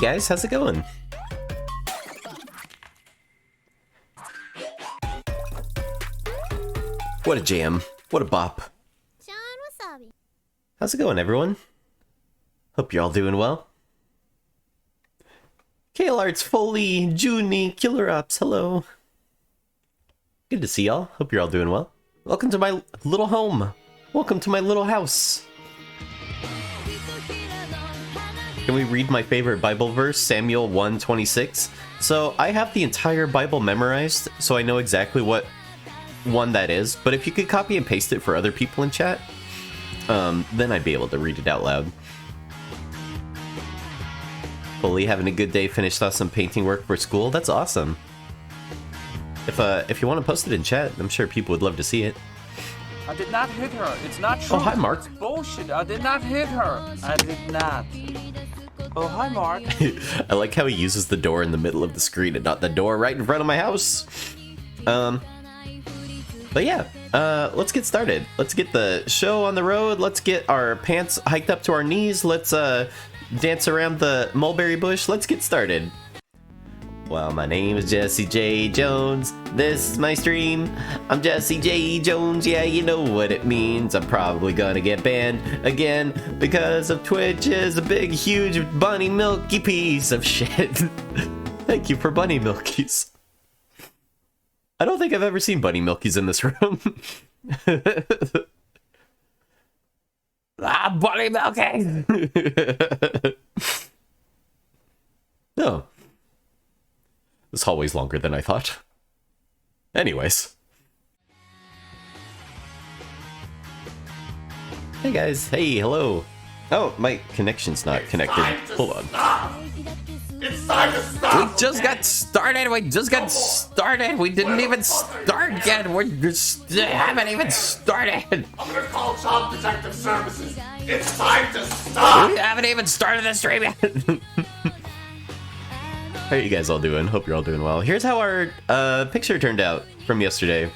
guys, how's it going? What a jam. What a bop. How's it going, everyone? Hope you're all doing well. Kale Arts, Foley, Junie, Killer Ops, hello. Good to see y'all. Hope you're all doing well. Welcome to my little home. Welcome to my little house. Can we read my favorite Bible verse, Samuel 1:26? So I have the entire Bible memorized, so I know exactly what one that is. But if you could copy and paste it for other people in chat, then I'd be able to read it out loud. Fully having a good day, finished off some painting work for school. That's awesome. If you want to post it in chat, I'm sure people would love to see it. I did not hit her. It's not true. Oh, hi, Mark. It's bullshit. I did not hit her. I did not. Oh, hi, Mark. I like how he uses the door in the middle of the screen and not the door right in front of my house. But yeah, let's get started. Let's get the show on the road. Let's get our pants hiked up to our knees. Let's dance around the mulberry bush. Let's get started. Well, my name is Jesse J. Jones. This is my stream. I'm Jesse J. Jones. Yeah, you know what it means. I'm probably gonna get banned again because of Twitch is a big, huge bunny milky piece of shit. Thank you for bunny milkies. I don't think I've ever seen bunny milkies in this room. Bunny milky! No. This hallway's longer than I thought. Anyways. Hey guys, hey, hello. Oh, my connection's not connected. Hold on. It's time to stop! We just got started. We didn't even start yet. We just haven't even started. I'm gonna call Child Protective Services. It's time to stop! We haven't even started the stream yet. How are you guys all doing? Hope you're all doing well. Here's how our picture turned out from yesterday.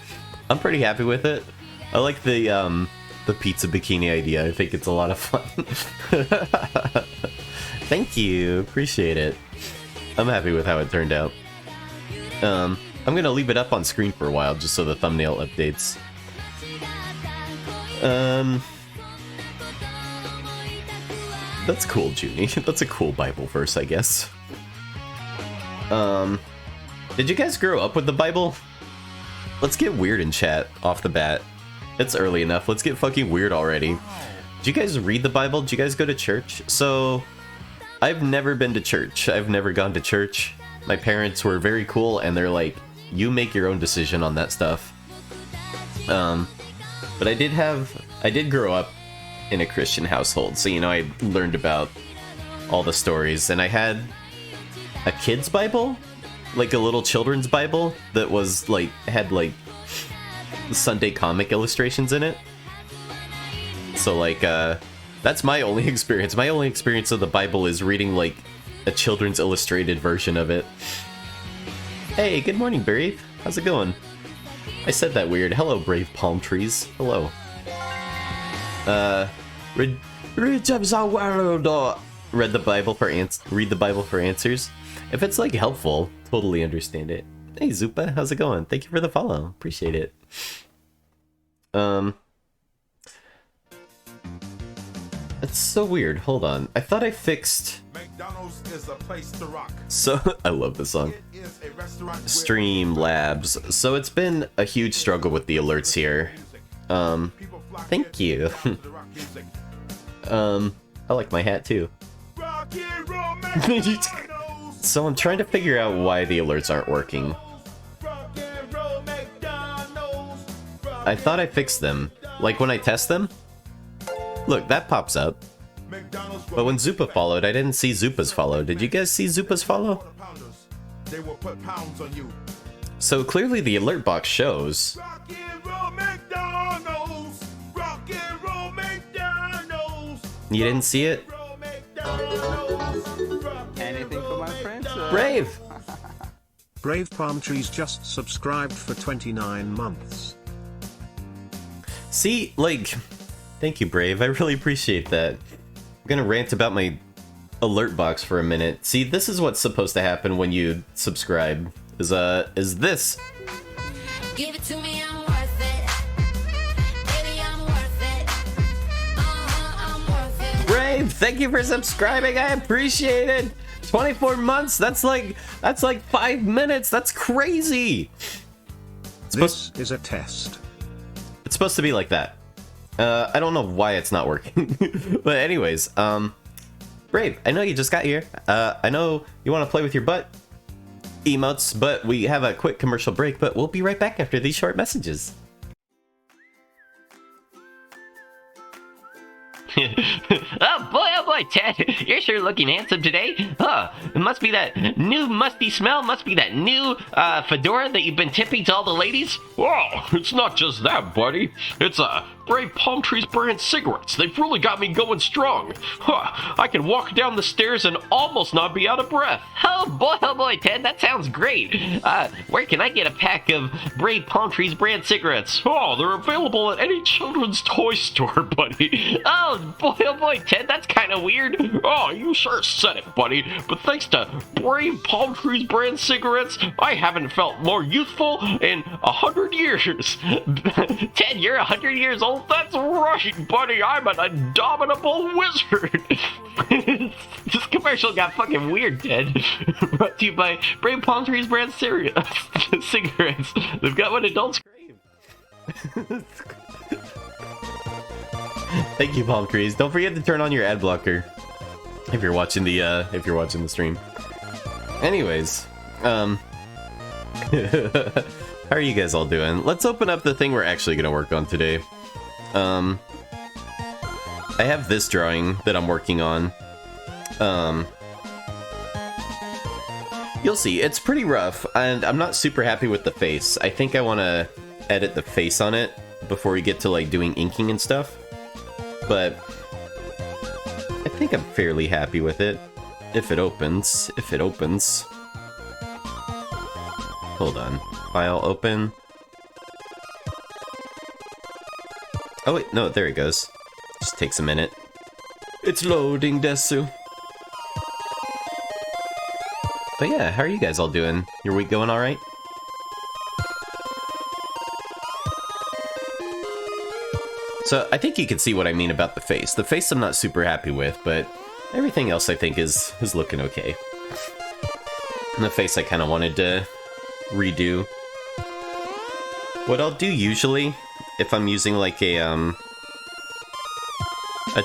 I'm pretty happy with it. I like the pizza bikini idea. I think it's a lot of fun. Thank you. Appreciate it. I'm happy with how it turned out. I'm gonna leave it up on screen for a while just so the thumbnail updates. That's cool, Junie. That's a cool Bible verse, I guess. Did you guys grow up with the Bible? Let's get weird in chat off the bat. It's early enough. Let's get fucking weird already. Did you guys read the Bible? Did you guys go to church? So, I've never been to church. I've never gone to church. My parents were very cool and they're like, you make your own decision on that stuff. But I did grow up in a Christian household. So, you know, I learned about all the stories and I had a kid's Bible, like a little children's Bible that was like, had like Sunday comic illustrations in it. So like, that's my only experience. My only experience of the Bible is reading like a children's illustrated version of it. Hey, good morning, Brave. How's it going? I said that weird. Hello, Brave Palm Trees. Hello. Read the Bible for answers. If it's like helpful, totally understand it. Hey Zupa, how's it going? Thank you for the follow. Appreciate it. That's so weird. Hold on. I thought I fixed. McDonald's is a place to rock. So I love this song. It is a restaurant. Streamlabs. So it's been a huge struggle with the alerts here. Thank you. I like my hat too. So I'm trying to figure out why the alerts aren't working. I thought I fixed them. Like when I test them? Look, that pops up. But when Zupa followed, I didn't see Zupa's follow. Did you guys see Zupa's follow? So clearly the alert box shows. You didn't see it? Anything for my friends? Brave! Brave Palm Trees just subscribed for 29 months. See, like, thank you, Brave. I really appreciate that. I'm gonna rant about my alert box for a minute. See, this is what's supposed to happen when you subscribe. Is this? Give it to me, I'm worth it. Baby, I'm worth it. I'm worth it. Brave, thank you for subscribing. I appreciate it. 24 months. That's like 5 minutes. That's crazy. This is a test. It's supposed to be like that. I don't know why it's not working. But anyways, Brave, I know you just got here. I know you want to play with your butt emotes, but we have a quick commercial break, but we'll be right back after these short messages. Oh boy, Ted, you're sure looking handsome today. It must be that new musty smell, must be that new fedora that you've been tipping to all the ladies. Oh, it's not just that, buddy. It's Brave Palm Trees brand cigarettes. They've really got me going strong. I can walk down the stairs and almost not be out of breath. Oh boy, Ted, that sounds great. Where can I get a pack of Brave Palm Trees brand cigarettes? Oh, they're available at any children's toy store, buddy. Oh boy, Ted, that's kind of weird. Oh, you sure said it, buddy. But thanks to Brave Palm Trees brand cigarettes, I haven't felt more youthful in 100 years. Ted, you're 100 years old? That's right, buddy. I'm an indomitable wizard. This commercial got fucking weird, Ted. Brought to you by Brave Palm Trees brand cigarettes. They've got what adults crave. Thank you, Palm Trees. Don't forget to turn on your ad blocker if you're watching the stream. Anyways, how are you guys all doing? Let's open up the thing we're actually gonna work on today. I have this drawing that I'm working on. You'll see, it's pretty rough, and I'm not super happy with the face. I think I want to edit the face on it before we get to like doing inking and stuff. But I think I'm fairly happy with it. If it opens. Hold on. File open. Oh wait, no, there it goes. Just takes a minute. It's loading, Desu. But yeah, how are you guys all doing? Your week going alright? So I think you can see what I mean about the face. The face I'm not super happy with, but everything else I think is looking okay. And the face I kind of wanted to redo. What I'll do usually, if I'm using like a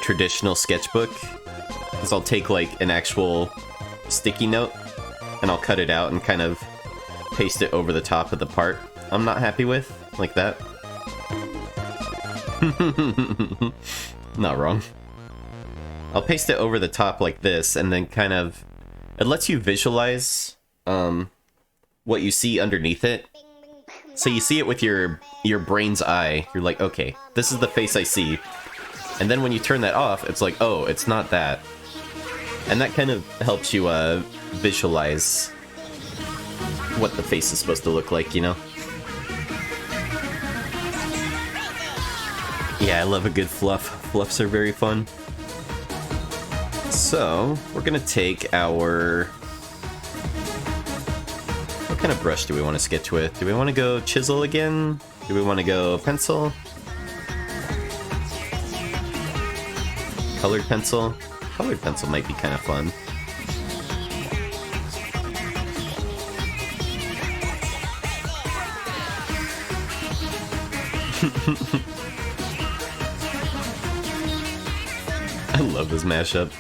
traditional sketchbook, is I'll take like an actual sticky note and I'll cut it out and kind of paste it over the top of the part I'm not happy with, like that. Not wrong. I'll paste it over the top like this, and then kind of... It lets you visualize what you see underneath it. So you see it with your brain's eye. You're like, okay, this is the face I see. And then when you turn that off, it's like, oh, it's not that. And that kind of helps you visualize what the face is supposed to look like, you know? Yeah, I love a good fluff. Fluffs are very fun. So, we're gonna take our... What kind of brush do we want to sketch with? Do we want to go chisel again? Do we want to go pencil? Colored pencil? Colored pencil might be kind of fun. I love this mashup.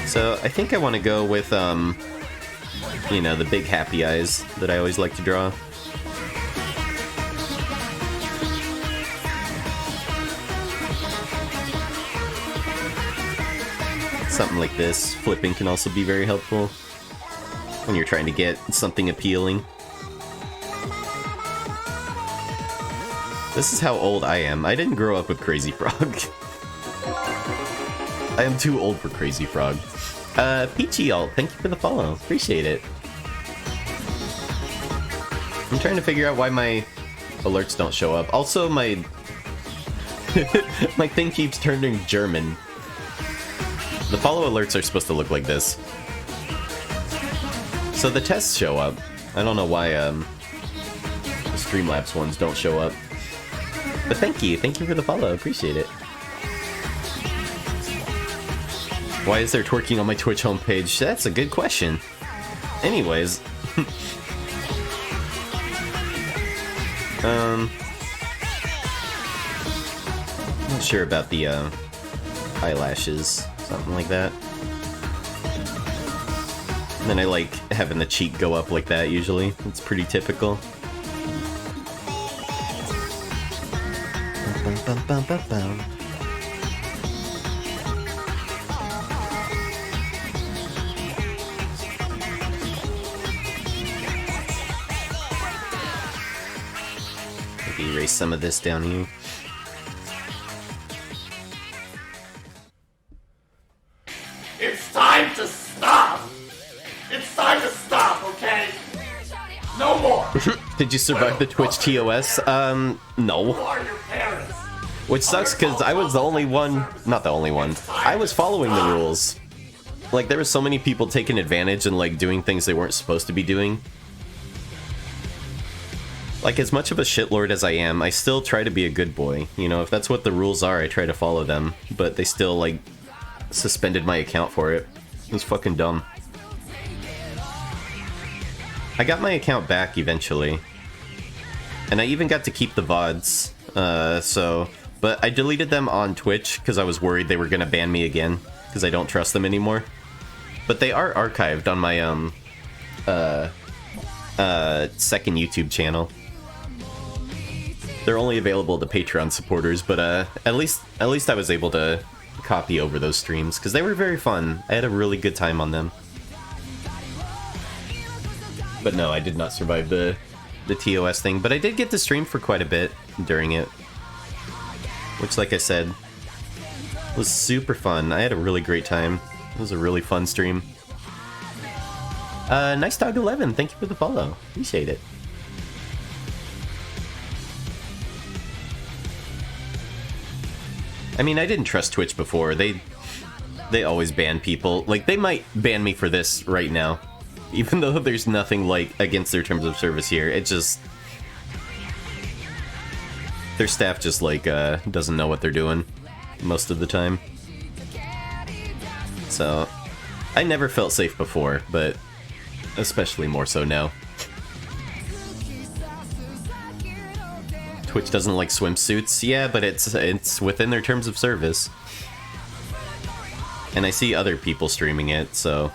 So I think I want to go with, you know, the big happy eyes that I always like to draw. Something like this. Flipping can also be very helpful when you're trying to get something appealing. This is how old I am. I didn't grow up with Crazy Frog. I am too old for Crazy Frog. Peachy Alt, thank you for the follow. Appreciate it. I'm trying to figure out why my alerts don't show up. Also, my my thing keeps turning German. The follow alerts are supposed to look like this. So the tests show up. I don't know why the Streamlabs ones don't show up. But thank you for the follow, appreciate it. Why is there twerking on my Twitch homepage? That's a good question. Anyways. Not sure about the eyelashes, something like that. And then I like having the cheek go up like that usually. It's pretty typical. Maybe erase some of this down here. It's time to stop! It's time to stop, okay? No more! Did you survive the Twitch TOS? No. Who are your parents? Which sucks because I was the only one, not the only one, I was following the rules. Like, there were so many people taking advantage and, like, doing things they weren't supposed to be doing. Like, as much of a shitlord as I am, I still try to be a good boy. You know, if that's what the rules are, I try to follow them. But they still, like, suspended my account for it. It was fucking dumb. I got my account back eventually. And I even got to keep the VODs. But I deleted them on Twitch because I was worried they were gonna ban me again. Because I don't trust them anymore. But they are archived on my, second YouTube channel. They're only available to Patreon supporters, but at least I was able to copy over those streams because they were very fun. I had a really good time on them. But no, I did not survive the TOS thing, but I did get to stream for quite a bit during it, which, like I said, was super fun. I had a really great time. It was a really fun stream. Nice Dog 11, thank you for the follow. Appreciate it. I mean, I didn't trust Twitch before. They always ban people. Like, they might ban me for this right now. Even though there's nothing, like, against their terms of service here. It just... Their staff just, like, doesn't know what they're doing most of the time. So, I never felt safe before, but especially more so now. Twitch doesn't like swimsuits. Yeah, but it's within their terms of service. And I see other people streaming it, so...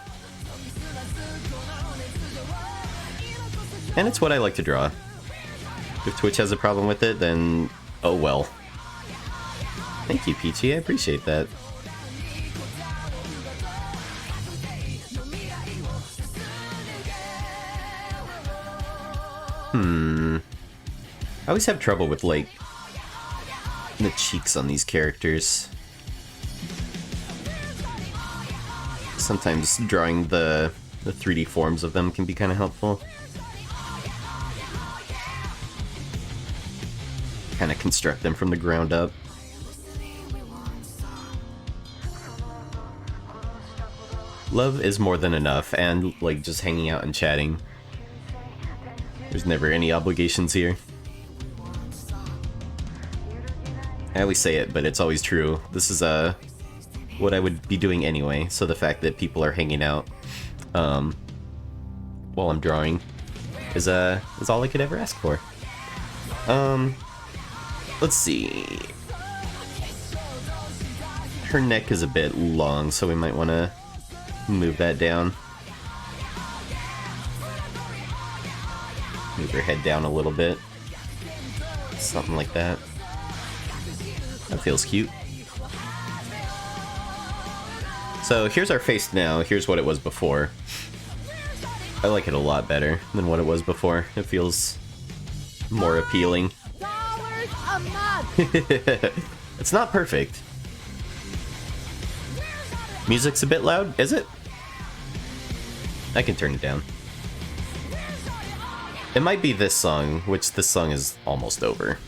And it's what I like to draw. If Twitch has a problem with it, then oh well. Thank you, Peachy, I appreciate that. I always have trouble with, like, the cheeks on these characters. Sometimes drawing the 3D forms of them can be kind of helpful. Kind of construct them from the ground up. Love is more than enough, and, like, just hanging out and chatting. There's never any obligations here. I always say it, but it's always true. This is what I would be doing anyway, so the fact that people are hanging out while I'm drawing is all I could ever ask for. Let's see. Her neck is a bit long, so we might want to move that down. Move her head down a little bit. Something like that. That feels cute. So here's our face now. Here's what it was before. I like it a lot better than what it was before. It feels more appealing. It's not perfect. Music's a bit loud, is it? I can turn it down. It might be this song, which this song is almost over.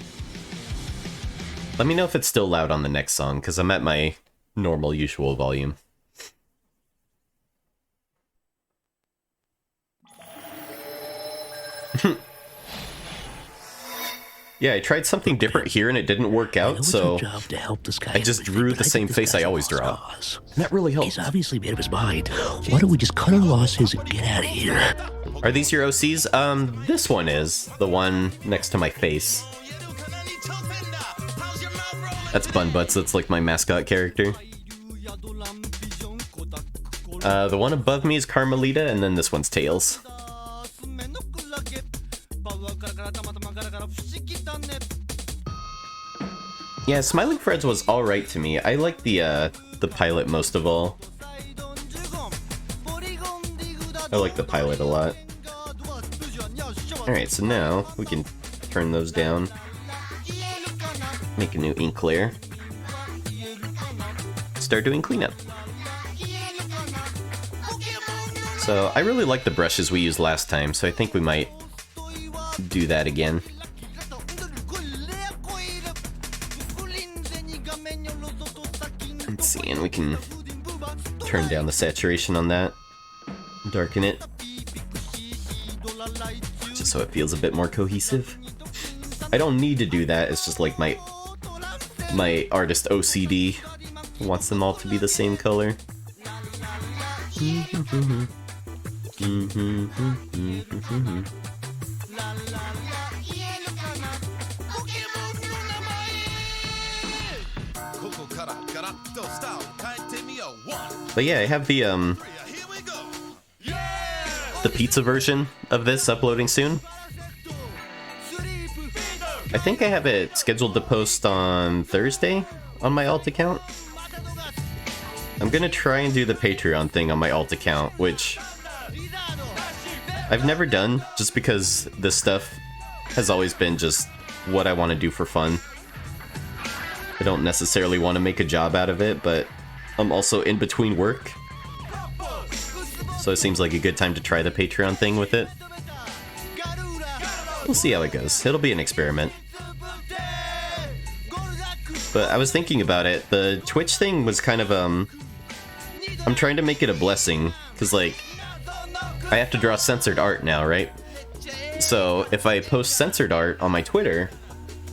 Let me know if it's still loud on the next song, because I'm at my normal, usual volume. Yeah, I tried something different here and it didn't work out, so I just drew the same face I always draw. And that really helped. He's obviously made up his mind. Why don't we just cut our losses and get out of here? Are these your OCs? This one is. The one next to my face. That's Bun Butts, that's like my mascot character. The one above me is Carmelita, and then this one's Tails. Yeah, Smiling Freds was alright to me. I like the pilot most of all. I like the pilot a lot. Alright, so now we can turn those down. Make a new ink layer. Start doing cleanup. So I really like the brushes we used last time, so I think we might do that again. Let's see, and we can turn down the saturation on that, darken it, just so it feels a bit more cohesive. I don't need to do that, it's just like my artist OCD wants them all to be the same color. But yeah, I have the pizza version of this uploading soon. I think I have it scheduled to post on Thursday on my alt account. I'm gonna try and do the Patreon thing on my alt account, which I've never done, just because this stuff has always been just what I want to do for fun. I don't necessarily want to make a job out of it, but I'm also in between work. So it seems like a good time to try the Patreon thing with it. We'll see how it goes. It'll be an experiment. But I was thinking about it. The Twitch thing was kind of, I'm trying to make it a blessing, because, like, I have to draw censored art now, right? So if I post censored art on my Twitter,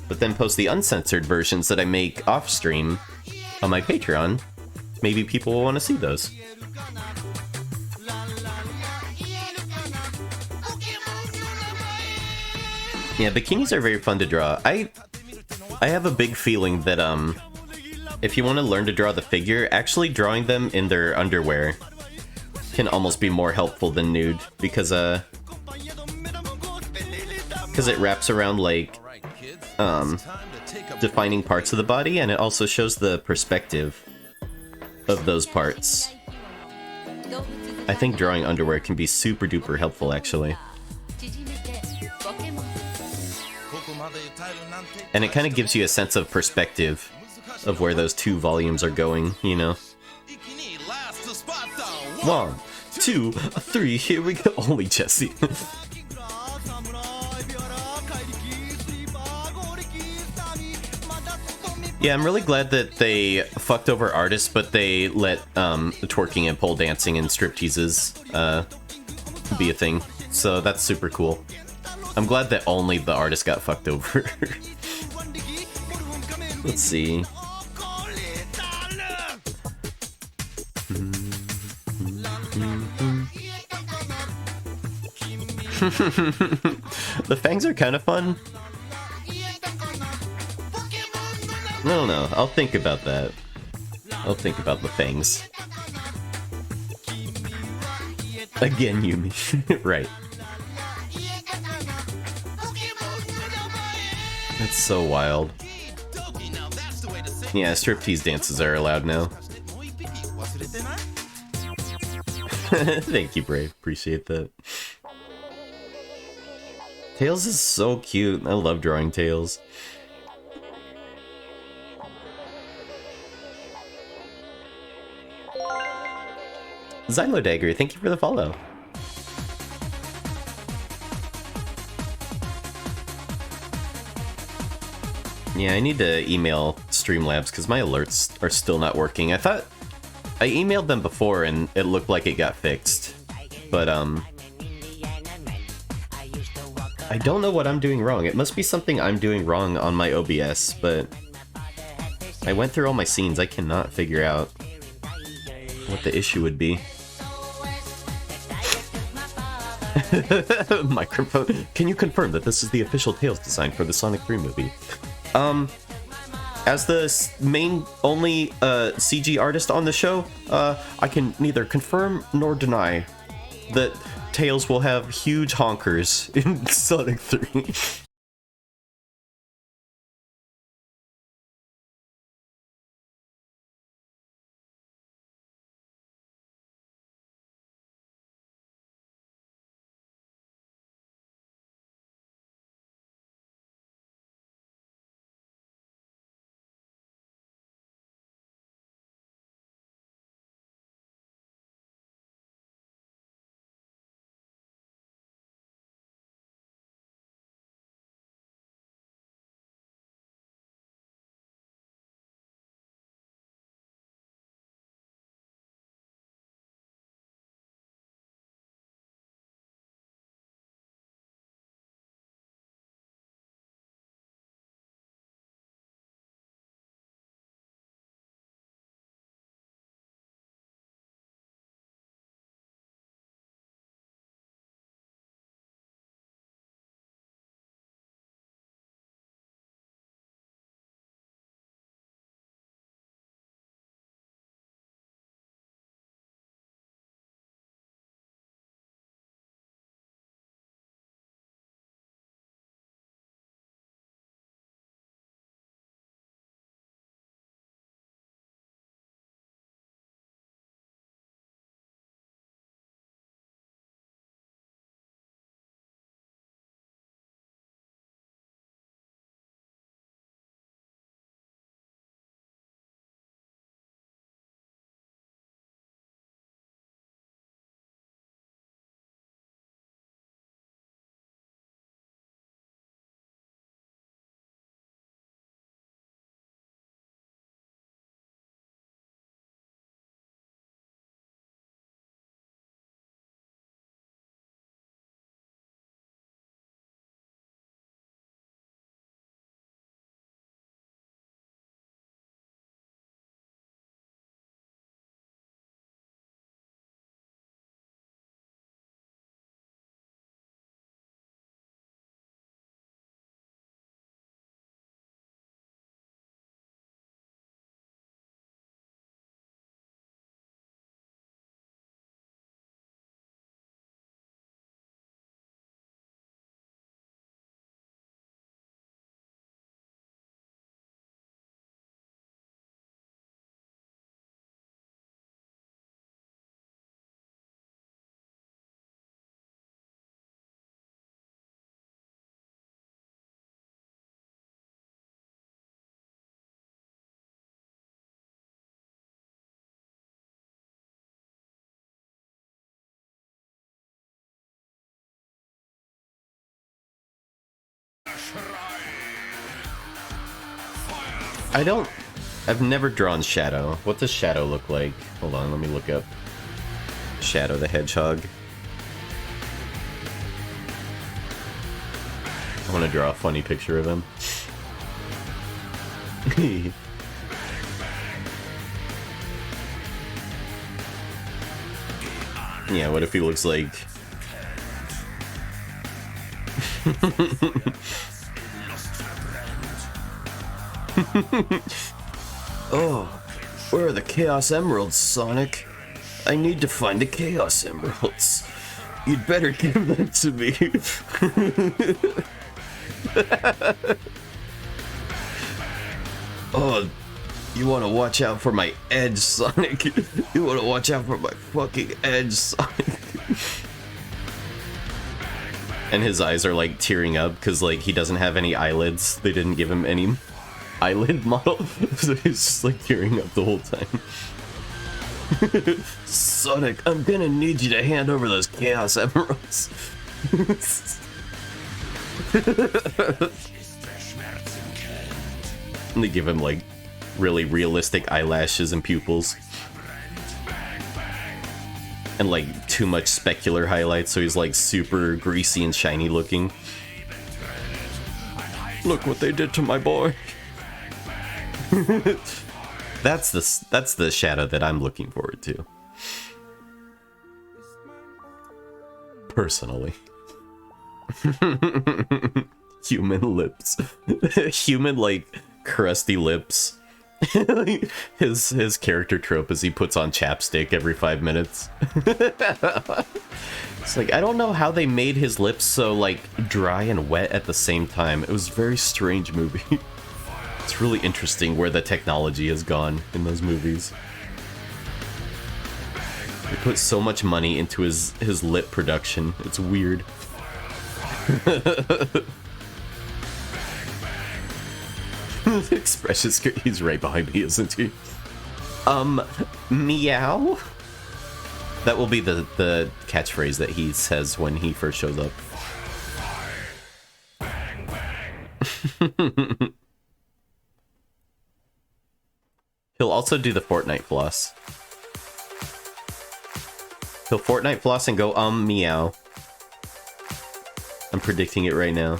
but then post the uncensored versions that I make off stream on my Patreon, maybe people will want to see those. Yeah, bikinis are very fun to draw. I have a big feeling that if you want to learn to draw the figure, actually drawing them in their underwear can almost be more helpful than nude, because it wraps around, like, defining parts of the body, and it also shows the perspective of those parts. I think drawing underwear can be super duper helpful, actually. And it kind of gives you a sense of perspective of where those two volumes are going, you know? 1, 2, 3, here we go. Only Jesse. Yeah, I'm really glad that they fucked over artists, but they let the twerking and pole dancing and stripteases be a thing. So that's super cool. I'm glad that only the artist got fucked over. Let's see. The fangs are kind of fun. I don't know. I'll think about that. I'll think about the fangs. Again, Yumi. Right. That's so wild. Yeah, striptease dances are allowed now. Thank you, Brave. Appreciate that. Tails is so cute. I love drawing Tails. Xylo Dagger, thank you for the follow. Yeah, I need to email Streamlabs because my alerts are still not working. I thought I emailed them before and it looked like it got fixed, but I don't know what I'm doing wrong. It must be something I'm doing wrong on my OBS, but I went through all my scenes. I cannot figure out what the issue would be. Microphone. Can you confirm that this is the official Tails design for the Sonic 3 movie? As the main only CG artist on the show, I can neither confirm nor deny that Tails will have huge honkers in Sonic 3. I've never drawn Shadow. What does Shadow look like? Hold on, let me look up Shadow the Hedgehog. I want to draw a funny picture of him. Yeah, what if he looks like... Oh, where are the Chaos Emeralds, Sonic? I need to find the Chaos Emeralds. You'd better give them to me. Oh, you want to watch out for my edge, Sonic. You want to watch out for my fucking edge, Sonic. And his eyes are like tearing up because like he doesn't have any eyelids. They didn't give him any eyelid model, so he's just like tearing up the whole time. Sonic, I'm gonna need you to hand over those Chaos Emeralds. And they give him like really realistic eyelashes and pupils. And like too much specular highlights, so he's like super greasy and shiny looking. Look what they did to my boy. That's the shadow that I'm looking forward to. Personally. Human lips. Human, like, crusty lips. his character trope is he puts on chapstick every 5 minutes. It's like, I don't know how they made his lips so, like, dry and wet at the same time. It was a very strange movie. It's really interesting where the technology has gone in those movies. They put so much money into his lip production. It's weird. Expression screen. He's right behind me, isn't he? Meow? That will be the catchphrase that he says when he first shows up. He'll also do the Fortnite floss. He'll Fortnite floss and go, meow. I'm predicting it right now.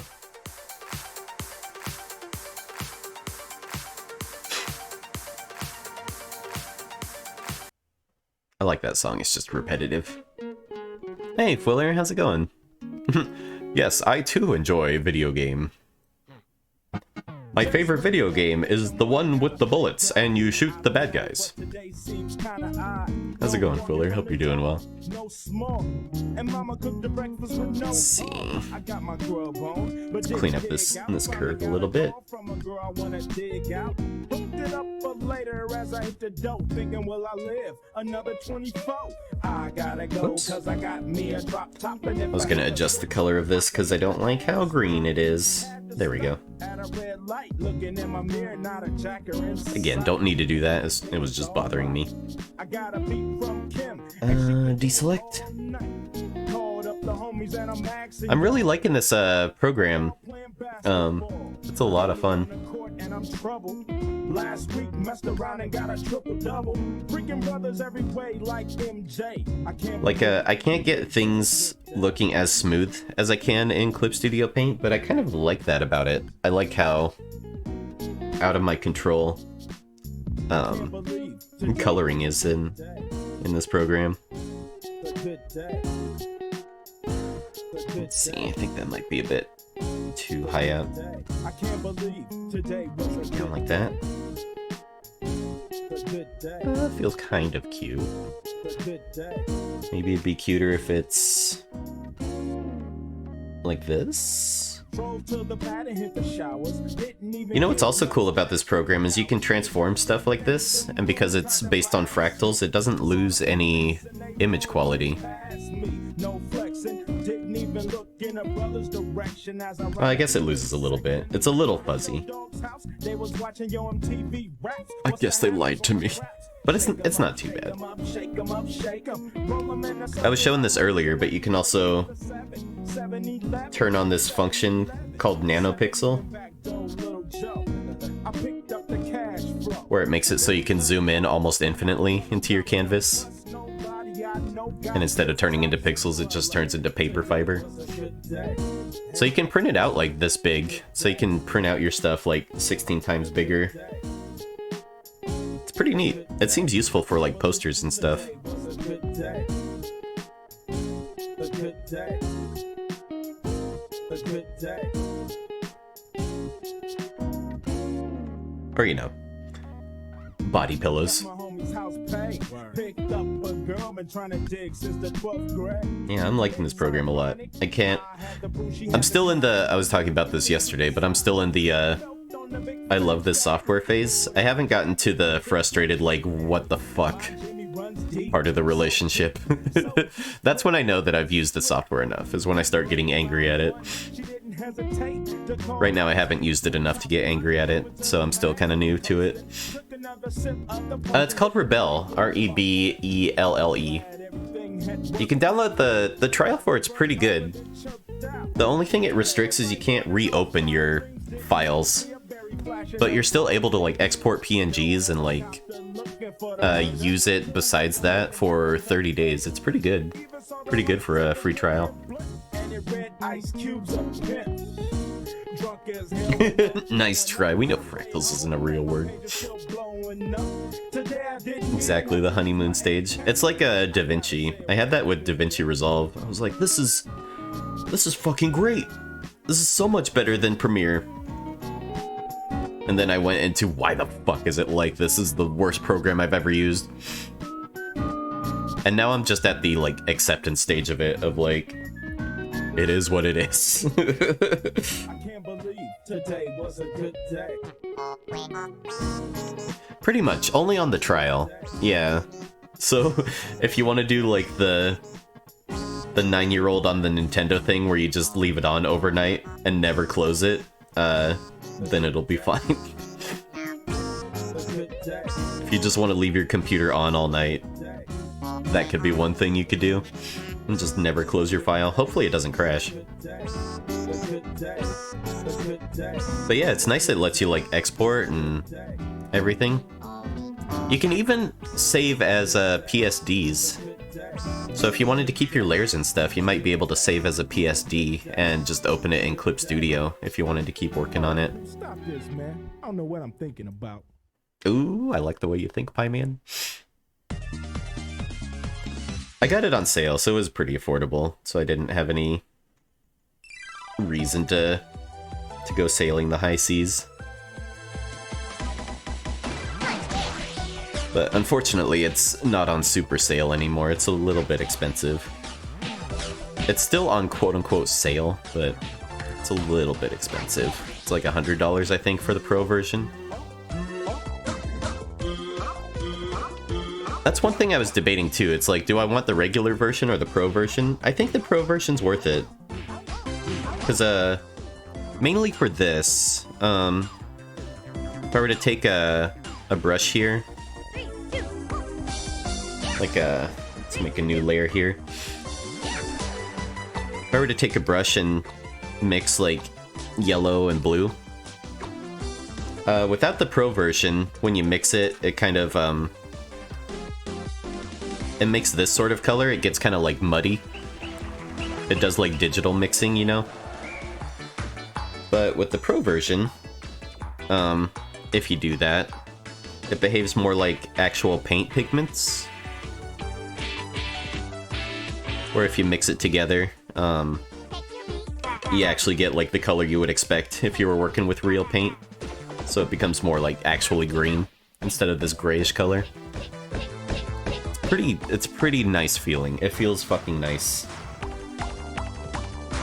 I like that song, it's just repetitive. Hey, Fuller, how's it going? Yes, I too enjoy video game. My favorite video game is the one with the bullets and you shoot the bad guys. How's it going, Fuller? Hope you're doing well. Let's see. Let's clean up this curve a little bit. Oops. I was gonna adjust the color of this because I don't like how green it is. There we go. Again, don't need to do that. It was just bothering me. Deselect. I'm really liking this program. It's a lot of fun. Last week messed around and got a triple double. Freaking brothers every way like MJ. I can't get things looking as smooth as I can in Clip Studio Paint, but I kind of like that about it. I like how out of my control coloring is in this program. Let's see, I think that might be a bit too high up. Down like that. Feels kind of cute. Maybe it'd be cuter if it's like this. You know what's also cool about this program is you can transform stuff like this, and because it's based on fractals, it doesn't lose any image quality. Well, I guess it loses a little bit. It's a little fuzzy. I guess they lied to me. But it's not too bad. I was showing this earlier, but you can also turn on this function called NanoPixel, where it makes it so you can zoom in almost infinitely into your canvas. And instead of turning into pixels, it just turns into paper fiber. So you can print it out like this big. So you can print out your stuff like 16 times bigger. It's pretty neat. It seems useful for like posters and stuff. Or, you know, body pillows. Yeah, I'm liking this program a lot. I'm still in the, I was talking about this yesterday, but I'm still in the, I love this software phase. I haven't gotten to the frustrated, like, what the fuck part of the relationship. That's when I know that I've used the software enough, is when I start getting angry at it. Right now I haven't used it enough to get angry at it, so I'm still kind of new to it. It's called Rebelle, R-E-B-E-L-L-E. You can download the trial for it's pretty good. The only thing it restricts is you can't reopen your files, but you're still able to like export PNGs and like use it besides that for 30 days. It's pretty good. Pretty good for a free trial. Nice try. We know fractals isn't a real word. Exactly, the honeymoon stage. It's like a DaVinci. I had that with DaVinci Resolve. I was like, this is fucking great. This is so much better than Premiere. And then I went into, why the fuck is it like this? Is the worst program I've ever used. And now I'm just at the, like, acceptance stage of it, of, like, it is what it is. I can't believe today was a good day. Pretty much, only on the trial. Yeah. So, if you want to do, like, the 9-year-old on the Nintendo thing where you just leave it on overnight and never close it, then it'll be fine. If you just want to leave your computer on all night, that could be one thing you could do. And just never close your file. Hopefully it doesn't crash. But yeah, it's nice that it lets you like export and everything. You can even save as PSDs. So if you wanted to keep your layers and stuff, you might be able to save as a PSD and just open it in Clip Studio if you wanted to keep working on it. Stop this, man. I don't know what I'm thinking about. Ooh, I like the way you think, Pie Man. I got it on sale, so it was pretty affordable, so I didn't have any reason to go sailing the high seas. But unfortunately, it's not on super sale anymore. It's a little bit expensive. It's still on quote-unquote sale, but it's a little bit expensive. It's like $100, I think, for the Pro version. That's one thing I was debating too. It's like, do I want the regular version or the Pro version? I think the Pro version's worth it. Because, mainly for this, if I were to take a brush here, like let's make a new layer here. If I were to take a brush and mix like yellow and blue, without the Pro version, when you mix it, it kind of, it makes this sort of color. It gets kind of like muddy. It does like digital mixing, you know? But with the Pro version, if you do that, it behaves more like actual paint pigments. Or if you mix it together, you actually get like the color you would expect if you were working with real paint. So it becomes more like actually green instead of this grayish color. It's pretty nice feeling. It feels fucking nice.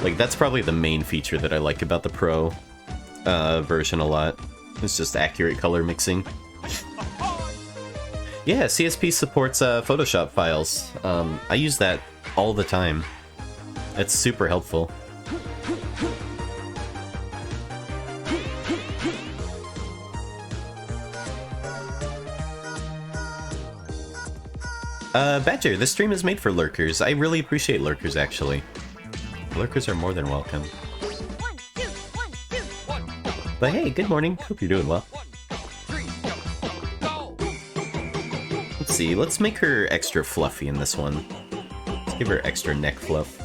Like, that's probably the main feature that I like about the Pro version a lot. It's just accurate color mixing. Yeah, CSP supports Photoshop files. I use that all the time. It's super helpful. Badger, this stream is made for lurkers. I really appreciate lurkers, actually. Lurkers are more than welcome. But hey, good morning. Hope you're doing well. Let's see, let's make her extra fluffy in this one. Let's give her extra neck fluff.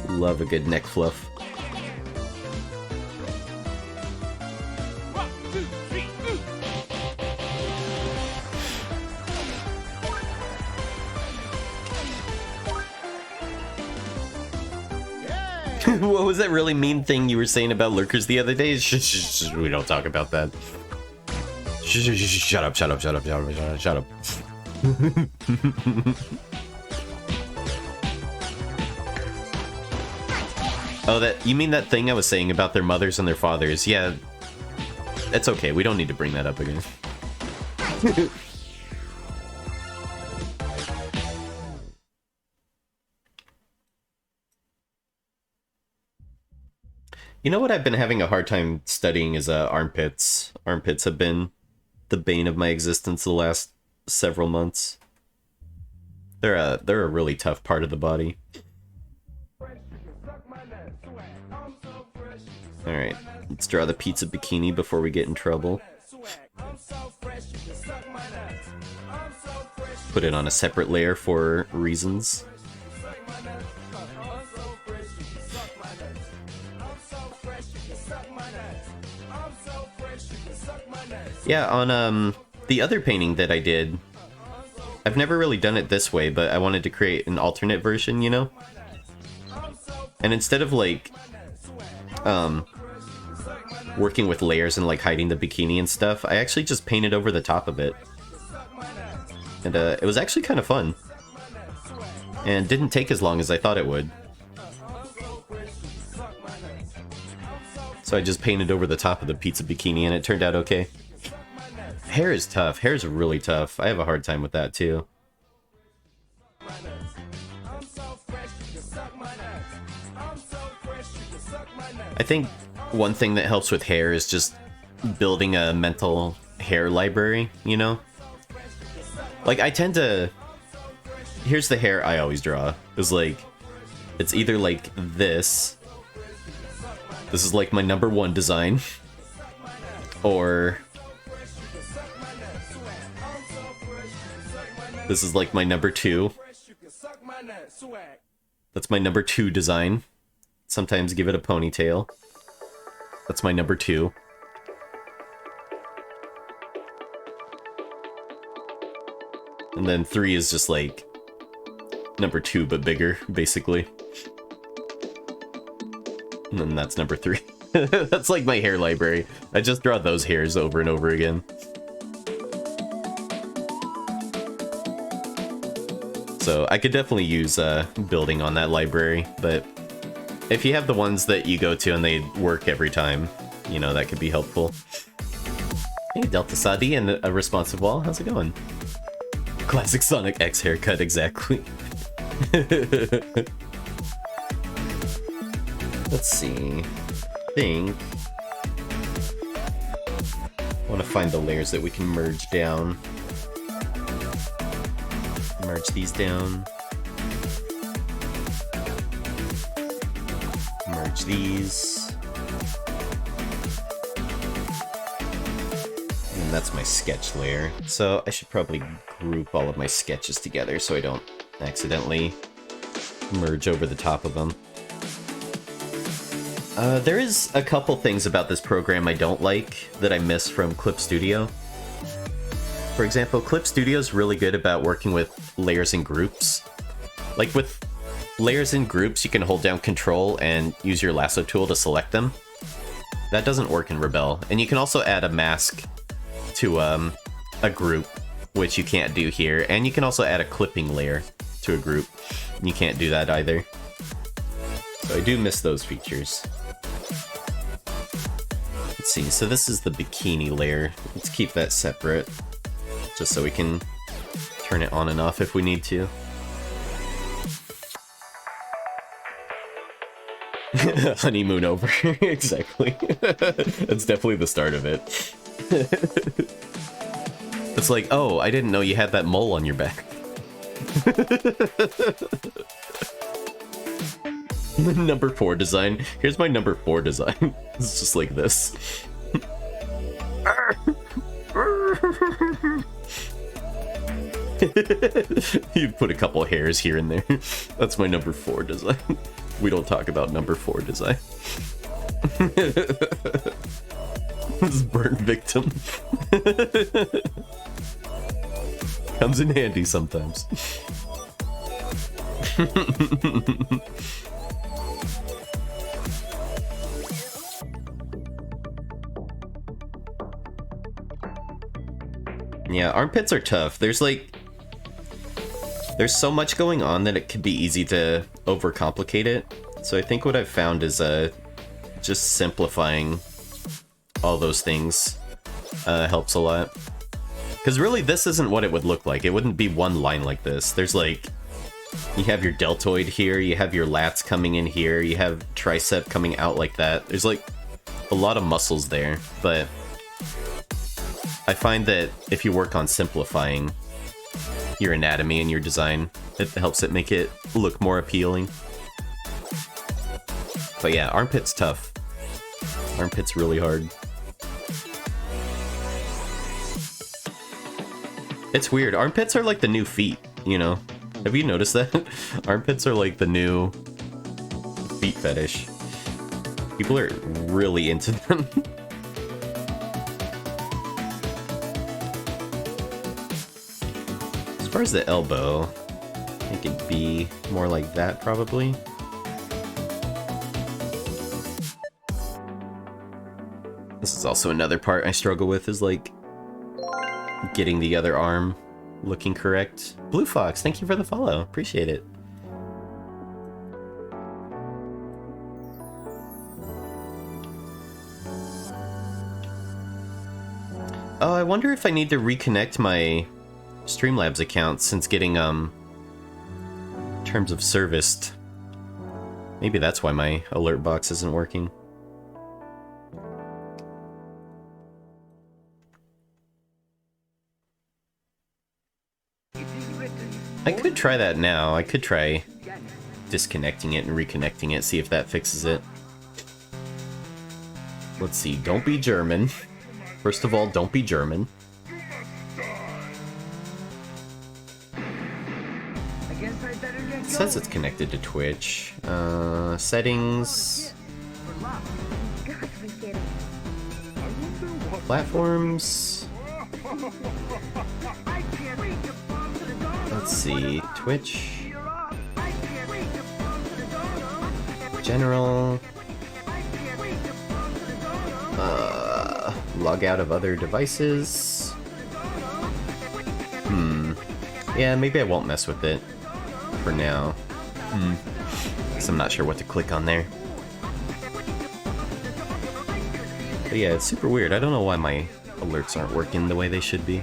Love a good neck fluff. What was that really mean thing you were saying about lurkers the other day? We don't talk about that. Shut up, shut up, shut up, shut up, shut up. Oh, you mean that thing I was saying about their mothers and their fathers? Yeah, it's okay. We don't need to bring that up again. You know what I've been having a hard time studying is armpits. Armpits have been the bane of my existence the last several months. They're a really tough part of the body. Alright, let's draw the pizza bikini before we get in trouble. Put it on a separate layer for reasons. Yeah, on the other painting that I did, I've never really done it this way, but I wanted to create an alternate version, you know? And instead of like working with layers and like hiding the bikini and stuff, I actually just painted over the top of it. And it was actually kind of fun. And didn't take as long as I thought it would. So I just painted over the top of the pizza bikini and it turned out okay. Hair is tough. Hair is really tough. I have a hard time with that too. I think one thing that helps with hair is just building a mental hair library, you know? Like, I tend to... Here's the hair I always draw. It's like... It's either like this. This is like my number 1 design. Or... This is like my number 2. That's my number 2 design. Sometimes give it a ponytail. That's my number 2. And then 3 is just like number 2 but bigger, basically. And then that's number 3. That's like my hair library. I just draw those hairs over and over again. So I could definitely use building on that library, but if you have the ones that you go to and they work every time, you know, that could be helpful. Hey, Delta Sadi and a responsive wall, how's it going? Classic Sonic X haircut, exactly. Let's see. I think I want to find the layers that we can merge down. Merge these down. Merge these. And that's my sketch layer. So I should probably group all of my sketches together so I don't accidentally merge over the top of them. There is a couple things about this program I don't like that I miss from Clip Studio. For example, Clip Studio is really good about working with layers and groups. Like with layers and groups, you can hold down Control and use your lasso tool to select them. That doesn't work in Rebelle. And you can also add a mask to a group, which you can't do here. And you can also add a clipping layer to a group. And you can't do that either. So I do miss those features. Let's see, so this is the bikini layer. Let's keep that separate, just so we can turn it on and off if we need to. Honeymoon over. Exactly. That's definitely the start of it. It's like, oh, I didn't know you had that mole on your back. Number 4 design. Here's my number 4 design. It's just like this. You put a couple hairs here and there. That's my number 4 design. We don't talk about number 4 design. This burn victim. Comes in handy sometimes. Yeah, armpits are tough. There's so much going on that it could be easy to overcomplicate it. So I think what I've found is just simplifying all those things helps a lot. Because really, this isn't what it would look like. It wouldn't be one line like this. There's like, you have your deltoid here, you have your lats coming in here, you have tricep coming out like that. There's like a lot of muscles there, but I find that if you work on simplifying your anatomy and your design, it helps it make it look more appealing. But yeah, armpit's tough. Armpit's really hard. It's weird. Armpits are like the new feet, you know? Have you noticed that? Armpits are like the new feet fetish. People are really into them. As far as the elbow, I think it'd be more like that probably. This is also another part I struggle with, is like getting the other arm looking correct. Blue Fox, thank you for the follow. Appreciate it. Oh, I wonder if I need to reconnect my Streamlabs account since getting terms of service. Maybe that's why my alert box isn't working. I could try that now. I could try disconnecting it and reconnecting it, see if that fixes it. Let's see, don't be German. First of all, don't be German. It says it's connected to Twitch. Settings. Platforms. Let's see, Twitch. General. Log out of other devices. Yeah, maybe I won't mess with it for now. Because I'm not sure what to click on there. But yeah, it's super weird. I don't know why my alerts aren't working the way they should be.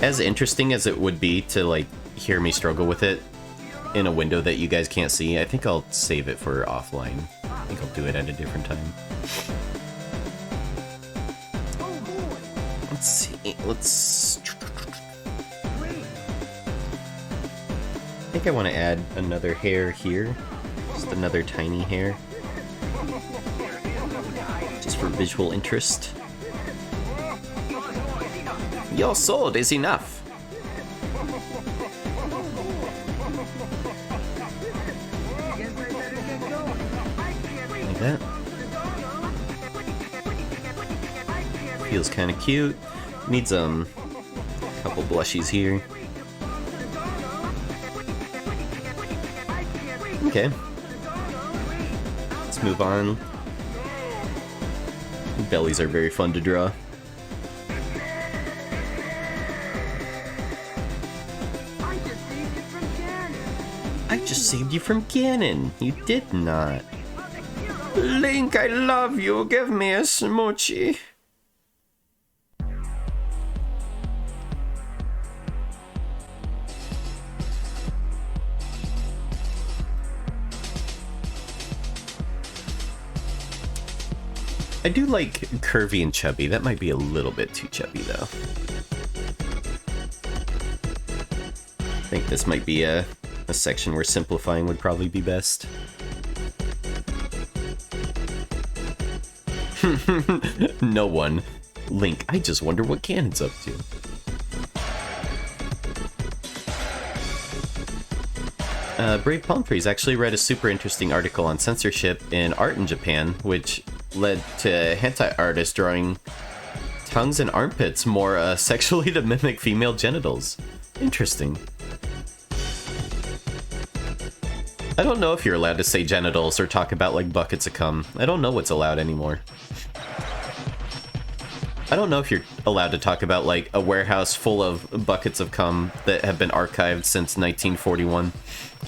As interesting as it would be to like hear me struggle with it in a window that you guys can't see, I think I'll save it for offline. I think I'll do it at a different time. Let's see, let's... I think I want to add another hair here. Just another tiny hair. Just for visual interest. Your sword is enough. Like that. Feels kind of cute. Needs a couple blushies here. Okay. Let's move on. Bellies are very fun to draw. I just saved you from Ganon. You did not. Link, I love you. Give me a smoochie. I do like curvy and chubby. That might be a little bit too chubby, though. I think this might be a section where simplifying would probably be best. No one. Link, I just wonder what Ganon's up to. Brave Palm Trees actually read a super interesting article on censorship in art in Japan, which led to hentai artists drawing tongues and armpits more sexually to mimic female genitals. Interesting. I don't know if you're allowed to say genitals or talk about like buckets of cum. I don't know what's allowed anymore. I don't know if you're allowed to talk about like a warehouse full of buckets of cum that have been archived since 1941.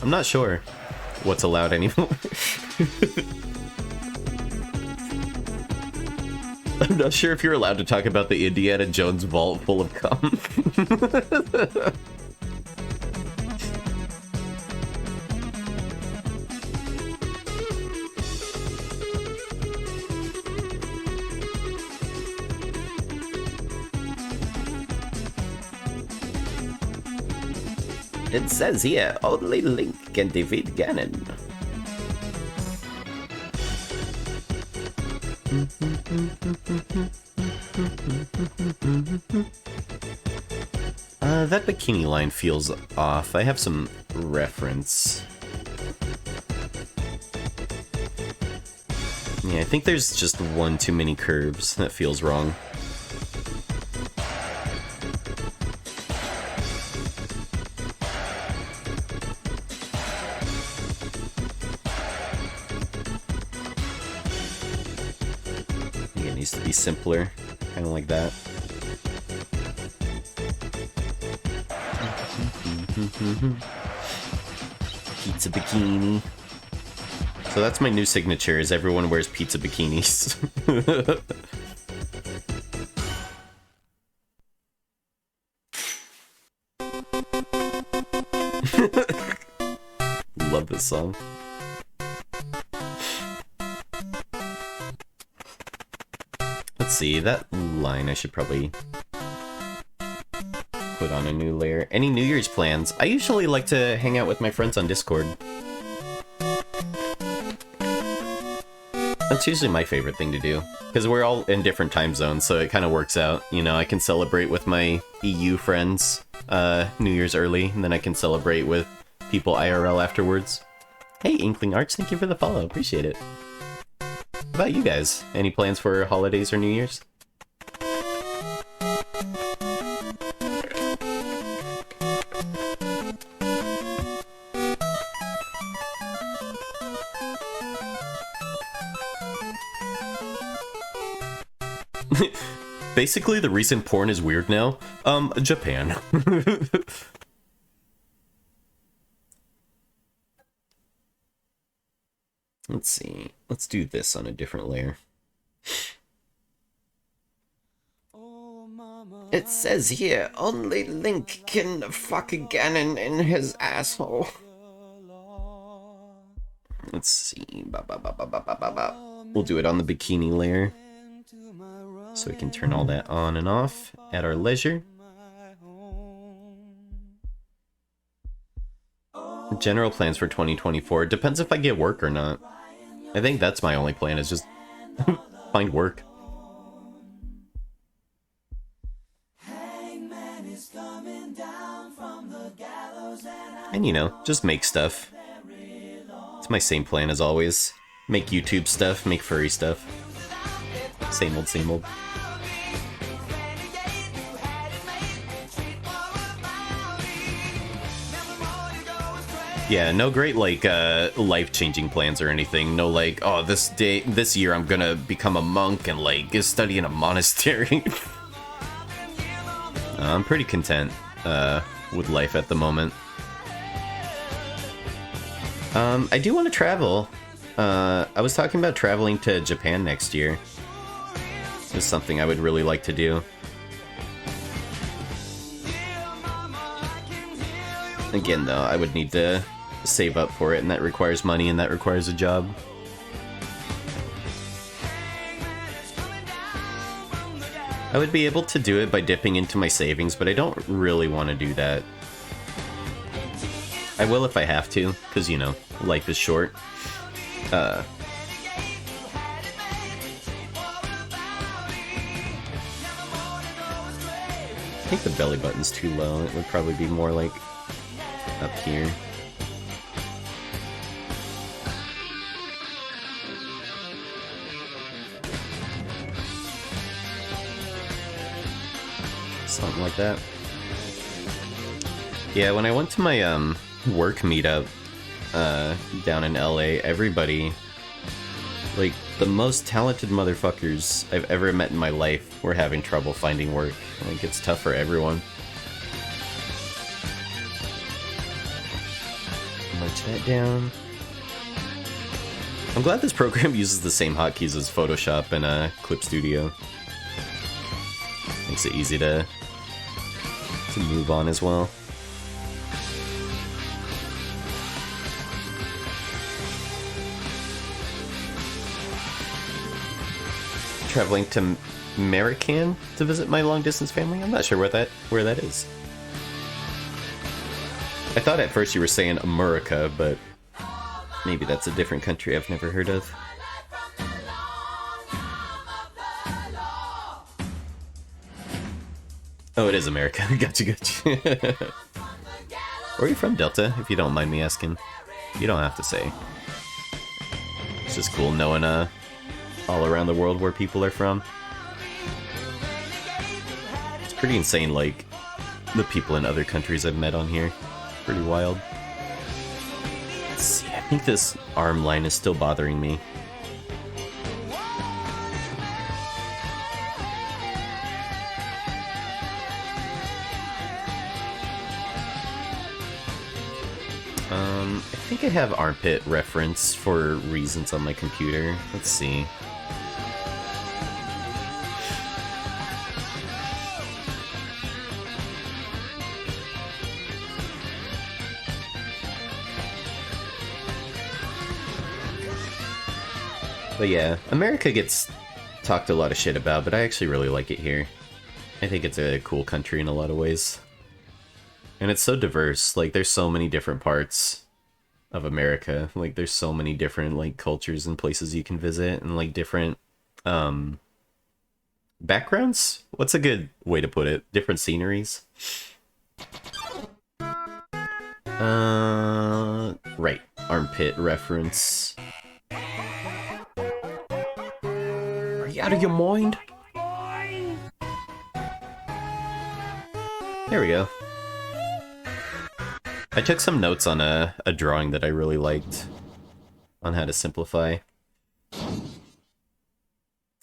I'm not sure what's allowed anymore. I'm not sure if you're allowed to talk about the Indiana Jones vault full of cum. It says here, only Link can defeat Ganon. That bikini line feels off. I have some reference. Yeah, I think there's just one too many curves. That feels wrong. Yeah, it needs to be simpler. Kind of like that. Pizza bikini. So that's my new signature, is everyone wears pizza bikinis. Love this song. Let's see, that line I should probably put on a new layer. Any New Year's plans? I usually like to hang out with my friends on Discord. That's usually my favorite thing to do, because we're all in different time zones, so it kind of works out. You know, I can celebrate with my EU friends New Year's early, and then I can celebrate with people IRL afterwards. Hey, Inkling Arts, thank you for the follow. Appreciate it. How about you guys? Any plans for holidays or New Year's? Basically, the recent porn is weird now. Japan. Let's see. Let's do this on a different layer. It says here, only Link can fuck Ganon in his asshole. Let's see. We'll do it on the bikini layer. So we can turn all that on and off at our leisure. General plans for 2024. Depends if I get work or not. I think that's my only plan, is just find work. And you know, just make stuff. It's my same plan as always. Make YouTube stuff, make furry stuff. Same old, same old. Yeah, no great, like, life-changing plans or anything. No, like, oh, this year I'm gonna become a monk and, like, study in a monastery. I'm pretty content, with life at the moment. I do want to travel. I was talking about traveling to Japan next year. It's something I would really like to do. Again, though, I would need to save up for it, and that requires money, and that requires a job. I would be able to do it by dipping into my savings, but I don't really want to do that. I will if I have to, because, you know, life is short. I think the belly button's too low. It would probably be more like up here. Something like that. Yeah, when I went to my work meetup down in LA, everybody, like, the most talented motherfuckers I've ever met in my life were having trouble finding work. Like, it's tough for everyone. Merge that down. I'm glad this program uses the same hotkeys as Photoshop and Clip Studio. Makes it easy to move on as well. Traveling to Marican to visit my long-distance family? I'm not sure where that is. I thought at first you were saying America, but maybe that's a different country I've never heard of. Oh, it is America. Gotcha. Where are you from, Delta, if you don't mind me asking? You don't have to say. It's just cool knowing all around the world where people are from. It's pretty insane, like, the people in other countries I've met on here. Pretty wild. Let's see, I think this arm line is still bothering me. I think I have armpit reference for reasons on my computer. Let's see. But yeah, America gets talked a lot of shit about, but I actually really like it here. I think it's a cool country in a lot of ways. And it's so diverse, like there's so many different parts of America. Like there's so many different like cultures and places you can visit and like different backgrounds? What's a good way to put it? Different sceneries? Right. Armpit reference. Are you out of your mind? There we go. I took some notes on a drawing that I really liked on how to simplify.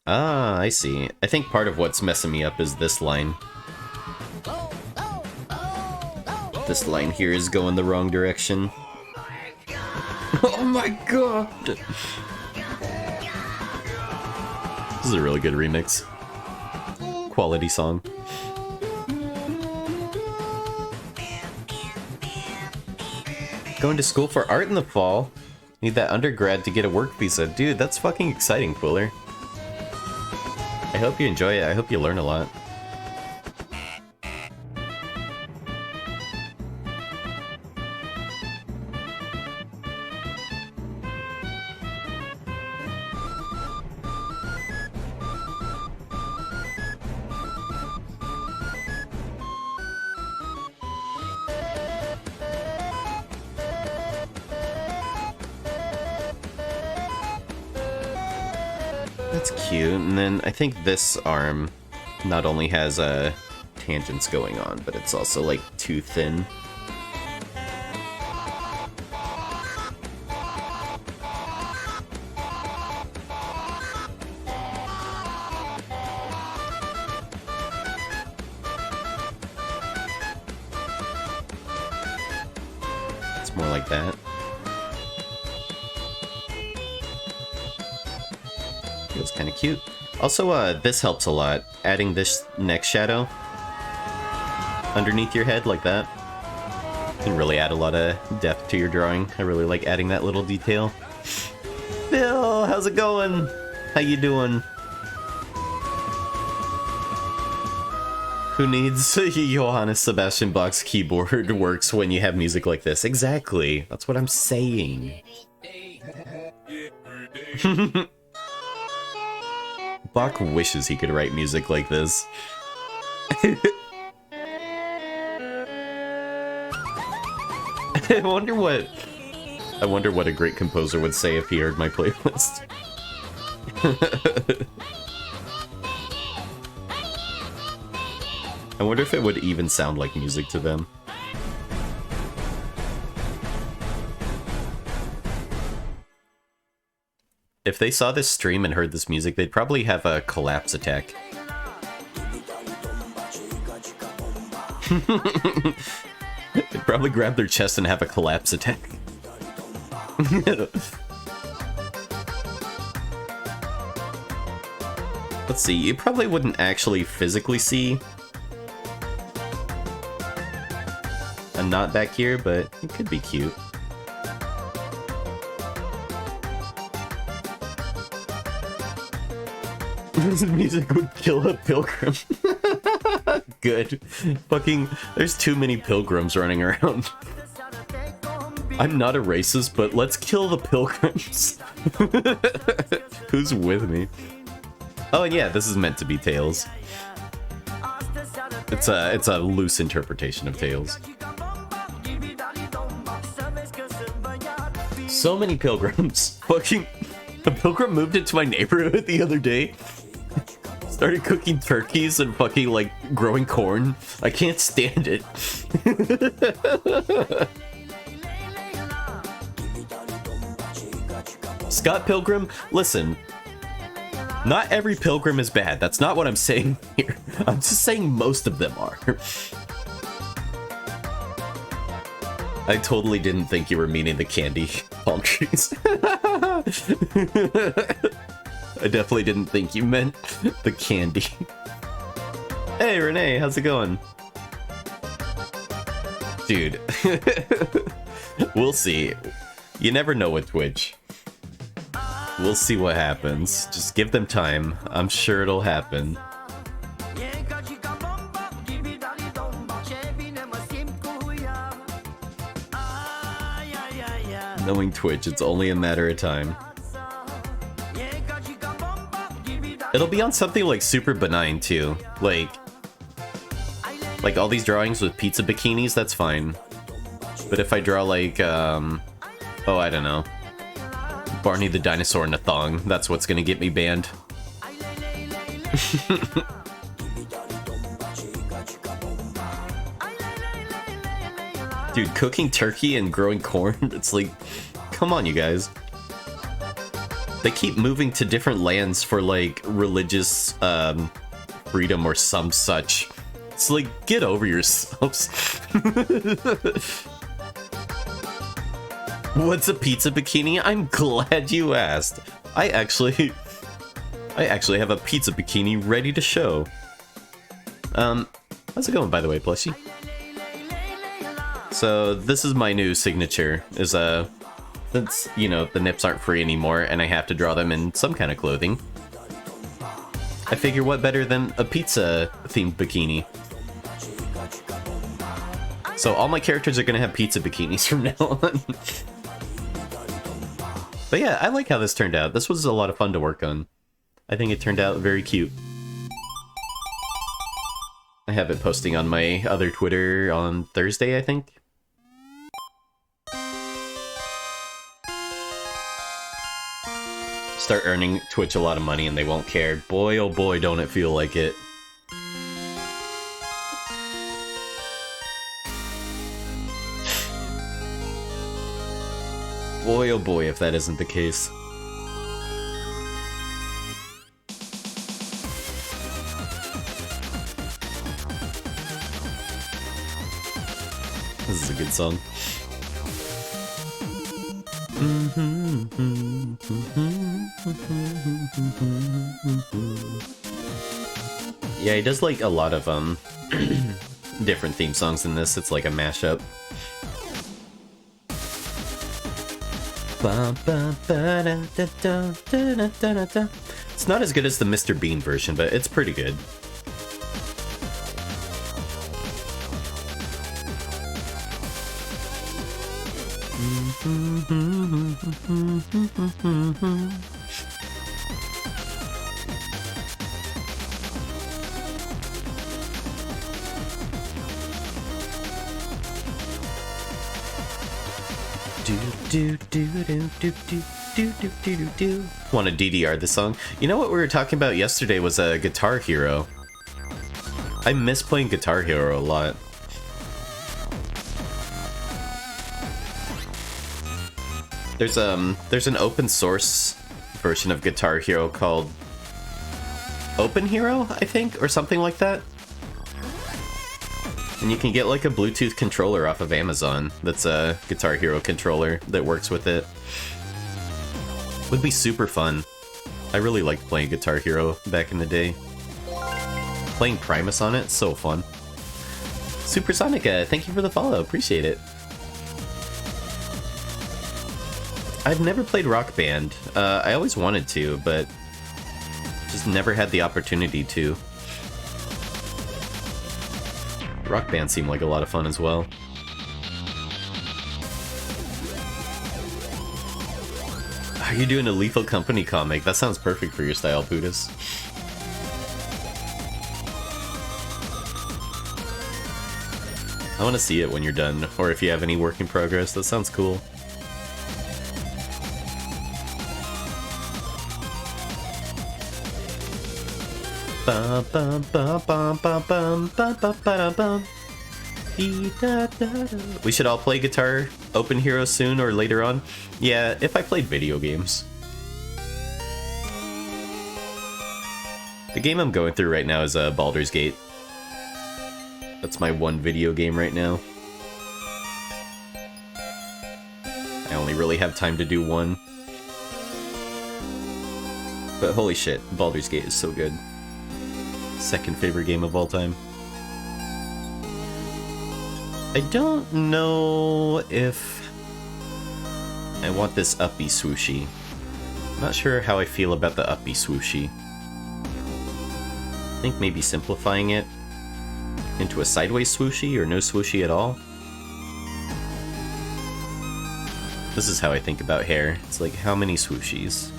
Ah, I see. I think part of what's messing me up is this line. This line here is going the wrong direction. Oh my god! This is a really good remix. Quality song. Going to school for art in the fall. Need that undergrad to get a work visa. Dude, that's fucking exciting, Cooler. I hope you enjoy it. I hope you learn a lot. That's cute, and then I think this arm not only has tangents going on, but it's also like too thin. It's more like that. Feels kind of cute. Also, this helps a lot. Adding this neck shadow underneath your head like that can really add a lot of depth to your drawing. I really like adding that little detail. Bill, how's it going? How you doing? Who needs Johannes Sebastian Bach's keyboard works when you have music like this? Exactly. That's what I'm saying. Bach wishes he could write music like this. I wonder what a great composer would say if he heard my playlist. I wonder if it would even sound like music to them. If they saw this stream and heard this music, they'd probably have a collapse attack. They'd probably grab their chest and have a collapse attack. Let's see, you probably wouldn't actually physically see a knot back here, but it could be cute. This music would kill a pilgrim. Good. Fucking, there's too many pilgrims running around. I'm not a racist, but let's kill the pilgrims. Who's with me? Oh, and yeah, this is meant to be Tails. It's a loose interpretation of Tails. So many pilgrims. Fucking A pilgrim moved into my neighborhood the other day. Started cooking turkeys and fucking like growing corn. I can't stand it. Scott Pilgrim, listen. Not every pilgrim is bad. That's not what I'm saying here. I'm just saying most of them are. I totally didn't think you were meaning the candy palm trees. I definitely didn't think you meant the candy. Hey, Renee, how's it going? Dude. We'll see. You never know with Twitch. We'll see what happens. Just give them time. I'm sure it'll happen. Knowing Twitch, it's only a matter of time. It'll be on something like super benign too. Like all these drawings with pizza bikinis, that's fine. But if I draw like, oh, I don't know. Barney the dinosaur in a thong, that's what's gonna get me banned. Dude, cooking turkey and growing corn, it's like, come on, you guys. They keep moving to different lands for like religious freedom or some such. It's like, get over yourselves. What's a pizza bikini? I'm glad you asked. I actually have a pizza bikini ready to show. How's it going, by the way, Plushie? So this is my new signature. Is since, you know, the nips aren't free anymore and I have to draw them in some kind of clothing, I figure what better than a pizza themed bikini. So all my characters are gonna have pizza bikinis from now on. But yeah, I like how this turned out. This was a lot of fun to work on. I think it turned out very cute. I have it posting on my other Twitter on Thursday, I think. Start earning Twitch a lot of money and they won't care. Boy, oh boy, don't it feel like it. Boy, oh boy, if that isn't the case. This is a good song. Yeah, he does like a lot of different theme songs in this. It's like a mashup. It's not as good as the Mr. Bean version, but it's pretty good. Want to DDR this song? You know what we were talking about yesterday was a Guitar Hero. I miss playing Guitar Hero a lot. There's an open source version of Guitar Hero called Open Hero, I think, or something like that. And you can get like a Bluetooth controller off of Amazon that's a Guitar Hero controller that works with it. Would be super fun. I really liked playing Guitar Hero back in the day. Playing Primus on it, so fun. Supersonica, thank you for the follow, appreciate it. I've never played Rock Band. I always wanted to, but just never had the opportunity to. Rock Band seemed like a lot of fun as well. Are you doing a Lethal Company comic? That sounds perfect for your style, Putis. I want to see it when you're done, or if you have any work in progress. That sounds cool. Bum, bum, bum, bum, bum, bum, bum, bum, ba-dum, bum. We should all play Guitar Open Hero soon or later on. Yeah, if I played video games. The game I'm going through right now is Baldur's Gate. That's my one video game right now. I only really have time to do one. But holy shit, Baldur's Gate is so good. Second favorite game of all time. I don't know if I want this uppy swooshy. Not sure how I feel about the uppy swooshy. I think maybe simplifying it into a sideways swooshy or no swooshy at all. This is how I think about hair. It's like, how many swooshies?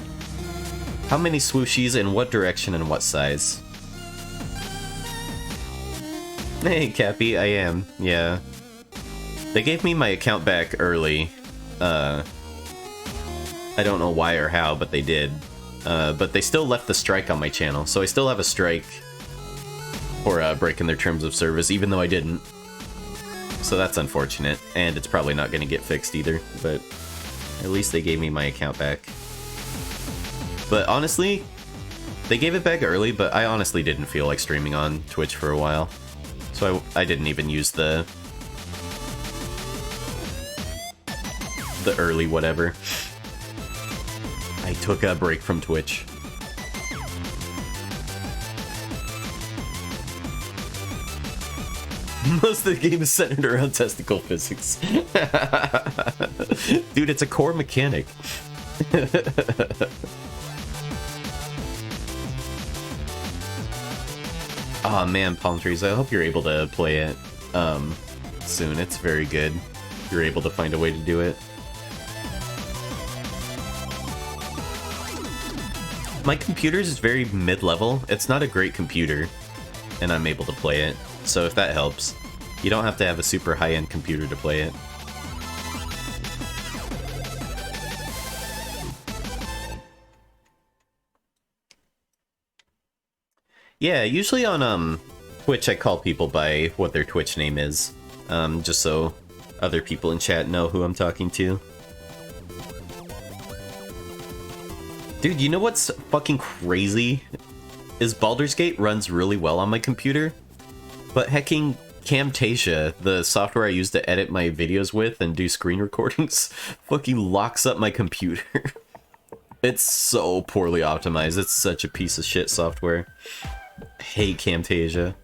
How many swooshies in what direction and what size? Hey, Cappy, I am. Yeah. They gave me my account back early. I don't know why or how, but they did. But they still left the strike on my channel, so I still have a strike for breaking their terms of service, even though I didn't. So that's unfortunate, and it's probably not going to get fixed either, but at least they gave me my account back. But honestly, they gave it back early, but I honestly didn't feel like streaming on Twitch for a while. So I didn't even use the early whatever. I took a break from Twitch. Most of the game is centered around testicle physics. Dude, it's a core mechanic. Oh man, Palm Trees, I hope you're able to play it soon. It's very good. You're able to find a way to do it. My computer is very mid-level. It's not a great computer, and I'm able to play it. So if that helps, you don't have to have a super high-end computer to play it. Yeah, usually on Twitch I call people by what their Twitch name is, just so other people in chat know who I'm talking to. Dude, you know what's fucking crazy? Is Baldur's Gate runs really well on my computer, but hecking Camtasia, the software I use to edit my videos with and do screen recordings, fucking locks up my computer. It's so poorly optimized. It's such a piece of shit software. I hate Camtasia.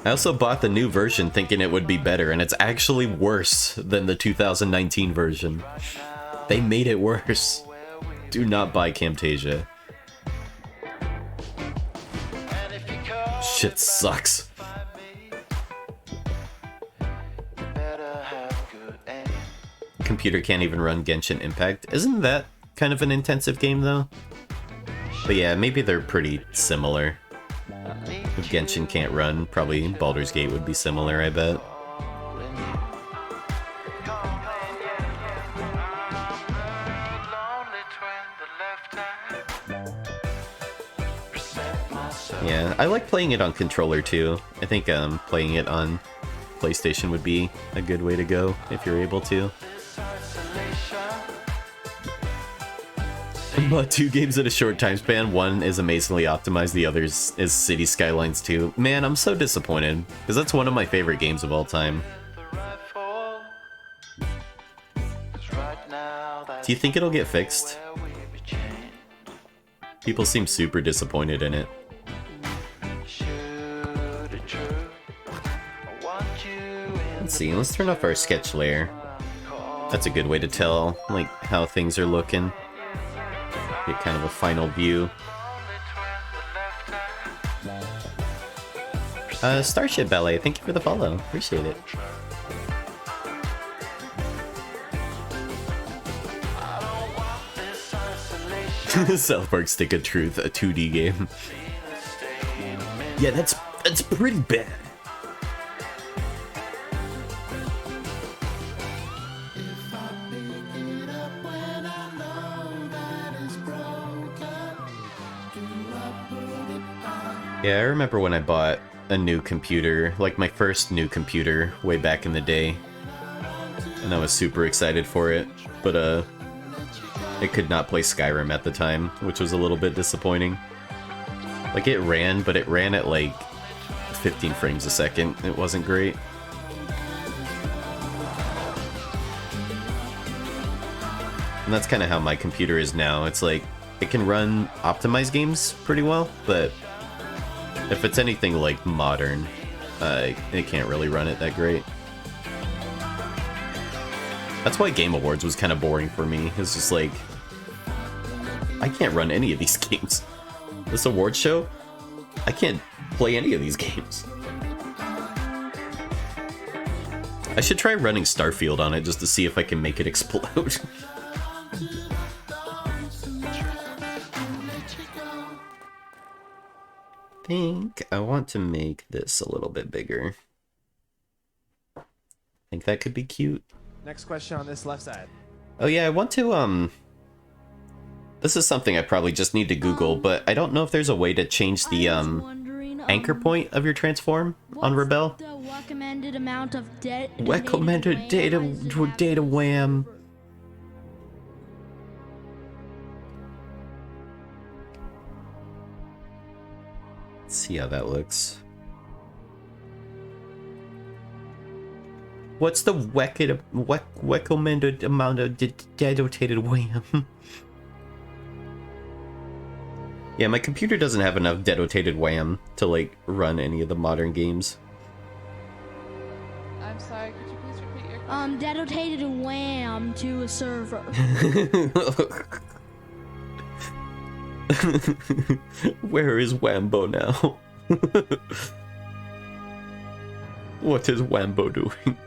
I also bought the new version thinking it would be better, and it's actually worse than the 2019 version. They made it worse. Do not buy Camtasia. Shit sucks. Computer can't even run Genshin Impact. Isn't that kind of an intensive game though? But yeah, maybe they're pretty similar. If Genshin can't run, probably Baldur's Gate would be similar, I bet. Yeah, I like playing it on controller too. I think playing it on PlayStation would be a good way to go if you're able to. But 2 games in a short time span. One is amazingly optimized, the other is City Skylines 2. Man, I'm so disappointed, because that's one of my favorite games of all time. Do you think it'll get fixed? People seem super disappointed in it. Let's see, let's turn off our sketch layer. That's a good way to tell, like, how things are looking. Get kind of a final view. Starship Ballet, thank you for the follow. Appreciate it. South Park Stick of Truth, a 2D game. Yeah, that's pretty bad. Yeah, I remember when I bought a new computer, like my first new computer way back in the day. And I was super excited for it, but it could not play Skyrim at the time, which was a little bit disappointing. Like it ran, but it ran at like 15 frames a second. It wasn't great. And that's kind of how my computer is now. It's like, it can run optimized games pretty well, but if it's anything like modern, it can't really run it that great. That's why Game Awards was kind of boring for me. It's just like, I can't run any of these games. This award show, I can't play any of these games. I should try running Starfield on it just to see if I can make it explode. I think I want to make this a little bit bigger. I think that could be cute. Next question on this left side. Oh yeah, I want to, this is something I probably just need to Google, but I don't know if there's a way to change the, anchor point of your transform on Rebel. The recommended amount of Recommended data wham. Let's see how that looks. What's the recommended amount of dedicated wham? Yeah, my computer doesn't have enough dedicated wham to like run any of the modern games. I'm sorry, could you please repeat your question? Dedicated wham to a server. Where is Wambo now? What is Wambo doing?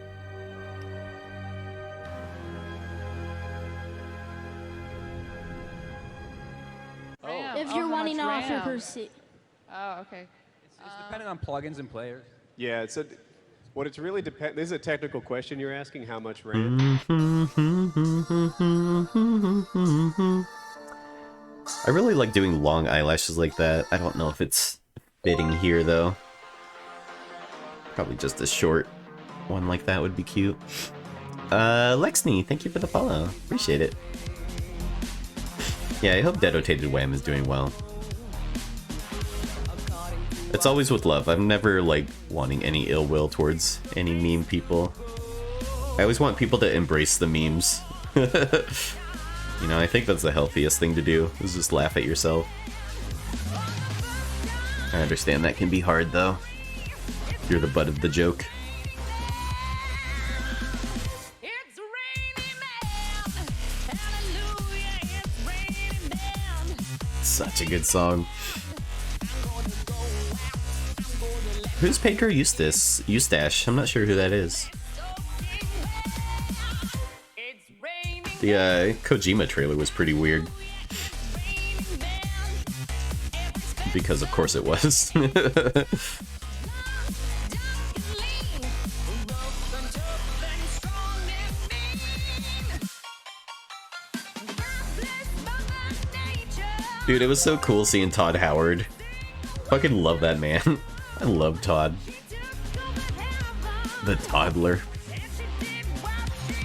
If you're running off your PC. Oh, okay. It's dependent on plugins and players. Yeah, it's what it's really depend. This is a technical question you're asking. How much RAM? I really like doing long eyelashes like that. I don't know if it's fitting here though. Probably just a short one like that would be cute. Lexney, thank you for the follow. Appreciate it. Yeah, I hope Dedicated Wham is doing well. It's always with love. I'm never, like, wanting any ill will towards any meme people. I always want people to embrace the memes. You know, I think that's the healthiest thing to do, is just laugh at yourself. I understand that can be hard, though. If you're the butt of the joke. Such a good song. Who's Pedro Eustache? I'm not sure who that is. The Kojima trailer was pretty weird. Because of course it was. Dude, it was so cool seeing Todd Howard. Fucking love that man. I love Todd. The toddler.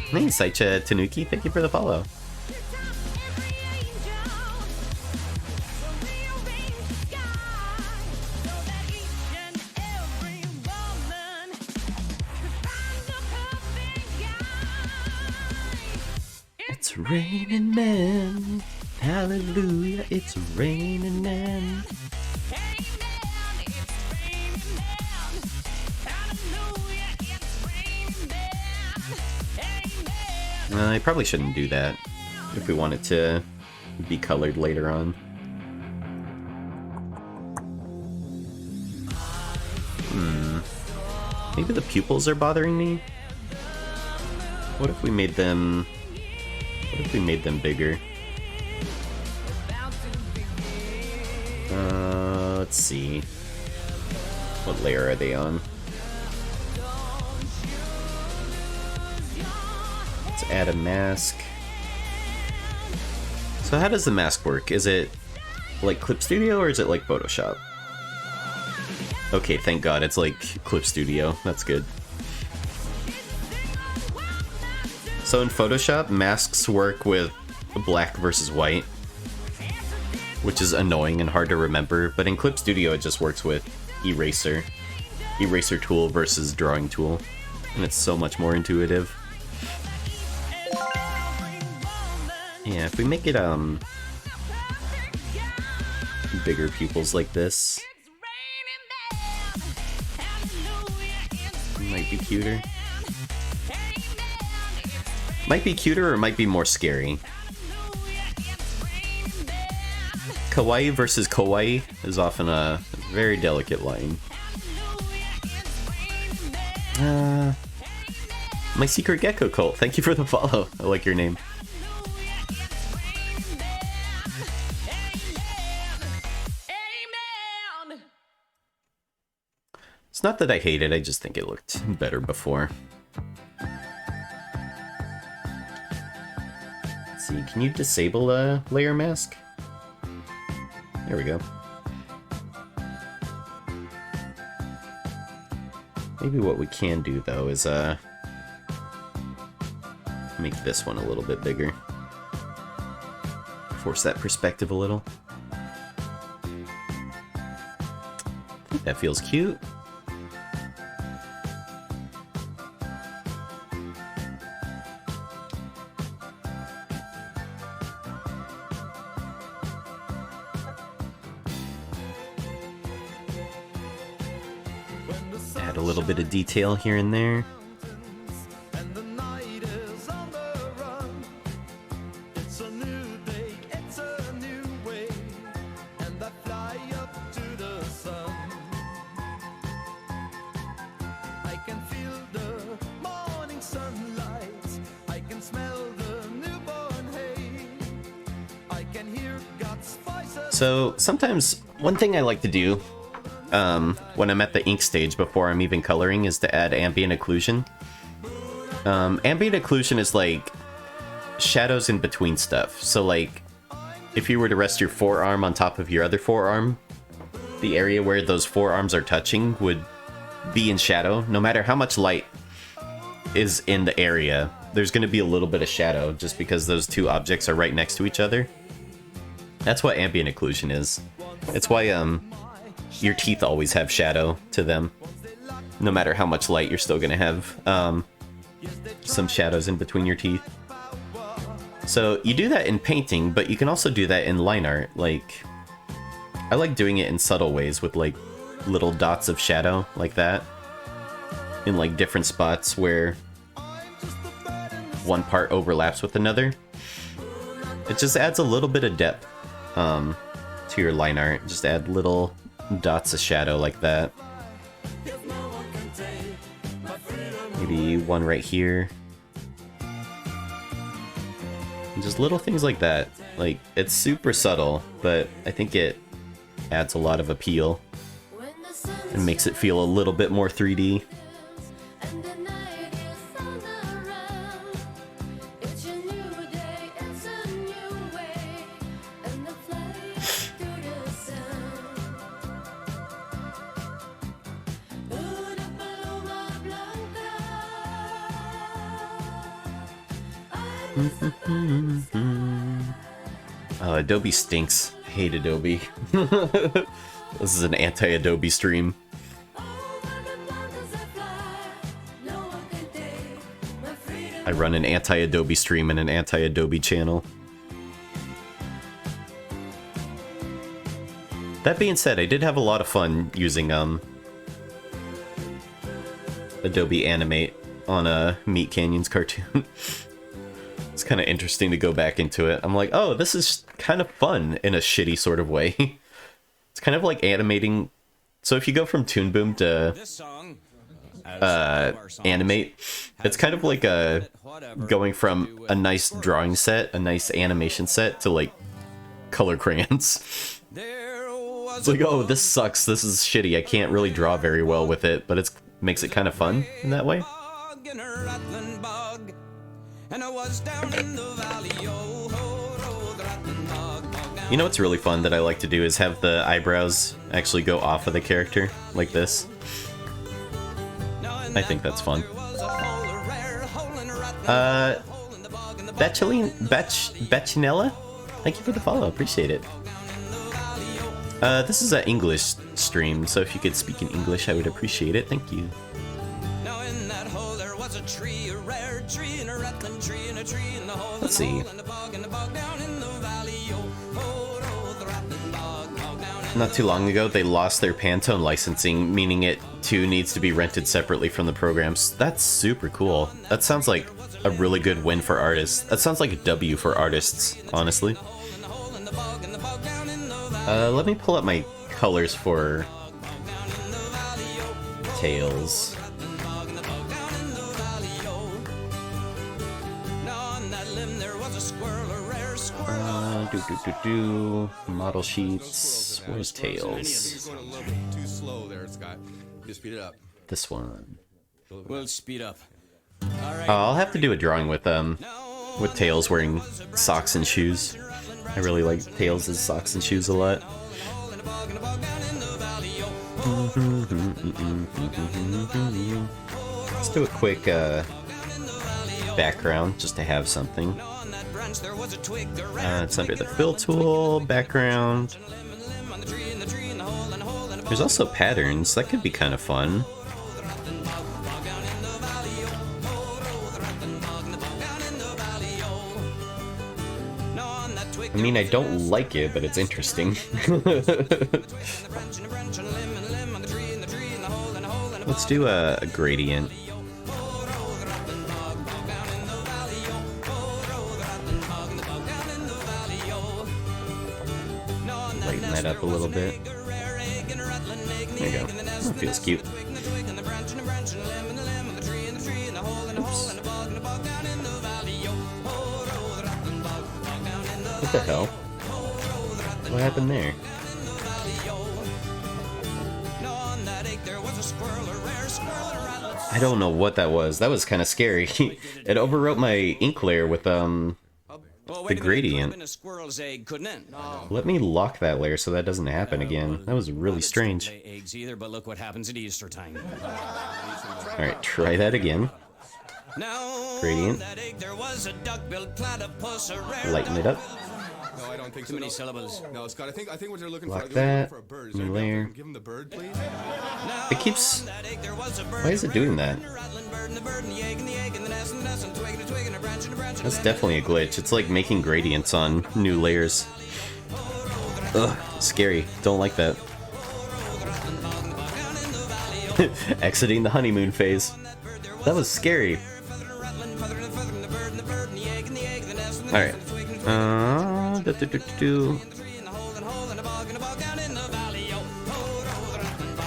Hey, Saicha Tanuki, thank you for the follow. It's raining men. Hallelujah, it's raining men. I probably shouldn't do that if we want it to be colored later on. Maybe the pupils are bothering me? What if we made them... What if we made them bigger? Let's see. What layer are they on? Let's add a mask. So how does the mask work? Is it like Clip Studio or is it like Photoshop? Okay, thank God, it's like Clip Studio. That's good. So in Photoshop, masks work with black versus white, which is annoying and hard to remember, but in Clip Studio it just works with eraser. Eraser tool versus drawing tool, and it's so much more intuitive. Yeah, if we make it bigger pupils like this, might be cuter. Might be cuter or might be more scary. Kawaii versus kawaii is often a very delicate line. My Secret Gecko Cult, thank you for the follow. I like your name. It's not that I hate it, I just think it looked better before. Let's see, can you disable a layer mask? There we go. Maybe what we can do though is make this one a little bit bigger. Force that perspective a little. I think that feels cute. Add a little bit of detail here and there. So sometimes one thing I like to do when I'm at the ink stage before I'm even coloring is to add ambient occlusion. Ambient occlusion is like shadows in between stuff. So like if you were to rest your forearm on top of your other forearm, the area where those forearms are touching would be in shadow. No matter how much light is in the area, there's going to be a little bit of shadow just because those two objects are right next to each other. That's what ambient occlusion is. It's why your teeth always have shadow to them. No matter how much light, you're still gonna have some shadows in between your teeth. So you do that in painting, but you can also do that in line art. Like, I like doing it in subtle ways with like little dots of shadow like that in like different spots where one part overlaps with another. It just adds a little bit of depth to your line art. Just add little dots of shadow like that. Maybe one right here. And just little things like that. Like, it's super subtle, but I think it adds a lot of appeal and makes it feel a little bit more 3D. Adobe stinks. Hate Adobe. This is an anti-Adobe stream. I run an anti-Adobe stream and an anti-Adobe channel. That being said, I did have a lot of fun using Adobe Animate on a Meat Canyons cartoon. It's kind of interesting to go back into it. I'm like, oh, this is kind of fun in a shitty sort of way. It's kind of like animating. So if you go from Toon Boom to Animate, it's kind of like going from a nice drawing set, a nice animation set, to like color crayons. It's like, oh, this sucks. This is shitty. I can't really draw very well with it, but it makes it kind of fun in that way. And I was down in the valley, oh, ho, the rattling bog, You know what's really fun that I like to do is have the eyebrows actually go off of the character, like this. I think that's fun. Bachinella? Thank you for the follow, appreciate it. This is an English stream, so if you could speak in English, I would appreciate it. Thank you. Let's see. Not too long ago, they lost their Pantone licensing, meaning it too needs to be rented separately from the programs. That's super cool. That sounds like a really good win for artists. That sounds like a W for artists, honestly. Let me pull up my colors for Tails. Model sheets. Where's Tails? This one. We'll speed up. I'll have to do a drawing with Tails wearing socks and shoes. I really like Tails' socks and shoes a lot. Let's do a quick background just to have something. It's under the fill tool, background. There's also patterns, that could be kind of fun. I mean, I don't like it, but it's interesting. Let's do a gradient. Lighten that up a little bit. There you go. That feels cute. Oops. What the hell? What happened there? I don't know what that was. That was kind of scary. It overwrote my ink layer with the gradient. Let me lock that layer so that doesn't happen again. That was really strange. Alright, try that again. Gradient. Lighten it up. No, I don't think so. Too many syllables. No, Scott, I think what they're looking for. That. For a bird. New layer. Give them the bird, please. It keeps. Why is it doing that? That's definitely a glitch. It's like making gradients on new layers. Ugh, scary. Don't like that. Exiting the honeymoon phase. That was scary. Alright. I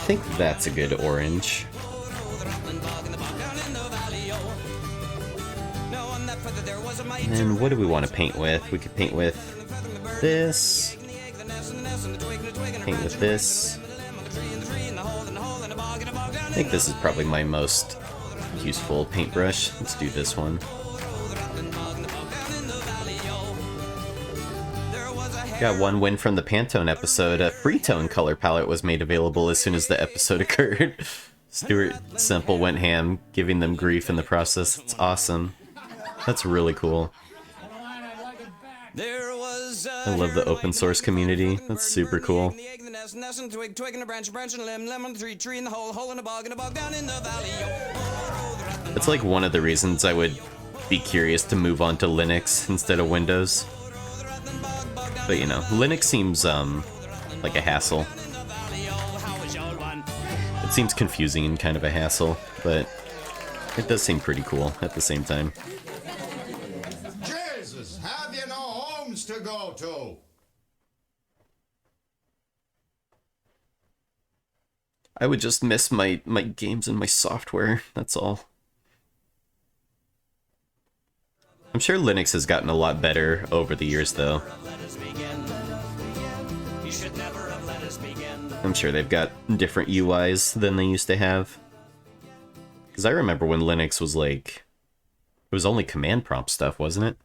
think that's a good orange. And what do we want to paint with? We could paint with this. Paint with this. I think this is probably my most useful paintbrush. Let's do this one. Got one win from the Pantone episode. A Freetone color palette was made available as soon as the episode occurred. Stuart Semple went ham, giving them grief in the process. It's awesome. That's really cool. I love the open source community. That's super cool. It's like one of the reasons I would be curious to move on to Linux instead of Windows. But you know, Linux seems like a hassle. It seems confusing and kind of a hassle, but it does seem pretty cool at the same time. Jesus, have you no homes to go to? I would just miss my games and my software, that's all. I'm sure Linux has gotten a lot better over the years, though. I'm sure they've got different UIs than they used to have. Because I remember when Linux was like... It was only command prompt stuff, wasn't it?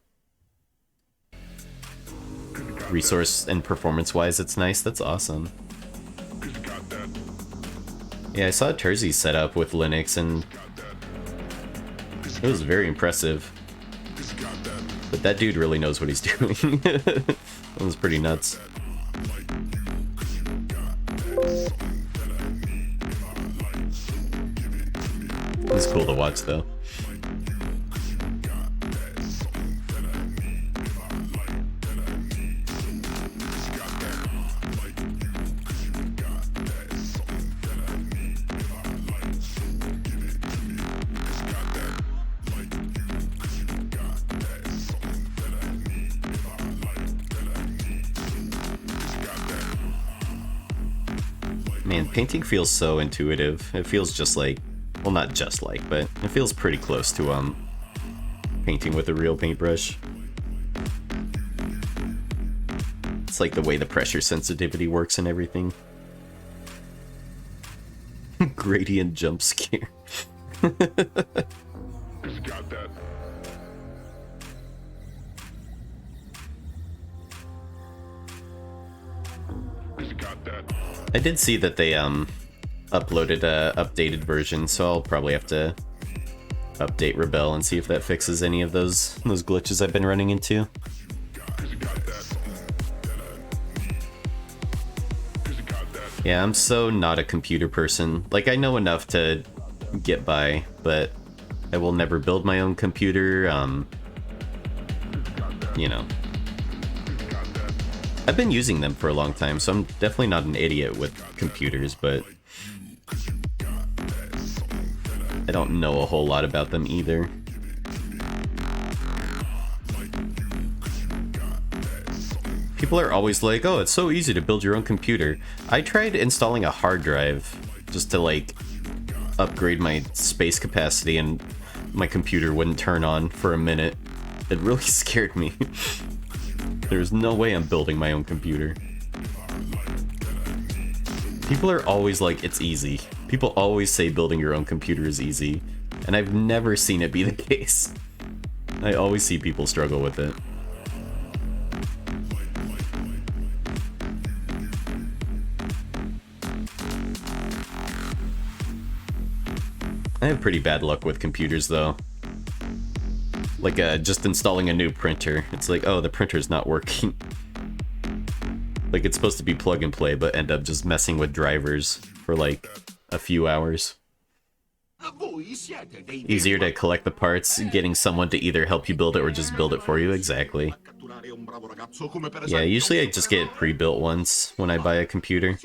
resource and performance-wise, it's nice. That's awesome. Yeah, I saw Terzi's setup with Linux, and it was very impressive. But that dude really knows what he's doing. That was pretty nuts. It's cool to watch, though. Man, painting feels so intuitive. It feels just like, well, not just like, but it feels pretty close to painting with a real paintbrush. It's like the way the pressure sensitivity works and everything. Gradient jump scare. I did see that they uploaded a updated version, so I'll probably have to update Rebel and see if that fixes any of those glitches I've been running into. Yeah, I'm so not a computer person. Like, I know enough to get by, but I will never build my own computer. You know. I've been using them for a long time, so I'm definitely not an idiot with computers, but I don't know a whole lot about them either. People are always like, oh, it's so easy to build your own computer. I tried installing a hard drive just to, like, upgrade my space capacity, and my computer wouldn't turn on for a minute. It really scared me. There's no way I'm building my own computer. People are always like, it's easy. People always say building your own computer is easy, and I've never seen it be the case. I always see people struggle with it. I have pretty bad luck with computers, though. Like, just installing a new printer. It's like, oh, the printer's not working. Like, it's supposed to be plug and play, but end up just messing with drivers for, like, a few hours. Easier to collect the parts, getting someone to either help you build it or just build it for you, exactly. Yeah, usually I just get pre-built ones when I buy a computer.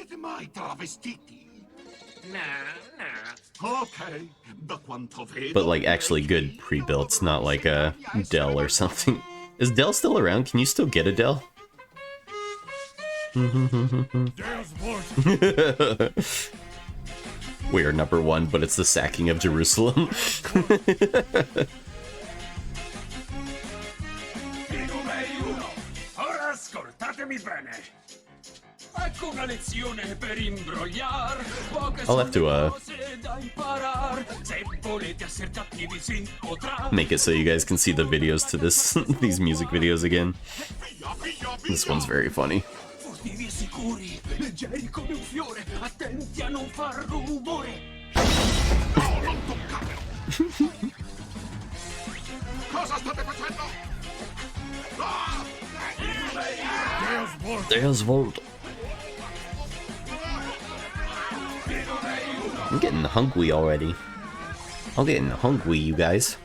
But, like, actually good pre-builts, not like a Dell or something. Is Dell still around? Can you still get a Dell? We are number one, but it's the sacking of Jerusalem. I'll have to make it so you guys can see the videos to this these music videos again. This one's very funny. There's Volt. I'm getting hungry already. I'm getting hungry, you guys.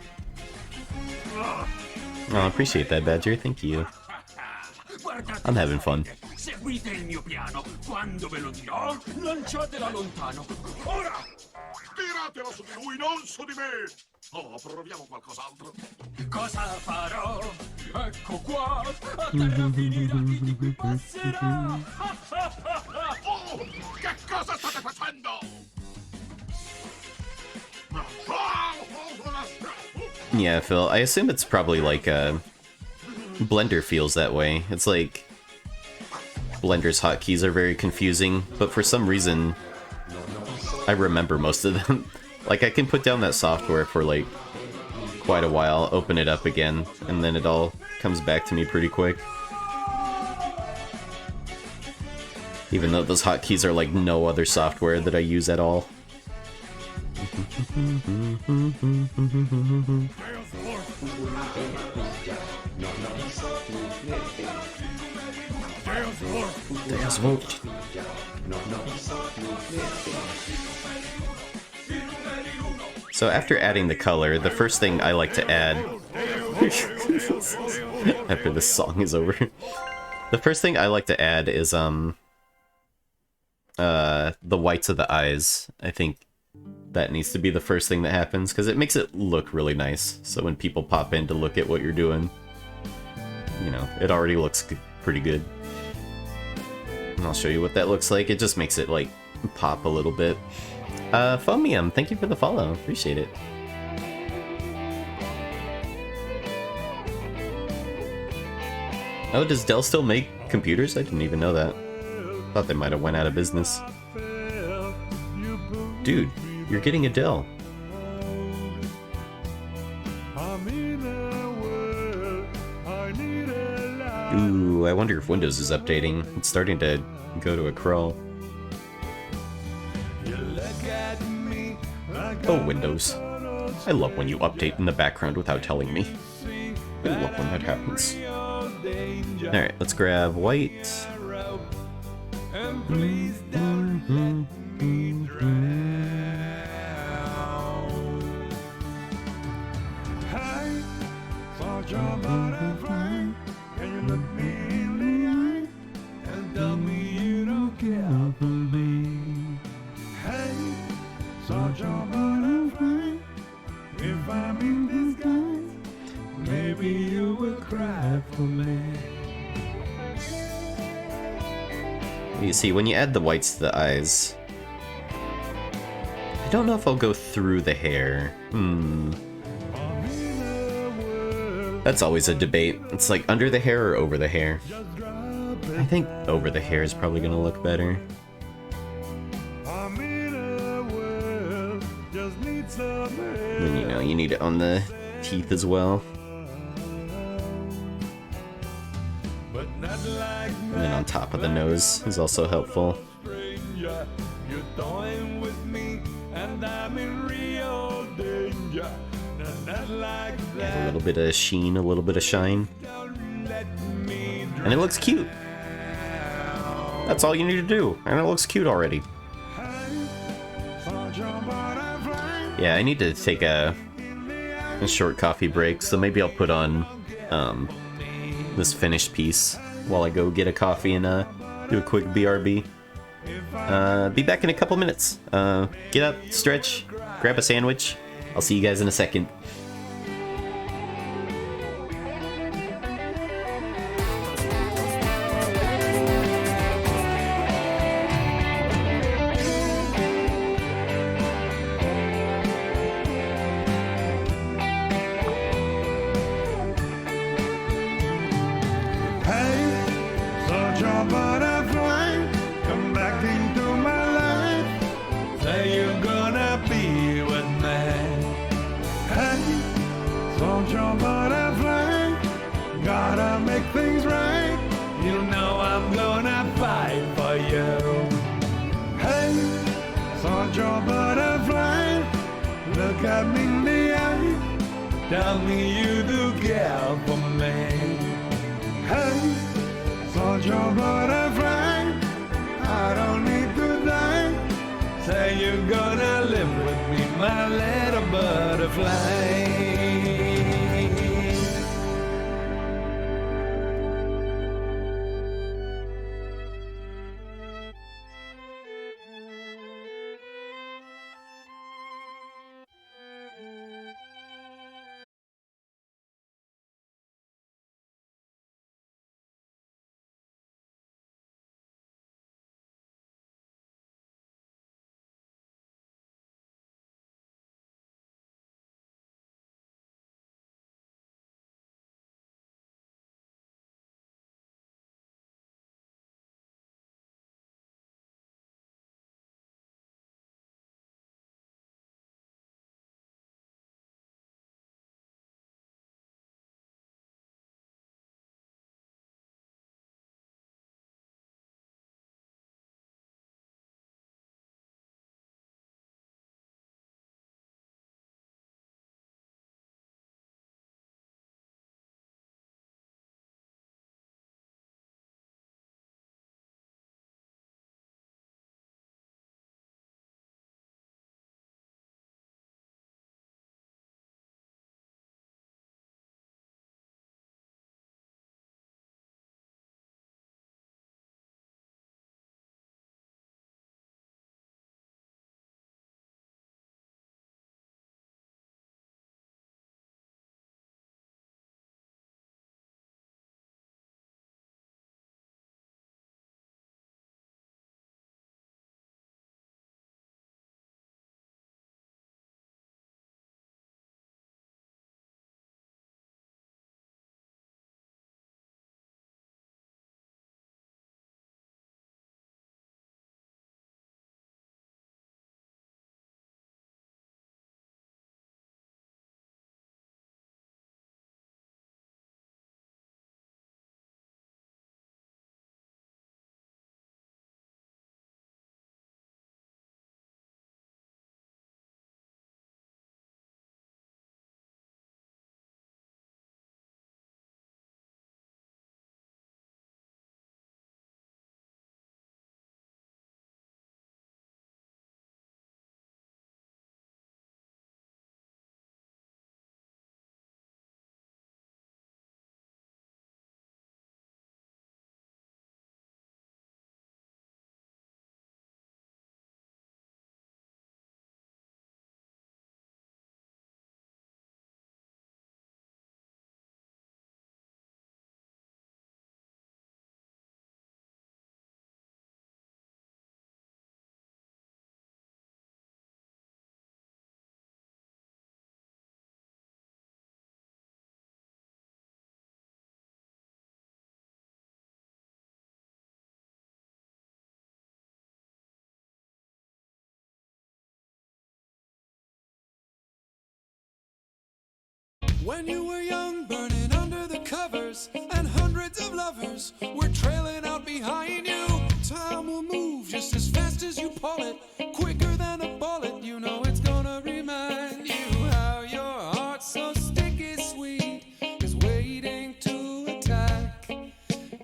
Oh, I appreciate that, Badger. Thank you. I'm having fun. Seguite il mio piano. Quando ve lo dirò, lanciatela lontano. Ora! Tiratela su di lui, non su di me! Oh, proviamo qualcos'altro. Cosa farò? Ecco qua! A terra finirà chi qui passerà! Oh, che cosa state facendo? Yeah, Phil, I assume it's probably like Blender feels that way. It's like Blender's hotkeys are very confusing, but for some reason I remember most of them. Like, I can put down that software for like quite a while, open it up again, and then it all comes back to me pretty quick. Even though those hotkeys are like no other software that I use at all. There's Volt. So after adding the color, the first thing I like to add after this song is over, the first thing I like to add is the whites of the eyes. I think that needs to be the first thing that happens because it makes it look really nice. So when people pop in to look at what you're doing, you know, it already looks pretty good. And I'll show you what that looks like. It just makes it like pop a little bit. Fomium, thank you for the follow. Appreciate it. Oh, does Dell still make computers? I didn't even know that. Thought they might have went out of business. Dude, you're getting a Dell. Ooh, I wonder if Windows is updating. It's starting to go to a crawl. Oh, Windows. I love when you update in the background without telling me. I love when that happens. Alright, let's grab white. If I'm in disguise, maybe you will cry for me. You see, when you add the whites to the eyes, I don't know if I'll go through the hair. That's always a debate. It's like under the hair or over the hair. I think over the hair is probably gonna look better. Then, you know, you need it on the teeth as well. And then on top of the nose is also helpful. Add a little bit of sheen, a little bit of shine. And it looks cute. That's all you need to do, and it looks cute already. Yeah, I need to take a short coffee break, so maybe I'll put on this finished piece while I go get a coffee and do a quick BRB. Be back in a couple minutes. Get up, stretch, grab a sandwich. I'll see you guys in a second. Tell me you do care for me. Hey, soldier butterfly, I don't need to die. Say you're gonna live with me, my little butterfly. When you were young, burning under the covers, and hundreds of lovers were trailing out behind you. Time will move just as fast as you pull it, quicker than a bullet. You know it's gonna remind you how your heart's so sticky sweet is waiting to attack.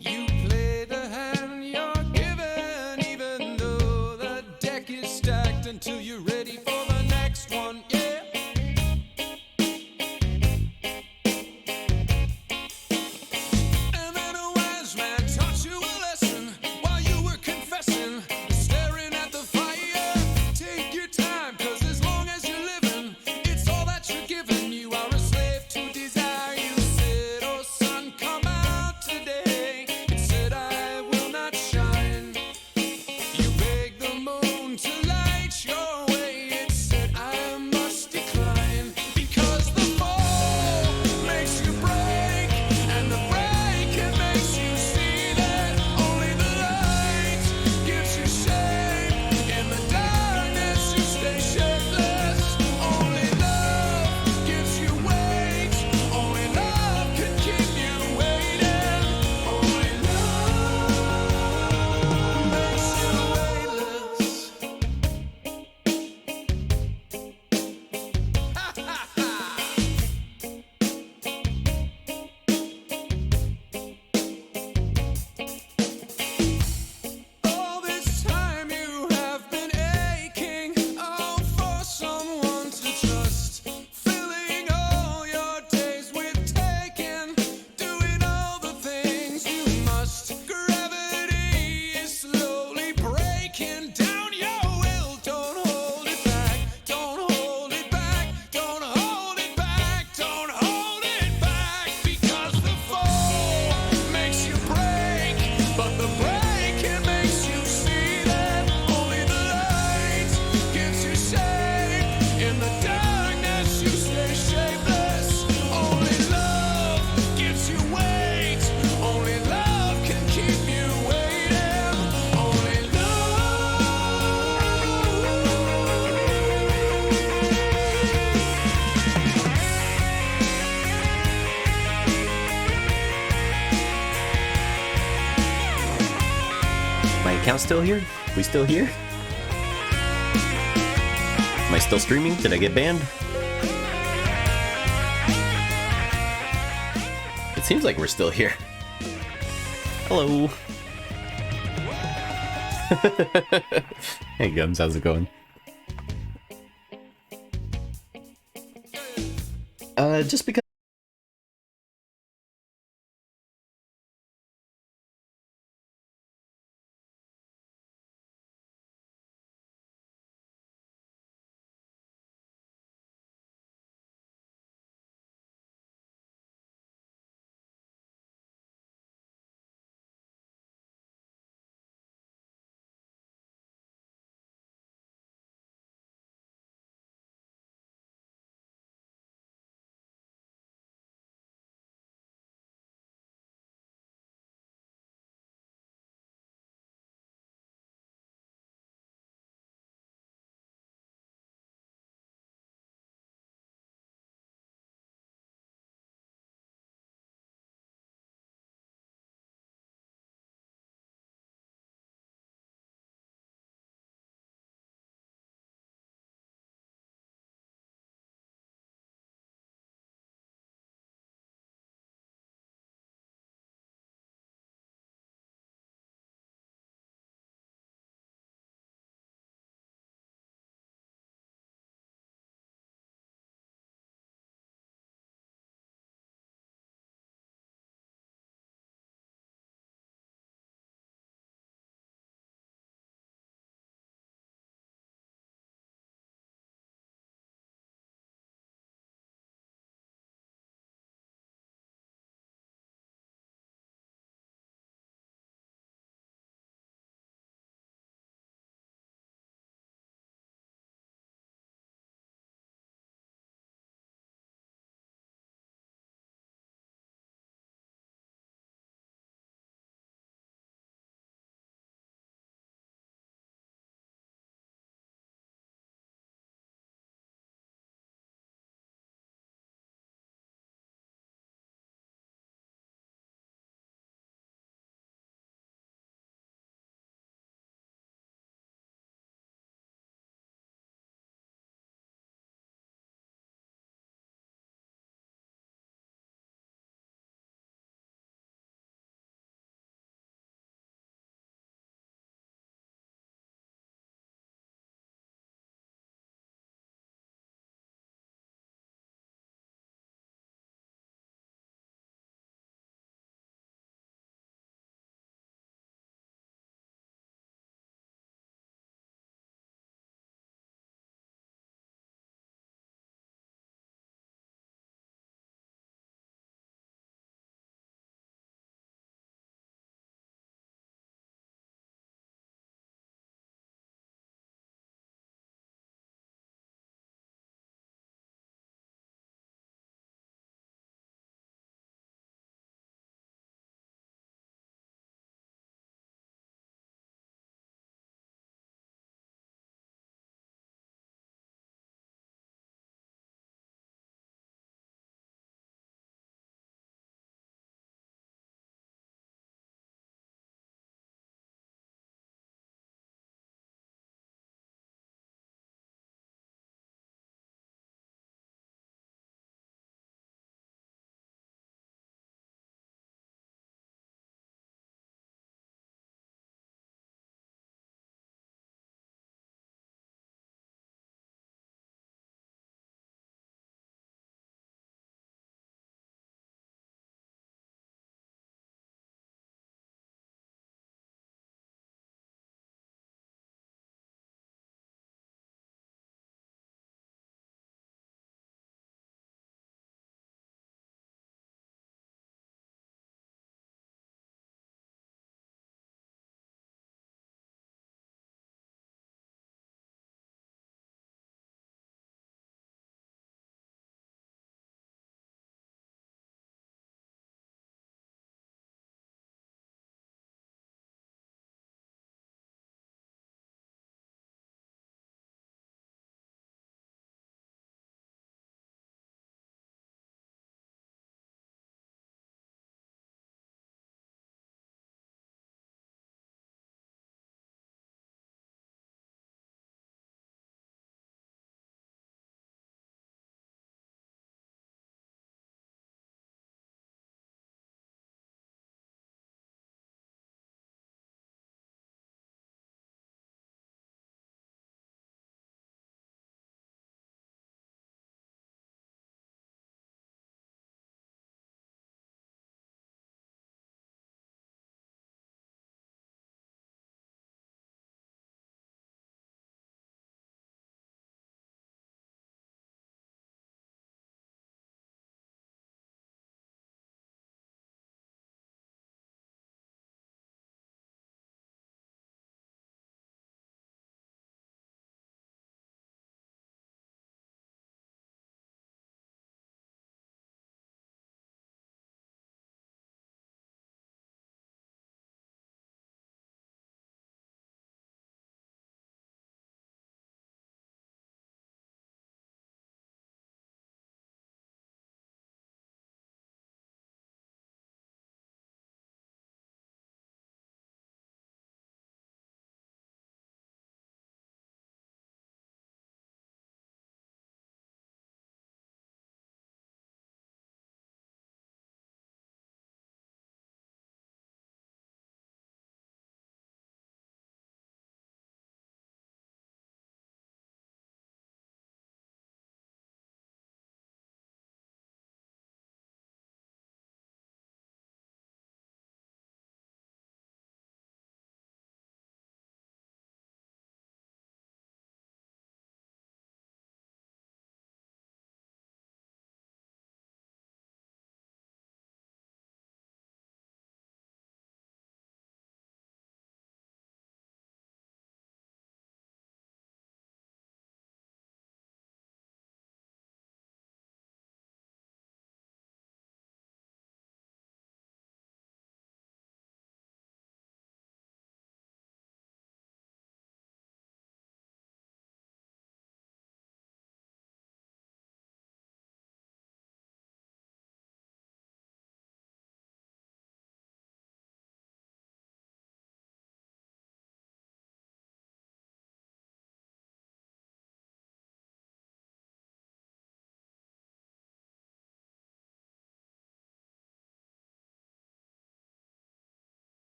You play the hand you're given, even though the deck is stacked, until you're ready for the next one. Yeah. Account still here? We still here? Am I still streaming? Did I get banned? It seems like we're still here. Hello. Hey Gums, how's it going? Just because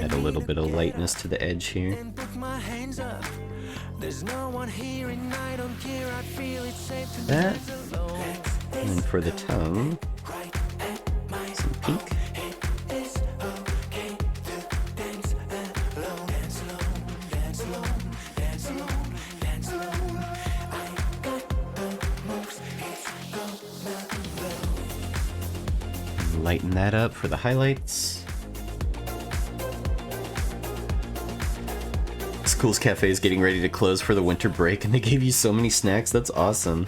Add a little bit of lightness to the edge here. That. And then for the tongue, some pink. Lighten that up for the highlights. School's Cafe is getting ready to close for the winter break, and they gave you so many snacks. That's awesome.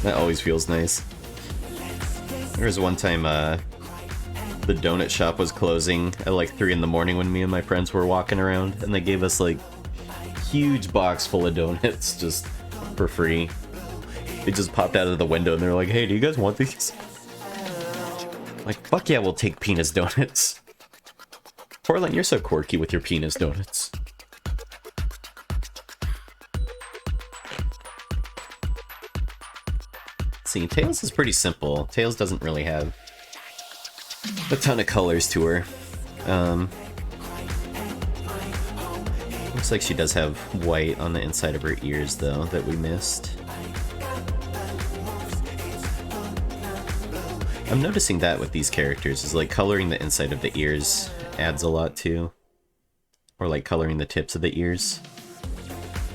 That always feels nice. There was one time the donut shop was closing at like 3 in the morning when me and my friends were walking around, and they gave us like huge box full of donuts just for free. They just popped out of the window and they're like, "Hey, do you guys want these?" Like, fuck yeah, we'll take penis donuts. Portland, you're so quirky with your penis donuts. See, Tails is pretty simple. Tails doesn't really have a ton of colors to her. Looks like she does have white on the inside of her ears, though, that we missed. I'm noticing that with these characters, is like coloring the inside of the ears adds a lot too. Or like coloring the tips of the ears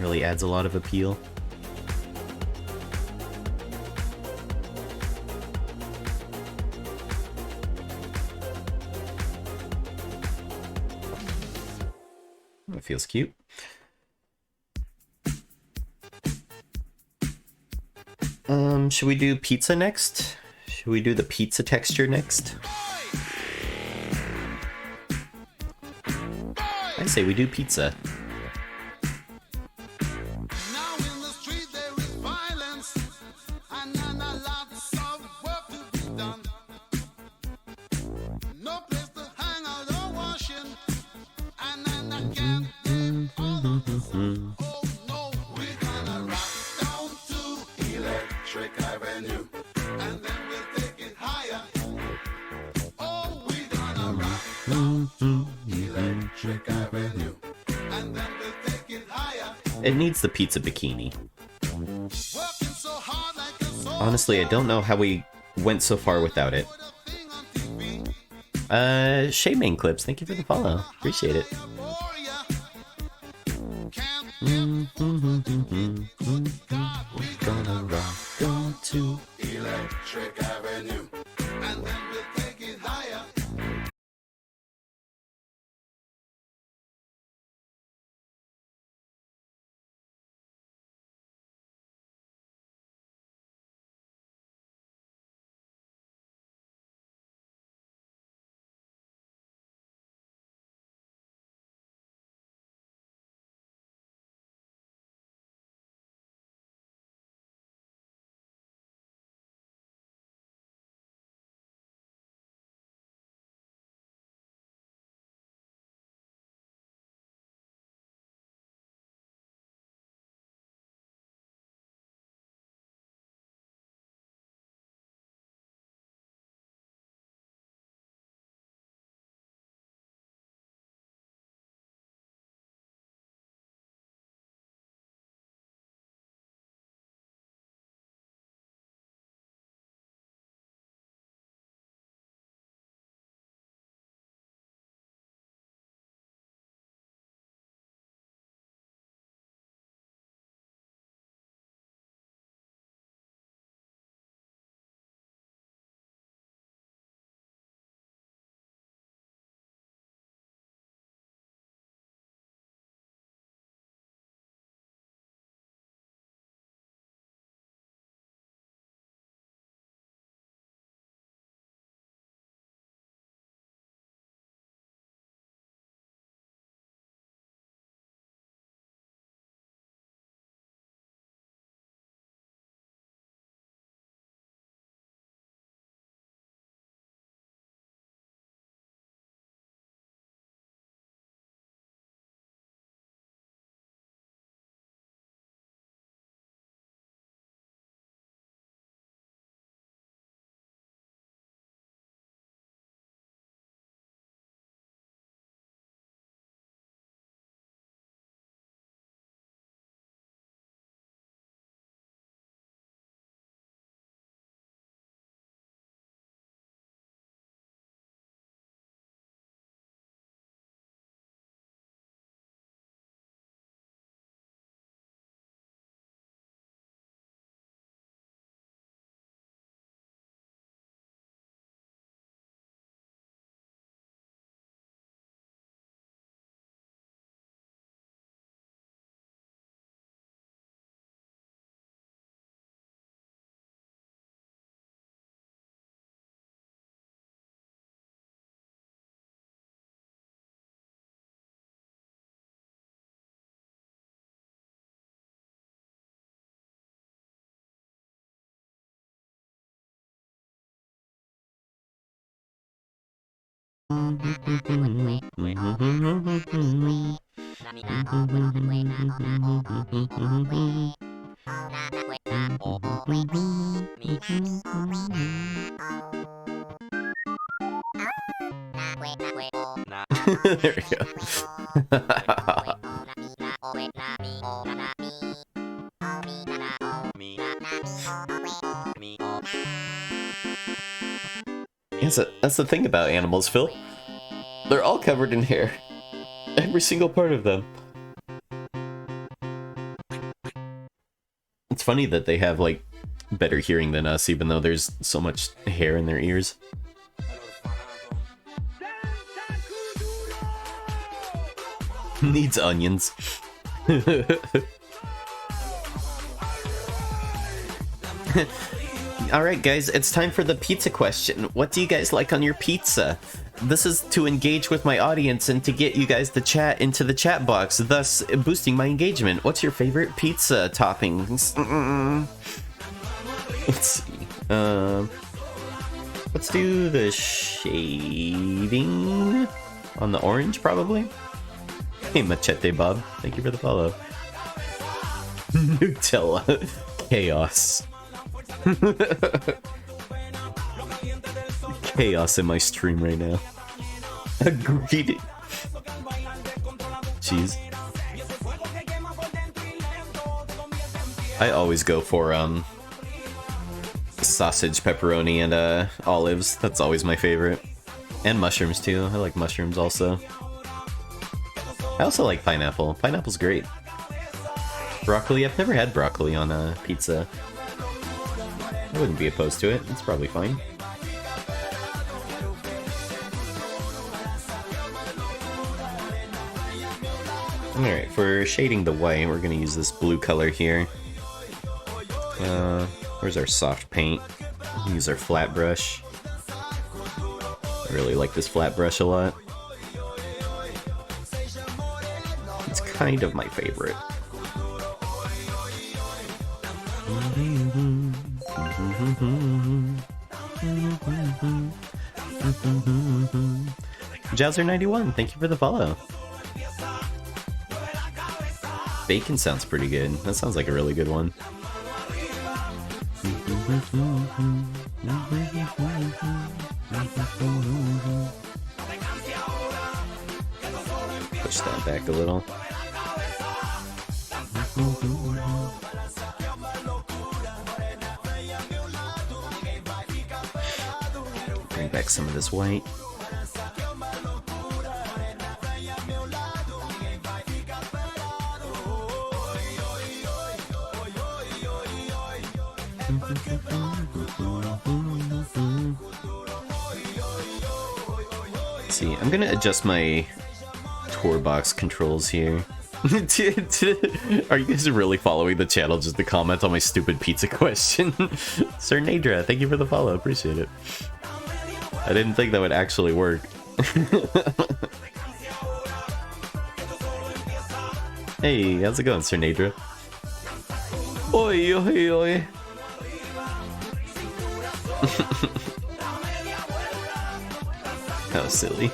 really adds a lot of appeal. That feels cute. Should we do pizza next? Should we do the pizza texture next? I say we do pizza. It needs the pizza bikini. Honestly, I don't know how we went so far without it. Shay Main Clips, thank you for the follow. Appreciate it. We're gonna rock on to Electric Avenue. There we go. That's the thing about animals, Phil. They're all covered in hair. Every single part of them. It's funny that they have, like, better hearing than us, even though there's so much hair in their ears. Needs onions. Alright guys, it's time for the pizza question. What do you guys like on your pizza? This is to engage with my audience and to get you guys to chat into the chat box, thus boosting my engagement. What's your favorite pizza toppings? Let's see. Let's do the shading on the orange, probably. Hey, Machete Bob. Thank you for the follow. Nutella. Chaos. Chaos in my stream right now. Agreed. Cheese. I always go for sausage, pepperoni, and olives. That's always my favorite. And mushrooms too. I like mushrooms also. I also like pineapple. Pineapple's great. Broccoli. I've never had broccoli on a pizza. I wouldn't be opposed to it. It's probably fine. Alright, for shading the white, we're gonna use this blue color here. Where's our soft paint? Use our flat brush. I really like this flat brush a lot. It's kind of my favorite. Jowser91, thank you for the follow. Bacon sounds pretty good. That sounds like a really good one. Push that back a little. Bring back some of this white. Let's see, I'm gonna adjust my tour box controls here. Are you guys really following the channel just to comment on my stupid pizza question? Sir Nadra, thank you for the follow, appreciate it. I didn't think that would actually work. Hey, how's it going, Sir Nadra? Oi, oi, oi. How silly.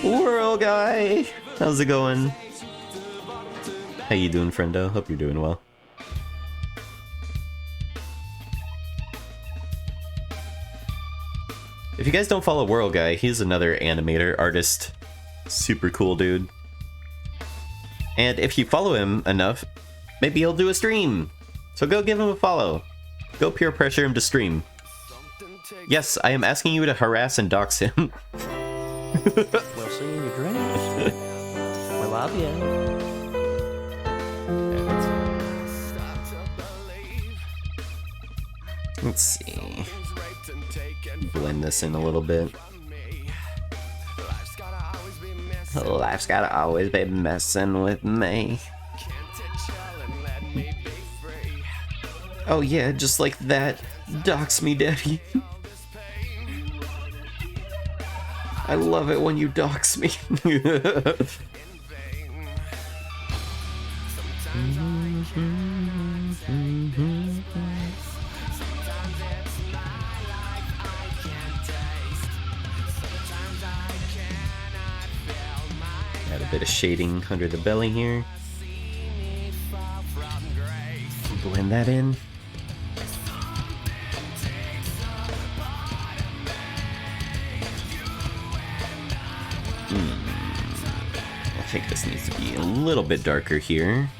World guy, how's it going? How you doing, friendo? Hope you're doing well. If you guys don't follow World Guy, he's another animator, artist, super cool dude. And if you follow him enough, maybe he'll do a stream. So go give him a follow. Go peer pressure him to stream. Yes, I am asking you to harass and dox him. We'll see you your dreams. We love you. Let's see. Blend this in a little bit. Life's gotta always be messing with me. Oh yeah, just like that. Dox me, daddy. I love it when you dox me. Bit of shading under the belly here. Blend that in. I think this needs to be a little bit darker here.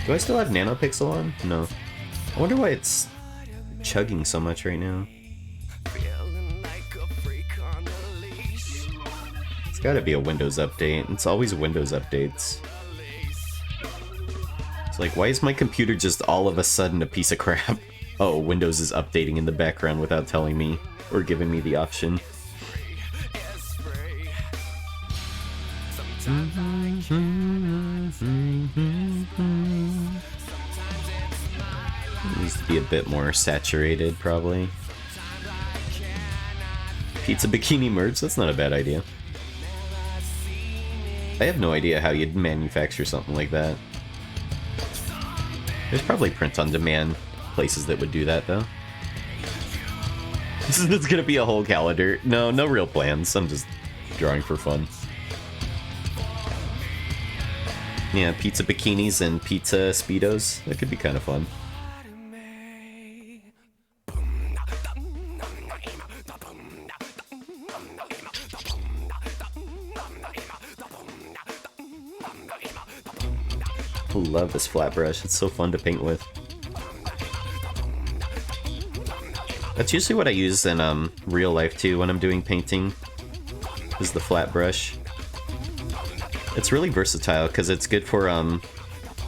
Do I still have nanopixel on? No. I wonder why it's chugging so much right now. It's gotta be a Windows update. It's always Windows updates. It's like, why is my computer just all of a sudden a piece of crap? Oh, Windows is updating in the background without telling me or giving me the option. It needs to be a bit more saturated, probably. Pizza bikini merch? That's not a bad idea. I have no idea how you'd manufacture something like that. There's probably print-on-demand places that would do that, though. This is gonna be a whole calendar. No real plans. I'm just drawing for fun. Yeah, pizza bikinis and pizza speedos. That could be kind of fun. I love this flat brush. It's so fun to paint with. That's usually what I use in real life too when I'm doing painting, is the flat brush. It's really versatile because it's good for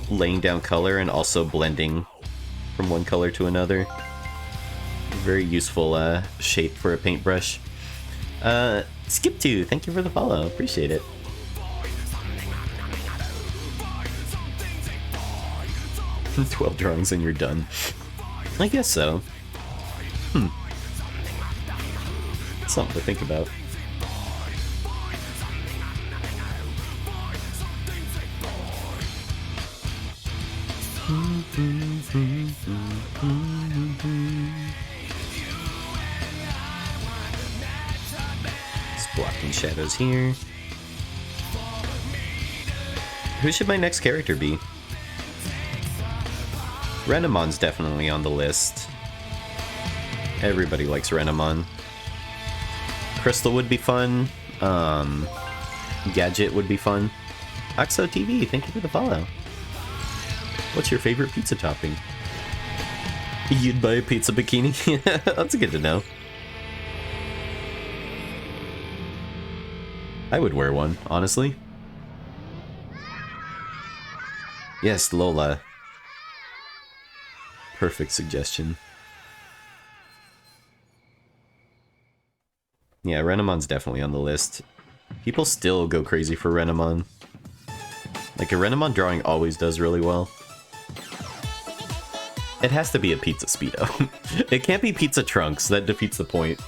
laying down color and also blending from one color to another. Very useful shape for a paintbrush. Skip2, thank you for the follow. Appreciate it. 12 drawings and you're done. I guess so. Something to think about. Just blocking shadows here. Who should my next character be? Renamon's definitely on the list. Everybody likes Renamon. Crystal would be fun. Gadget would be fun. Oxo TV, thank you for the follow. What's your favorite pizza topping? You'd buy a pizza bikini? That's good to know. I would wear one, honestly. Yes, Lola. Perfect suggestion. Yeah, Renamon's definitely on the list. People still go crazy for Renamon. Like, a Renamon drawing always does really well. It has to be a pizza speedo. It can't be pizza trunks, that defeats the point.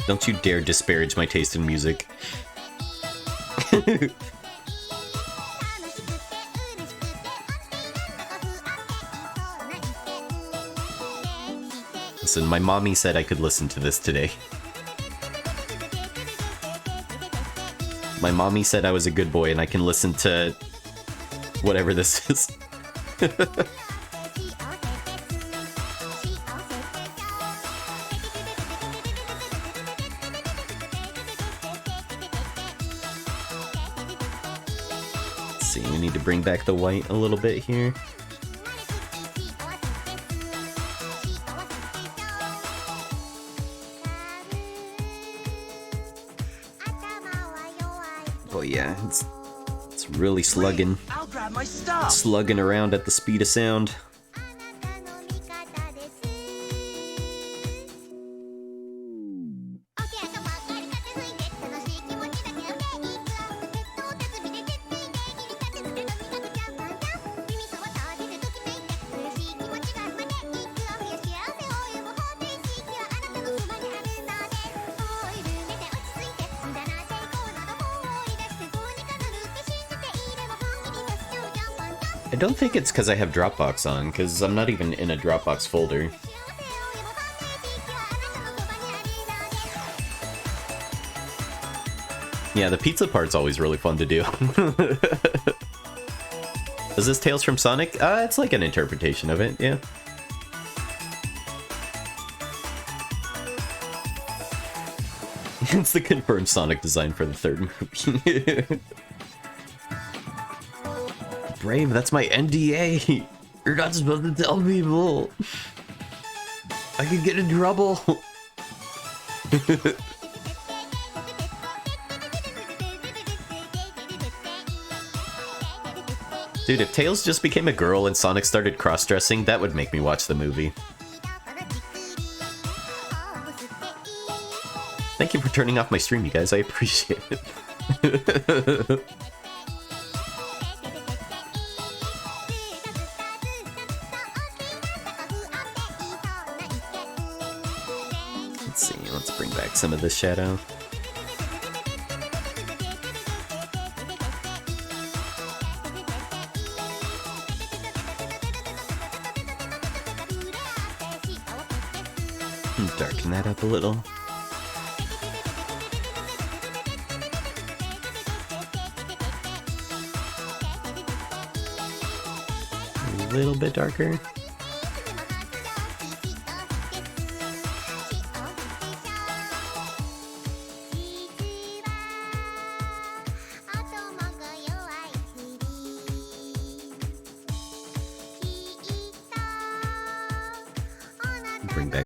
Don't you dare disparage my taste in music. Listen, my mommy said I could listen to this today. My mommy said I was a good boy and I can listen to whatever this is. Let's see, we need to bring back the white a little bit here. Oh yeah, it's really slugging. I'll grab my stuff. Slugging around at the speed of sound. I don't think it's because I have Dropbox on, because I'm not even in a Dropbox folder. Yeah, the pizza part's always really fun to do. Is this Tales from Sonic? It's like an interpretation of it, yeah. It's the confirmed Sonic design for the third movie. Brave, that's my NDA! You're not supposed to tell people! I could get in trouble! Dude, if Tails just became a girl and Sonic started cross-dressing, that would make me watch the movie. Thank you for turning off my stream, you guys. I appreciate it. Let's see, let's bring back some of this shadow. Darken that up a little. A little bit darker. Bring back.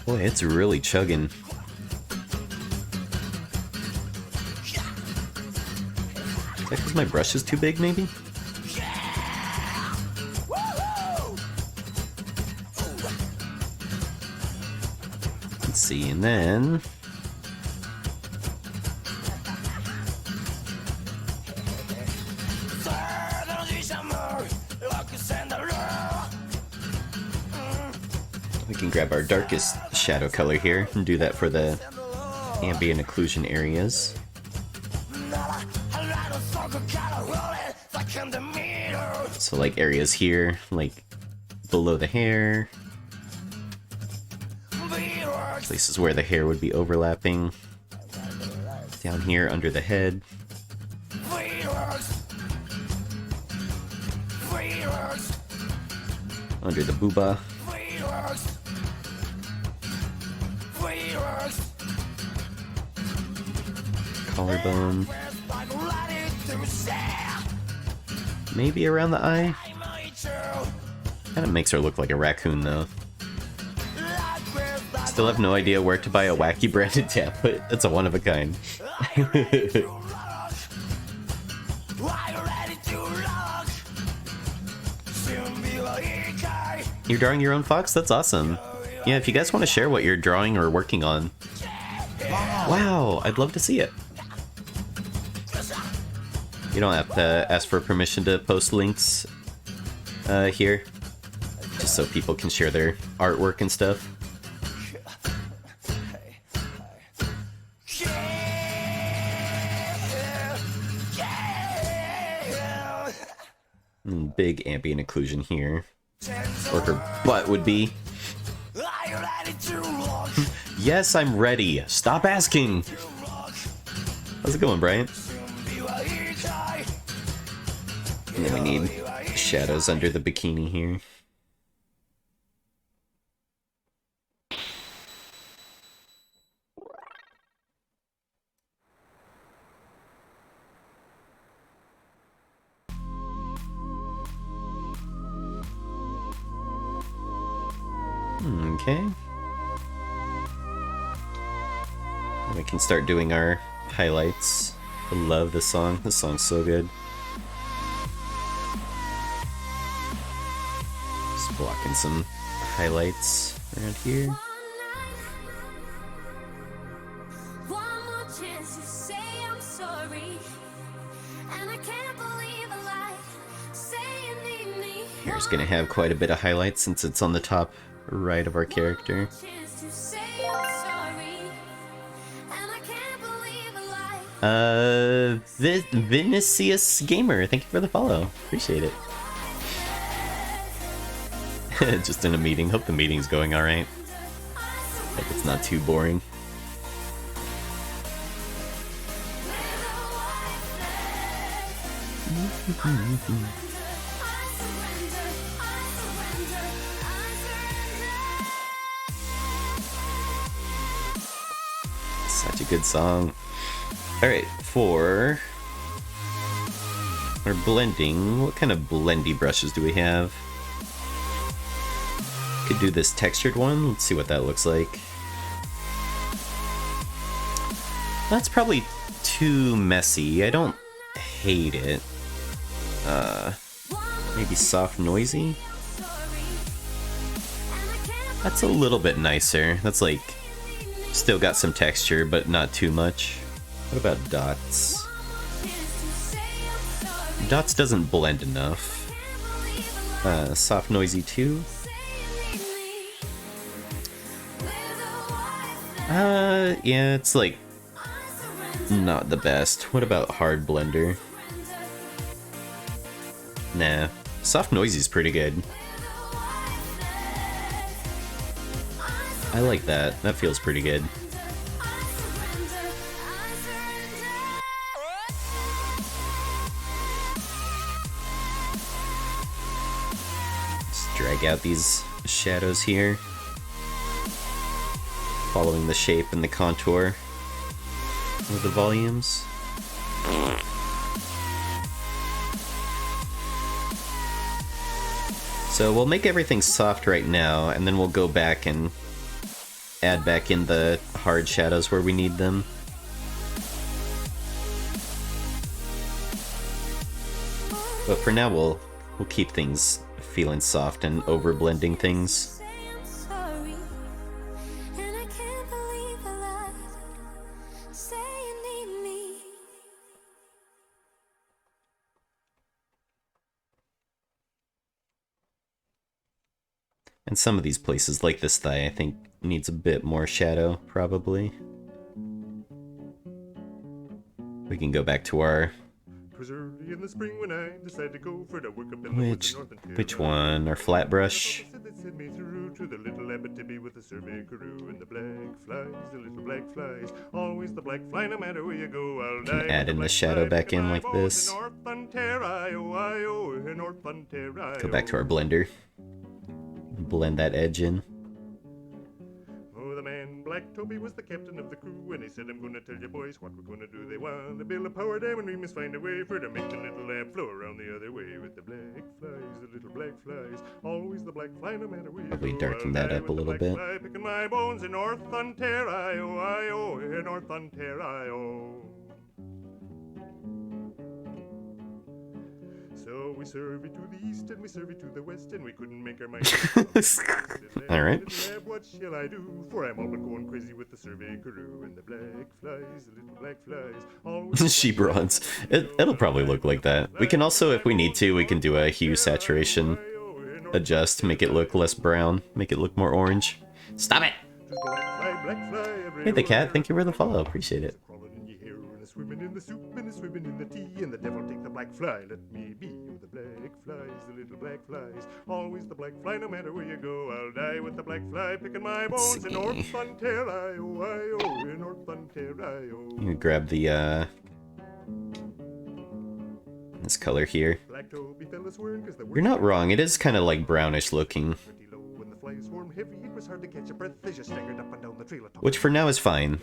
Boy, it's really chugging. Is that because my brush is too big, maybe? Let's see, and then... we can grab our darkest shadow color here and do that for the ambient occlusion areas. So like areas here, like below the hair, places where the hair would be overlapping, down here under the head. Under the booba. Collarbone. Maybe around the eye? Kinda makes her look like a raccoon though. Still have no idea where to buy a wacky branded tablet. That's a one of a kind. You're drawing your own fox? That's awesome. Yeah, if you guys want to share what you're drawing or working on. Wow, I'd love to see it. You don't have to ask for permission to post links here, just so people can share their artwork and stuff. Big ambient occlusion here. Or her butt would be. Yes, I'm ready. Stop asking. How's it going, Brian? And then we need shadows under the bikini here. Okay. We can start doing our highlights. I love this song. This song's so good. Just blocking some highlights around here. Here's gonna have quite a bit of highlights since it's on the top right of our character. Vinicius Gamer, thank you for the follow. Appreciate it. Just in a meeting. Hope the meeting's going alright. Hope it's not too boring. Such a good song. Alright, for our blending, what kind of blendy brushes do we have? Could do this textured one. Let's see what that looks like. That's probably too messy. I don't hate it. Maybe soft noisy? That's a little bit nicer. That's like, still got some texture, but not too much. What about dots? Dots doesn't blend enough. Soft noisy too? Yeah, it's like not the best. What about hard blender? Nah, soft noisy's pretty good. I like that. That feels pretty good. Just drag out these shadows here, following the shape and the contour of the volumes. So we'll make everything soft right now, and then we'll go back and add back in the hard shadows where we need them. But for now, we'll keep things feeling soft and over blending things. And some of these places, like this thigh, I think needs a bit more shadow, probably. We can go back to our... Which one? Our flat brush? Can add in the shadow back in like this. Go back to our blender. Blend that edge in. Oh, the man Black Toby was the captain of the crew, and he said, I'm gonna tell you boys what we're gonna do. They want to build a power dam, and we must find a way for to make the little lab flow around the other way with the black flies, the little black flies. Always the black fly, no matter where you Probably go. darken that up a little bit. Fly, picking my bones in North Ontario, in North Ontario. So we serve it to the east and we serve it to the west, and we couldn't make our mind. Alright. What shall I do? For I'm all but going crazy with the survey crew and the black flies, the little black flies. Always Sheep rods. It'll probably look like that. We can also, if we need to, we can do a hue saturation adjust, make it look less brown, make it look more orange. Stop it! Hey the cat, thank you for the follow, appreciate it. Swimming in the soup and a swimming in the tea, and the devil take the black fly. Let me be with the black flies, the little black flies. Always the black fly, no matter where you go. I'll die with the black fly, picking my bones in North Ontario, in North Ontario. You can grab the this color here. You're not wrong, it is kind of like brownish looking. Which for now is fine.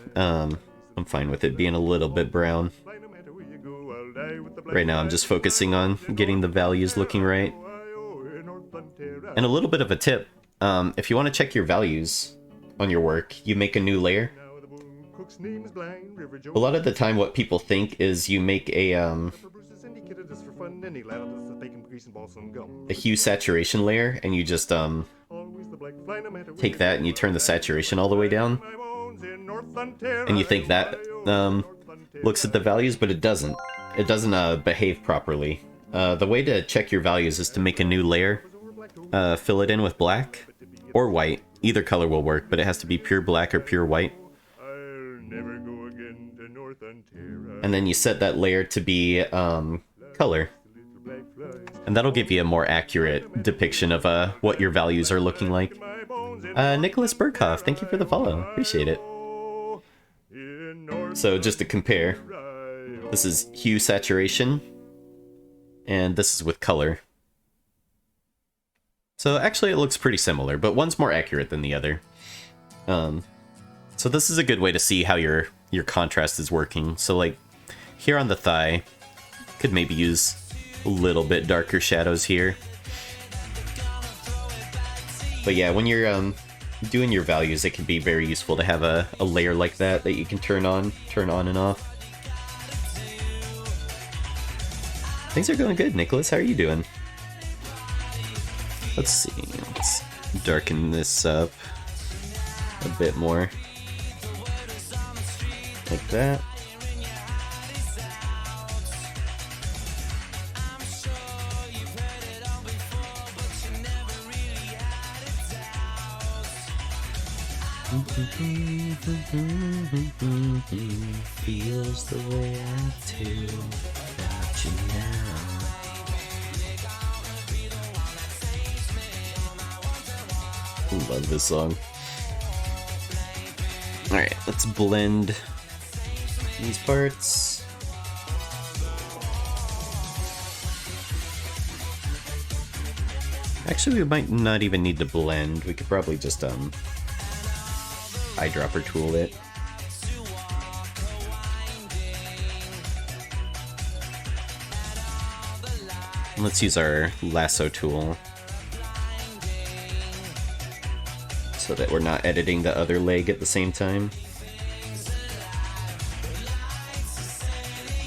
I'm fine with it being a little bit brown. Right now I'm just focusing on getting the values looking right. And a little bit of a tip, if you want to check your values on your work, you make a new layer. A lot of the time what people think is you make a hue saturation layer, and you just take that and you turn the saturation all the way down. And you think that looks at the values, but it doesn't. It doesn't behave properly. The way to check your values is to make a new layer, fill it in with black or white. Either color will work, but it has to be pure black or pure white. And then you set that layer to be color. And that'll give you a more accurate depiction of what your values are looking like. Nicholas Burkhoff, thank you for the follow. Appreciate it. So just to compare, this is hue saturation, and this is with color. So actually it looks pretty similar, but one's more accurate than the other. So this is a good way to see how your contrast is working. So like here on the thigh, could maybe use a little bit darker shadows here. But yeah, when you're doing your values, it can be very useful to have a layer like that you can turn on and off. Things are going good, Nicholas. How are you doing? Let's see. Let's darken this up a bit more. Like that. Feels the way I do without you now. Love this song. Alright, let's blend these parts. Actually, we might not even need to blend. We could probably just eyedropper tool it. Let's use our lasso tool so that we're not editing the other leg at the same time.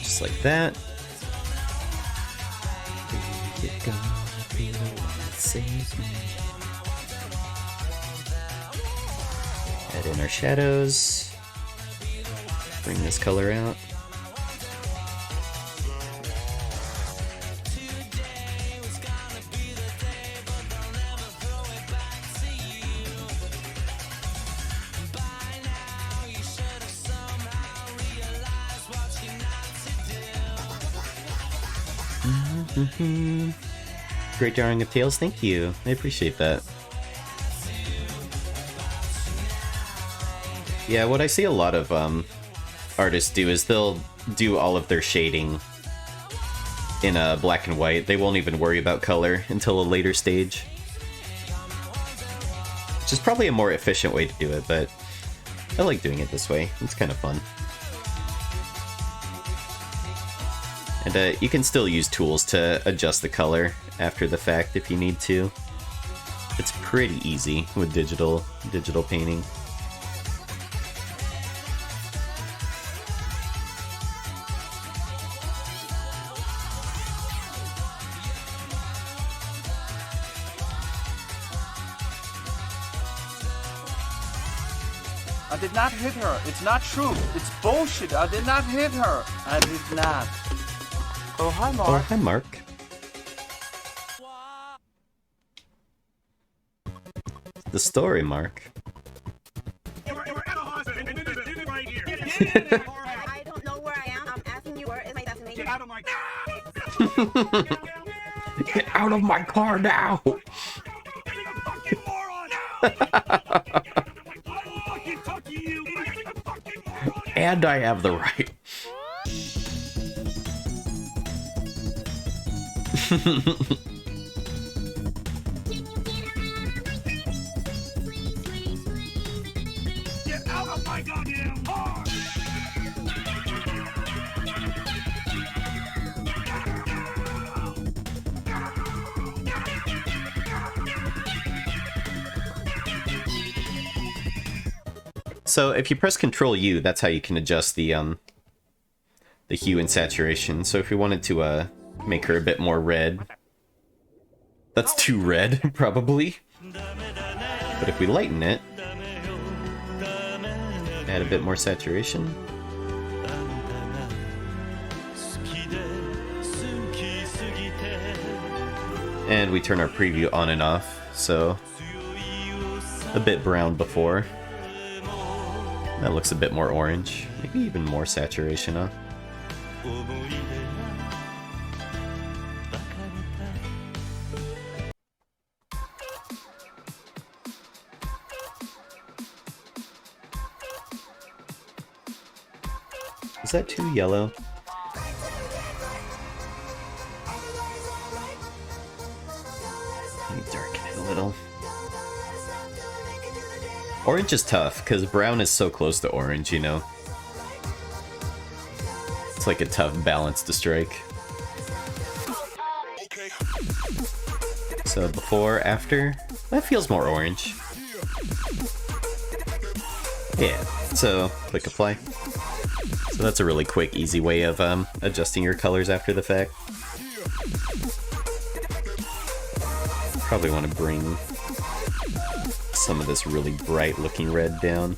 Just like that. Add in our shadows. Bring this color out. Great drawing of tails, thank you. I appreciate that. Yeah, what I see a lot of artists do is they'll do all of their shading in black and white. They won't even worry about color until a later stage. Which is probably a more efficient way to do it, but I like doing it this way. It's kind of fun. And you can still use tools to adjust the color after the fact if you need to. It's pretty easy with digital painting. I did not hit her. It's not true. It's bullshit. I did not hit her. I did not. Oh, hi, Mark. Oh, hi, Mark. The story, Mark. I don't know where I am. I'm asking you where is my destination. Get out of my car. Get out of my car now! And I have the right. Get out of my goddamn car! So if you press Control U, that's how you can adjust the hue and saturation. So if you wanted to make her a bit more red, that's too red, probably. But if we lighten it, add a bit more saturation. And we turn our preview on and off, so a bit brown before. That looks a bit more orange. Maybe even more saturation, huh? Is that too yellow? Let me darken it a little. Orange is tough, because brown is so close to orange, you know? It's like a tough balance to strike. So before, after, that feels more orange. Yeah, so click apply. So that's a really quick, easy way of adjusting your colors after the fact. Probably want to bring some of this really bright looking red down.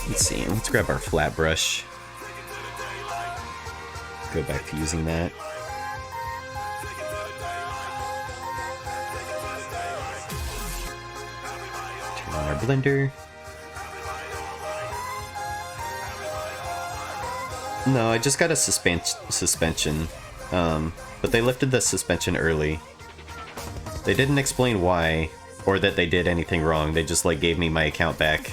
Let's see, let's grab our flat brush. Go back to using that. Turn on our blender. No, I just got a suspension, but they lifted the suspension early. They didn't explain why, or that they did anything wrong, they just like gave me my account back.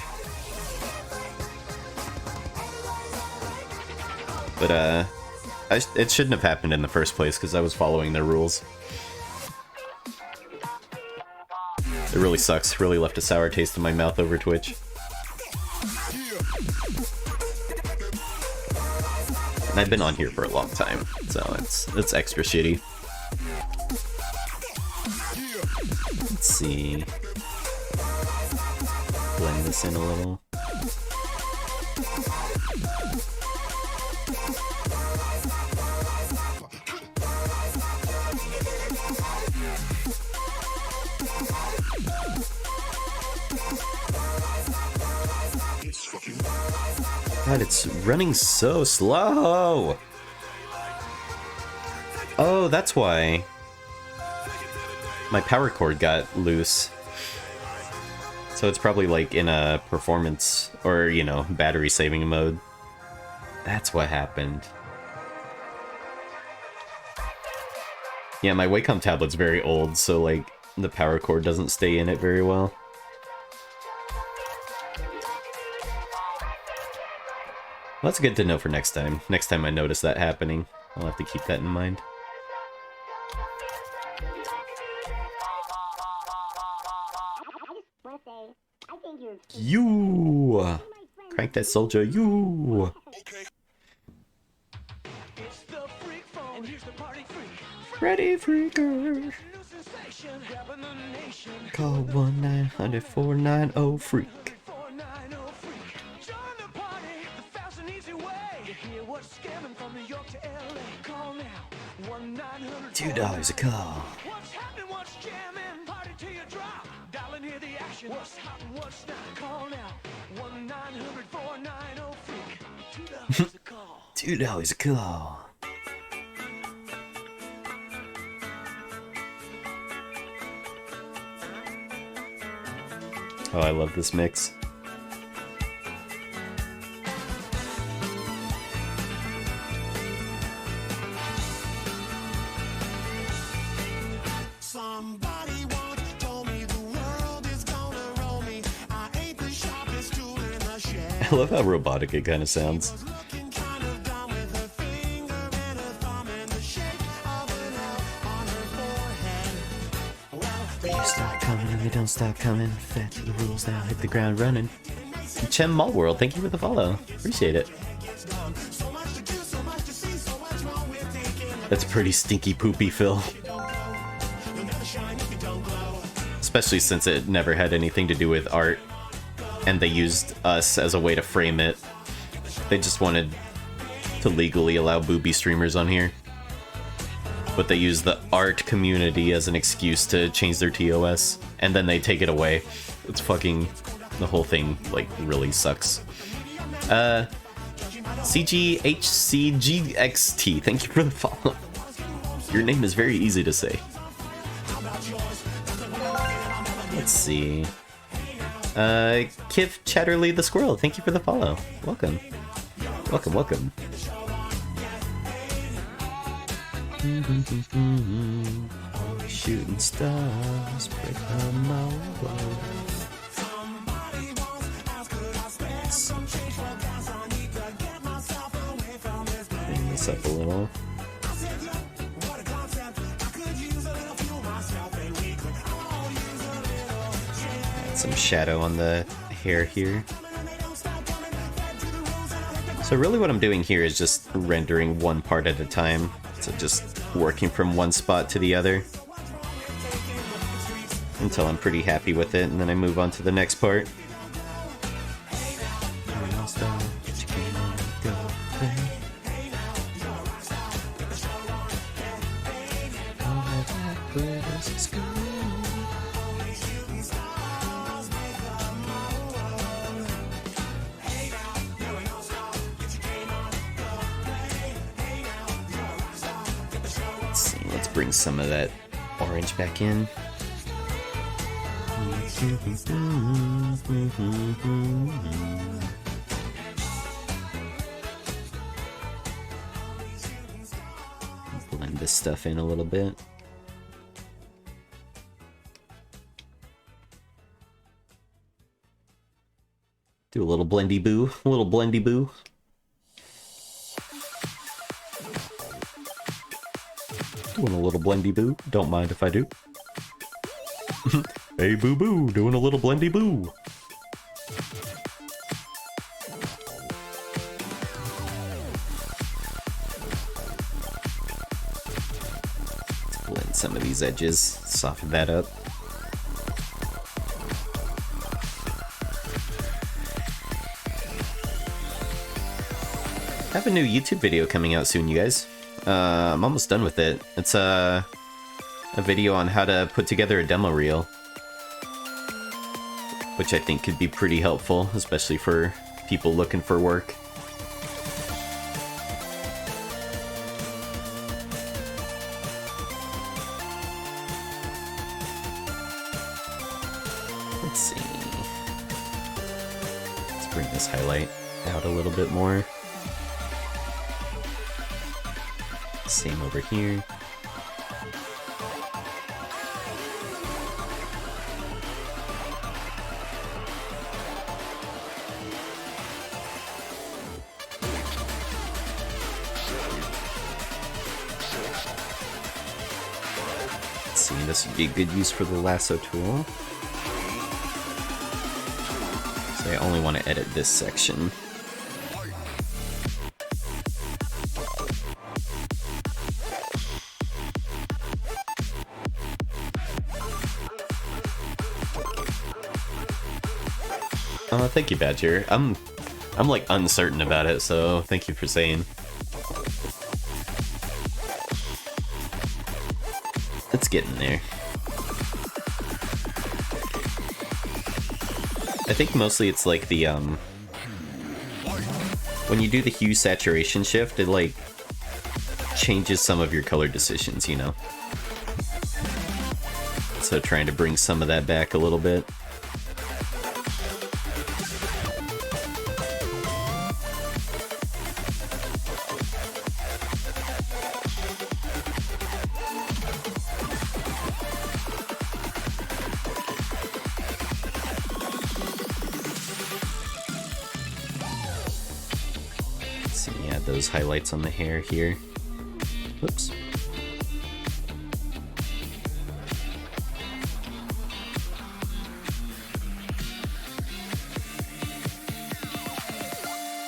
But it shouldn't have happened in the first place because I was following their rules. It really sucks, really left a sour taste in my mouth over Twitch. And I've been on here for a long time, so it's extra shitty. Let's see. Blend this in a little. God, it's running so slow. Oh, that's why my power cord got loose. So it's probably like in a performance or, you know, battery saving mode. That's what happened. Yeah, my Wacom tablet's very old, so like the power cord doesn't stay in it very well. Well, that's good to know for next time. Next time I notice that happening, I'll have to keep that in mind. You! Crank that soldier, you! Ready, freaker! Call 1-900-490-FREAK. $2 a call. $2 a call. Oh, I love this mix. Somebody once told me the world is gonna roll me. I ain't the sharpest tool in the shed. I love how robotic it kind of sounds. They start coming and they don't stop coming. Fat to the rules now, hit the ground running. Chem Mall World, thank you for the follow. Appreciate it. That's pretty stinky poopy, Phil. Especially since it never had anything to do with art, and they used us as a way to frame it. They just wanted to legally allow booby streamers on here. But they use the art community as an excuse to change their TOS, and then they take it away. It's fucking... the whole thing, like, really sucks. CGHCGXT, thank you for the follow. Your name is very easy to say. Let's see. Kiv Chatterley the Squirrel, thank you for the follow. Welcome. Welcome, welcome. Shooting stars break the mold. Bring this up a little. Add some shadow on the hair here. So really what I'm doing here is just rendering one part at a time. So just working from one spot to the other until I'm pretty happy with it, and then I move on to the next part. Bring some of that orange back in. Blend this stuff in a little bit. Do a little blendy boo, a little blendy boo. Doing a little blendy boo. Don't mind if I do. Hey boo boo, doing a little blendy boo. some of these edges, soften that up. I have a new YouTube video coming out soon, you guys. I'm almost done with it. It's a video on how to put together a demo reel, which I think could be pretty helpful, especially for people looking for work. Let's see. Let's bring this highlight out a little bit more. Same over here. Let's see, this would be a good use for the lasso tool. So I only want to edit this section. Thank you, Badger. I'm like uncertain about it, so thank you for saying. It's getting there. I think mostly it's like the when you do the hue saturation shift, it like changes some of your color decisions, you know? So trying to bring some of that back a little bit. Those highlights on the hair here. Whoops.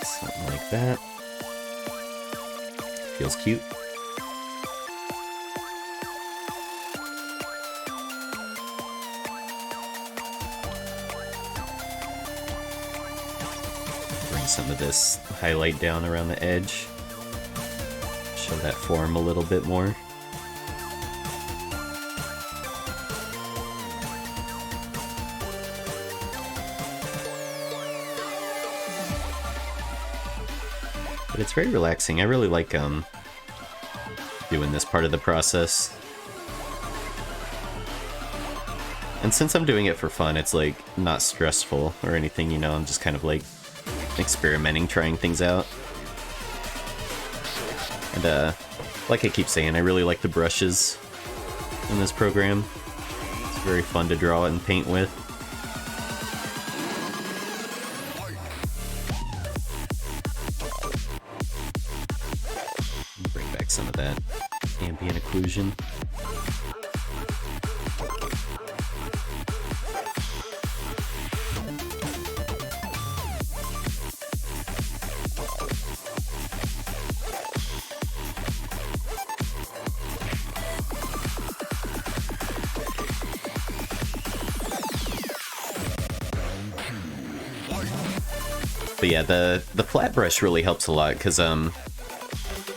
Something like that. Feels cute. Some of this highlight down around the edge. Show that form a little bit more. But it's very relaxing. I really like doing this part of the process. And since I'm doing it for fun, it's like not stressful or anything, you know, I'm just kind of like experimenting, trying things out. And like I keep saying, I really like the brushes in this program. It's very fun to draw and paint with. Bring back some of that ambient occlusion. But yeah, the flat brush really helps a lot, because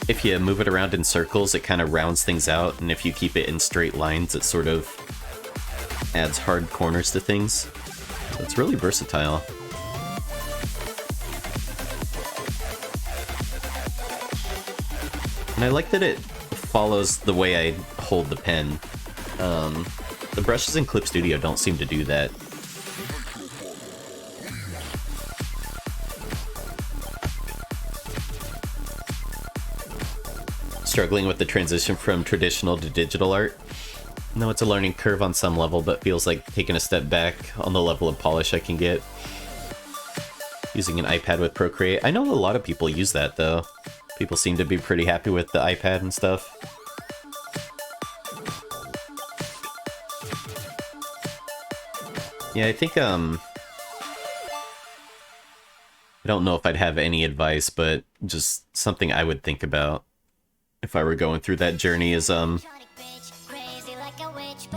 if you move it around in circles, it kind of rounds things out, and if you keep it in straight lines, it sort of adds hard corners to things. So it's really versatile. And I like that it follows the way I hold the pen. The brushes in Clip Studio don't seem to do that. Struggling with the transition from traditional to digital art. No, it's a learning curve on some level, but feels like taking a step back on the level of polish I can get using an iPad with Procreate. I know a lot of people use that though. People seem to be pretty happy with the iPad and stuff. Yeah, I think I don't know if I'd have any advice, but just something I would think about if I were going through that journey is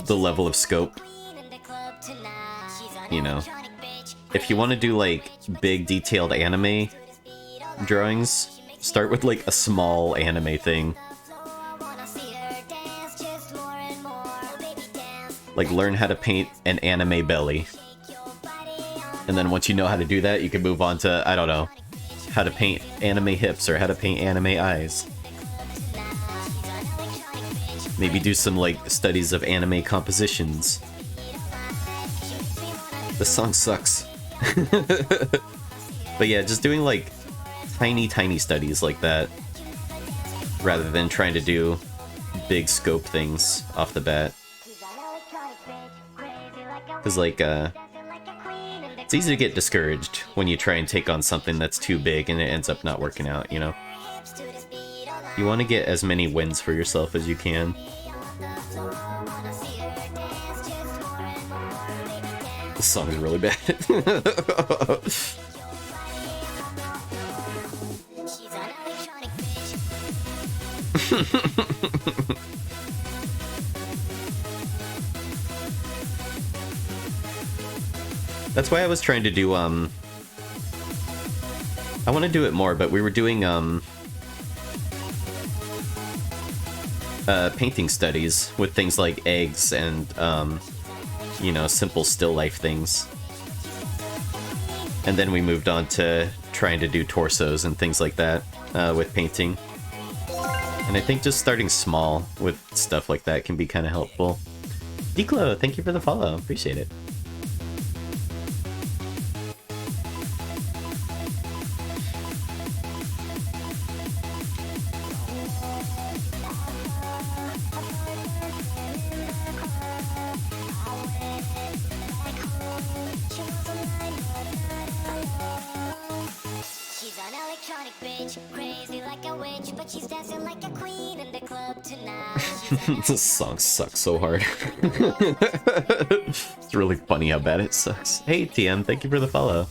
the level of scope. You know, if you want to do like big detailed anime drawings, start with like a small anime thing. Like learn how to paint an anime belly. And then once you know how to do that, you can move on to, I don't know, how to paint anime hips or how to paint anime eyes. Maybe do some like studies of anime compositions. The song sucks. But yeah, just doing like tiny studies like that rather than trying to do big scope things off the bat. Because like it's easy to get discouraged when you try and take on something that's too big and it ends up not working out, you know? You want to get as many wins for yourself as you can. This song is really bad. That's why I was trying to do, I want to do it more, but we were doing, painting studies with things like eggs and, you know, simple still life things. And then we moved on to trying to do torsos and things like that, with painting. And I think just starting small with stuff like that can be kind of helpful. Declo, thank you for the follow. Appreciate it. This song sucks so hard. It's really funny how bad it sucks. Hey TM, thank you for the follow.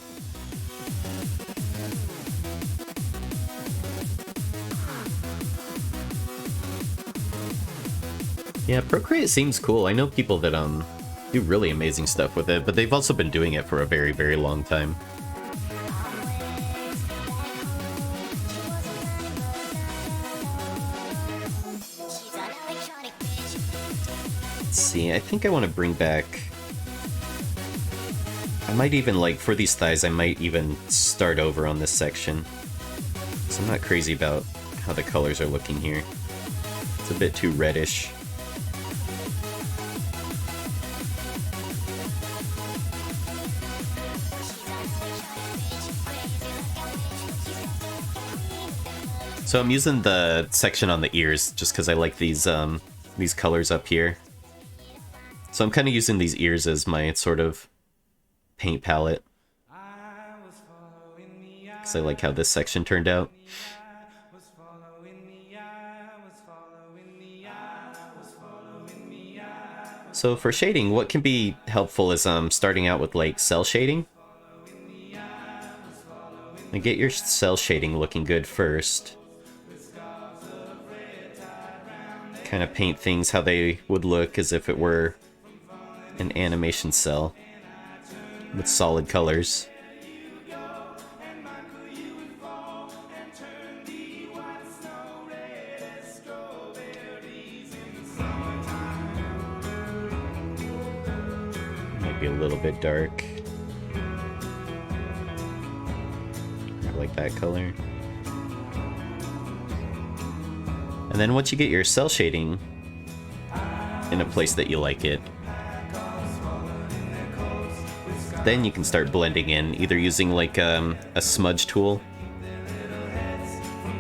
Yeah, Procreate seems cool. I know people that do really amazing stuff with it, but they've also been doing it for a very, very long time. See, I think I want to bring back... I might even, like, for these thighs, I might even start over on this section. So I'm not crazy about how the colors are looking here. It's a bit too reddish. So I'm using the section on the ears just because I like these colors up here. So I'm kind of using these ears as my sort of paint palette. Because I like how this section turned out. So for shading, what can be helpful is starting out with like cell shading. And get your cell shading looking good first. Kind of paint things how they would look as if it were an animation cell with solid colors. Might be a little bit dark. I like that color. And then once you get your cell shading in a place that you like it, then you can start blending in, either using like a smudge tool,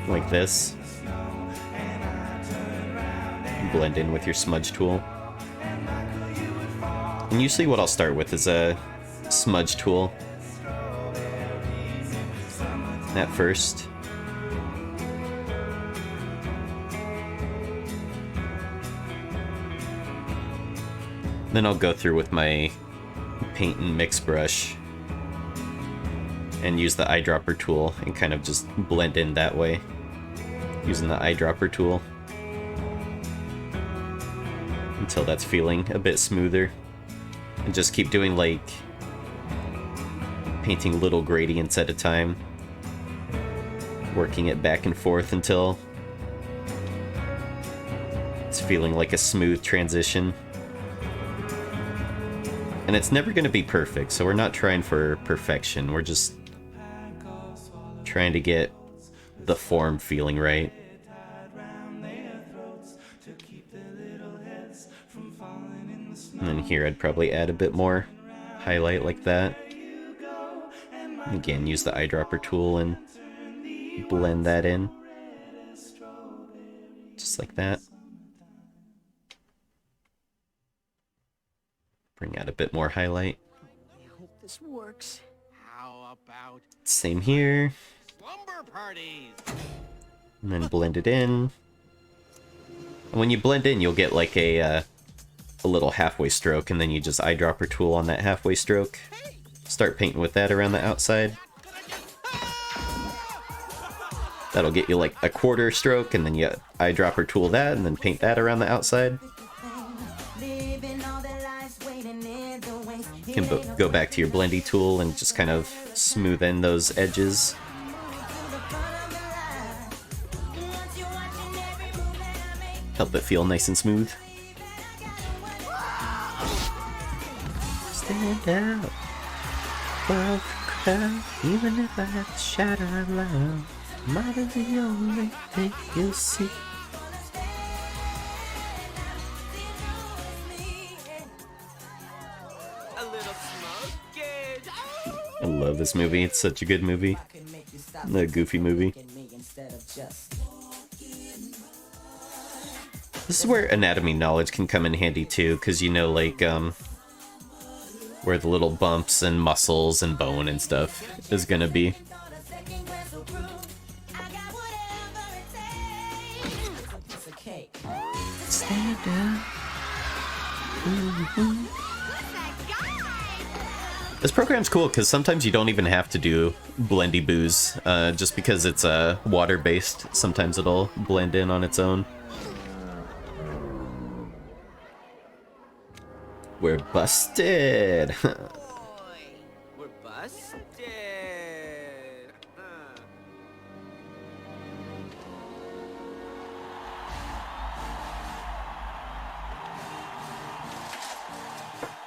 like this. Blend in with your smudge tool. And usually what I'll start with is a smudge tool at first. Then I'll go through with my paint and mix brush and use the eyedropper tool and kind of just blend in that way using the eyedropper tool. until that's feeling a bit smoother. And just keep doing, like, painting little gradients at a time. Working it back and forth until it's feeling like a smooth transition. And it's never going to be perfect, so we're not trying for perfection. We're just trying to get the form feeling right. And then here I'd probably add a bit more highlight like that. And again, use the eyedropper tool and blend that in. Just like that. Bring out a bit more highlight. I hope this works. How about Same here. slumber parties? And then blend it in. And when you blend in, you'll get like a little halfway stroke, and then you just eyedropper tool on that halfway stroke. Start painting with that around the outside. That'll get you like a quarter stroke, and then you eyedropper tool that, and then paint that around the outside. You can go back to your blendy tool and just kind of smooth in those edges. Help it feel nice and smooth. Stand out above the crowd, even if I have to shout out loud. Might be the only thing you'll see. I love this movie. It's such a good movie. A goofy movie. This is where anatomy knowledge can come in handy too, because you know, like, where the little bumps and muscles and bone and stuff is gonna be. Stand up. This program's cool because sometimes you don't even have to do blendy booze, just because it's water-based. Sometimes it'll blend in on its own. We're busted! We're busted.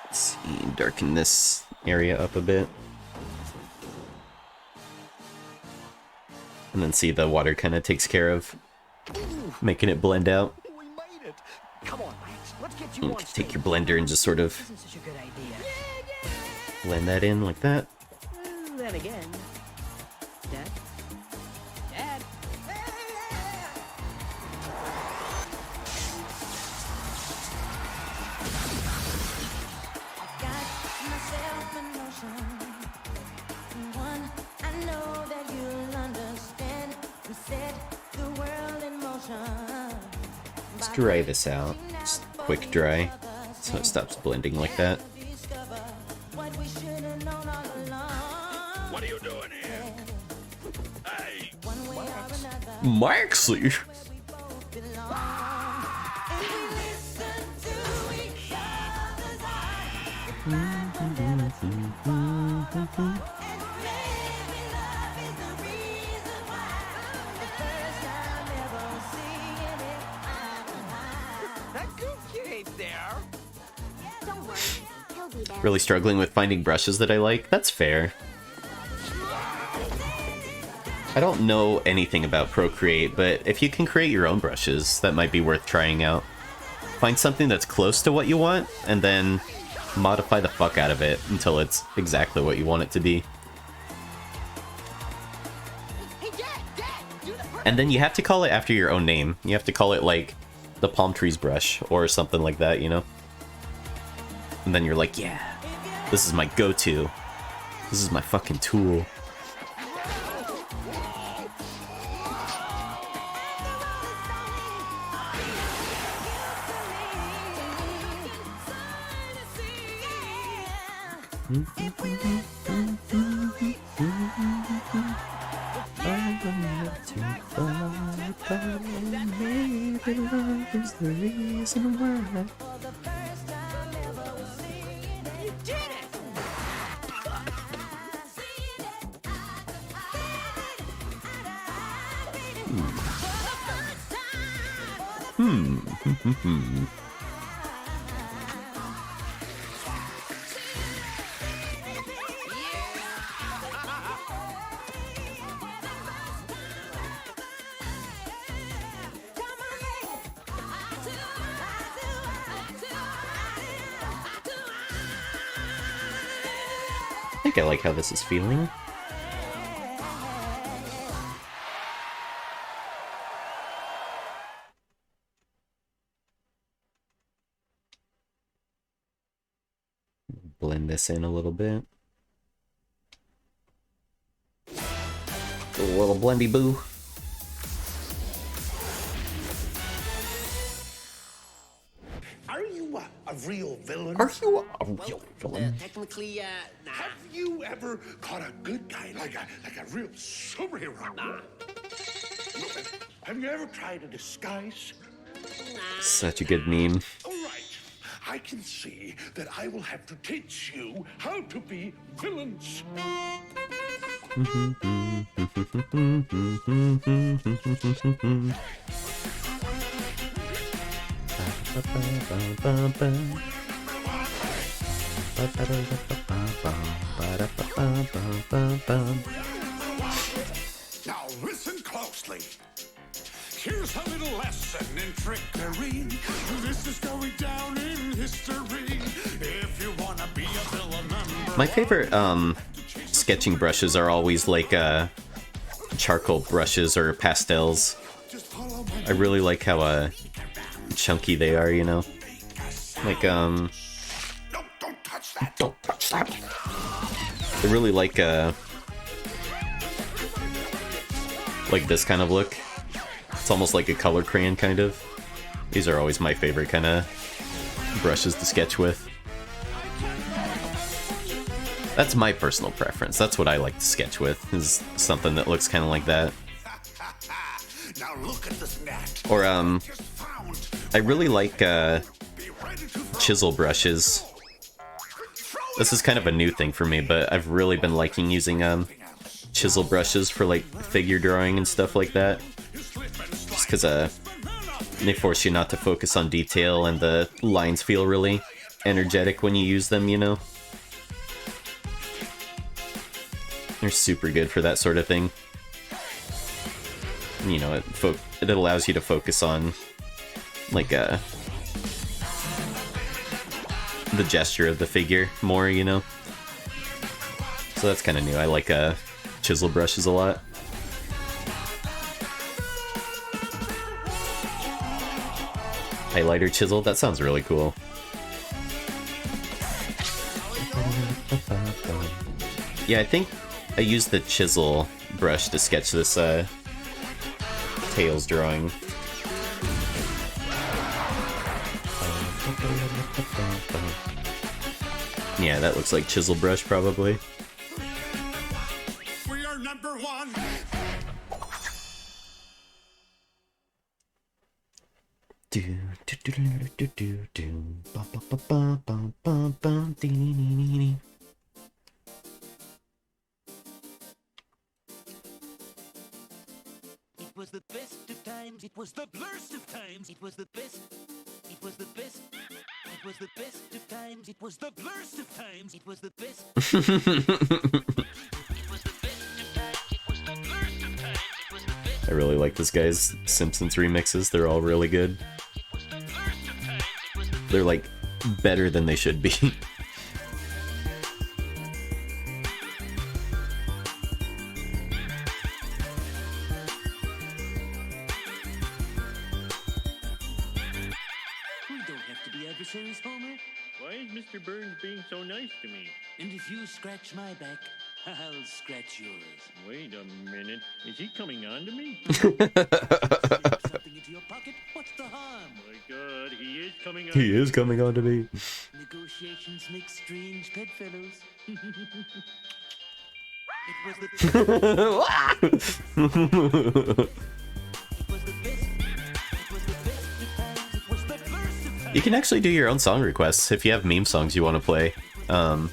Let's see, darken this area up a bit. And then see, the water kind of takes care of making it blend out. We made it. Come on, Max. Let's get You you can on take your blender and just sort of Isn't such a good idea. blend that in like that. Then again, Dad. Dad. Let's dry this out. Just quick dry, so it stops blending like that. What are you doing here? Hey! Maxie! That goof kid ain't there. Don't worry, he'll be there. Really struggling with finding brushes that I like? That's fair. I don't know anything about Procreate, but if you can create your own brushes, that might be worth trying out. Find something that's close to what you want, and then modify the fuck out of it until it's exactly what you want it to be. And then you have to call it after your own name. You have to call it, like, the Palm Trees brush, or something like that, you know? And then you're like, yeah, this is my go-to. This is my fucking tool. I think I like how this is feeling. Blend this in a little bit. A little blendy boo. Are you a real villain? Are you a real villain? Technically, nah. Have you ever caught a good guy like a real superhero? Nah. Have you ever tried a disguise? Such a good meme. All right. I can see that I will have to teach you how to be villains. Now listen closely. Here's a little lesson in trickery. This is going down in history. If you wanna be a villain member. My favorite sketching brushes are always like charcoal brushes or pastels. I really like how chunky they are, you know? Like don't touch that. Don't touch that. I really like this kind of look. It's almost like a color crayon, kind of. These are always my favorite kind of brushes to sketch with. That's my personal preference. That's what I like to sketch with, is something that looks kind of like that. Now look at this net. Or, I really like chisel brushes. This is kind of a new thing for me, but I've really been liking using chisel brushes for like figure drawing and stuff like that. Just because they force you not to focus on detail, and the lines feel really energetic when you use them, you know? They're super good for that sort of thing. You know, it allows you to focus on, like, the gesture of the figure more, you know? So that's kind of new. I like chisel brushes a lot. Highlighter chisel, that sounds really cool. Yeah, I think I used the chisel brush to sketch this Tails drawing. Yeah, that looks like chisel brush probably. We are number one. It was the best of times, it was the blurst of times, it was the best, it was the best, it was the best of times, it was the blurst of times, it was the best. I really like this guy's Simpsons remixes. They're all really good. They're like better than they should be. We don't have to be adversaries, Homer. Why is Mr. Burns being so nice to me? And if you scratch my back, I'll scratch yours. Wait a minute. Is he coming on to me? Something into your pocket? What's the harm? My God, he is coming on. He is coming on to me. Negotiations make strange bedfellows. You can actually do your own song requests if you have meme songs you want to play. You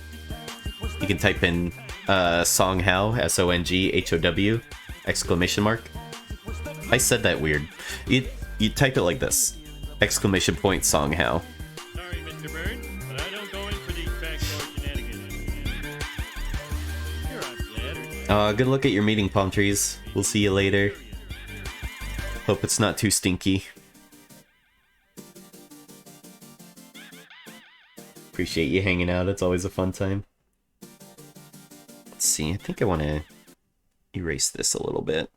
can type in Songhow, SONGHOW, exclamation mark. I said that weird. You type it like this. Exclamation point song how. Sorry, Mr. Burns, but I don't go in for these backdoor shenanigans. You're on flattered. Good look at your meeting, palm trees. We'll see you later. Hope it's not too stinky. Appreciate you hanging out. It's always a fun time. Let's see. I think I want to erase this a little bit.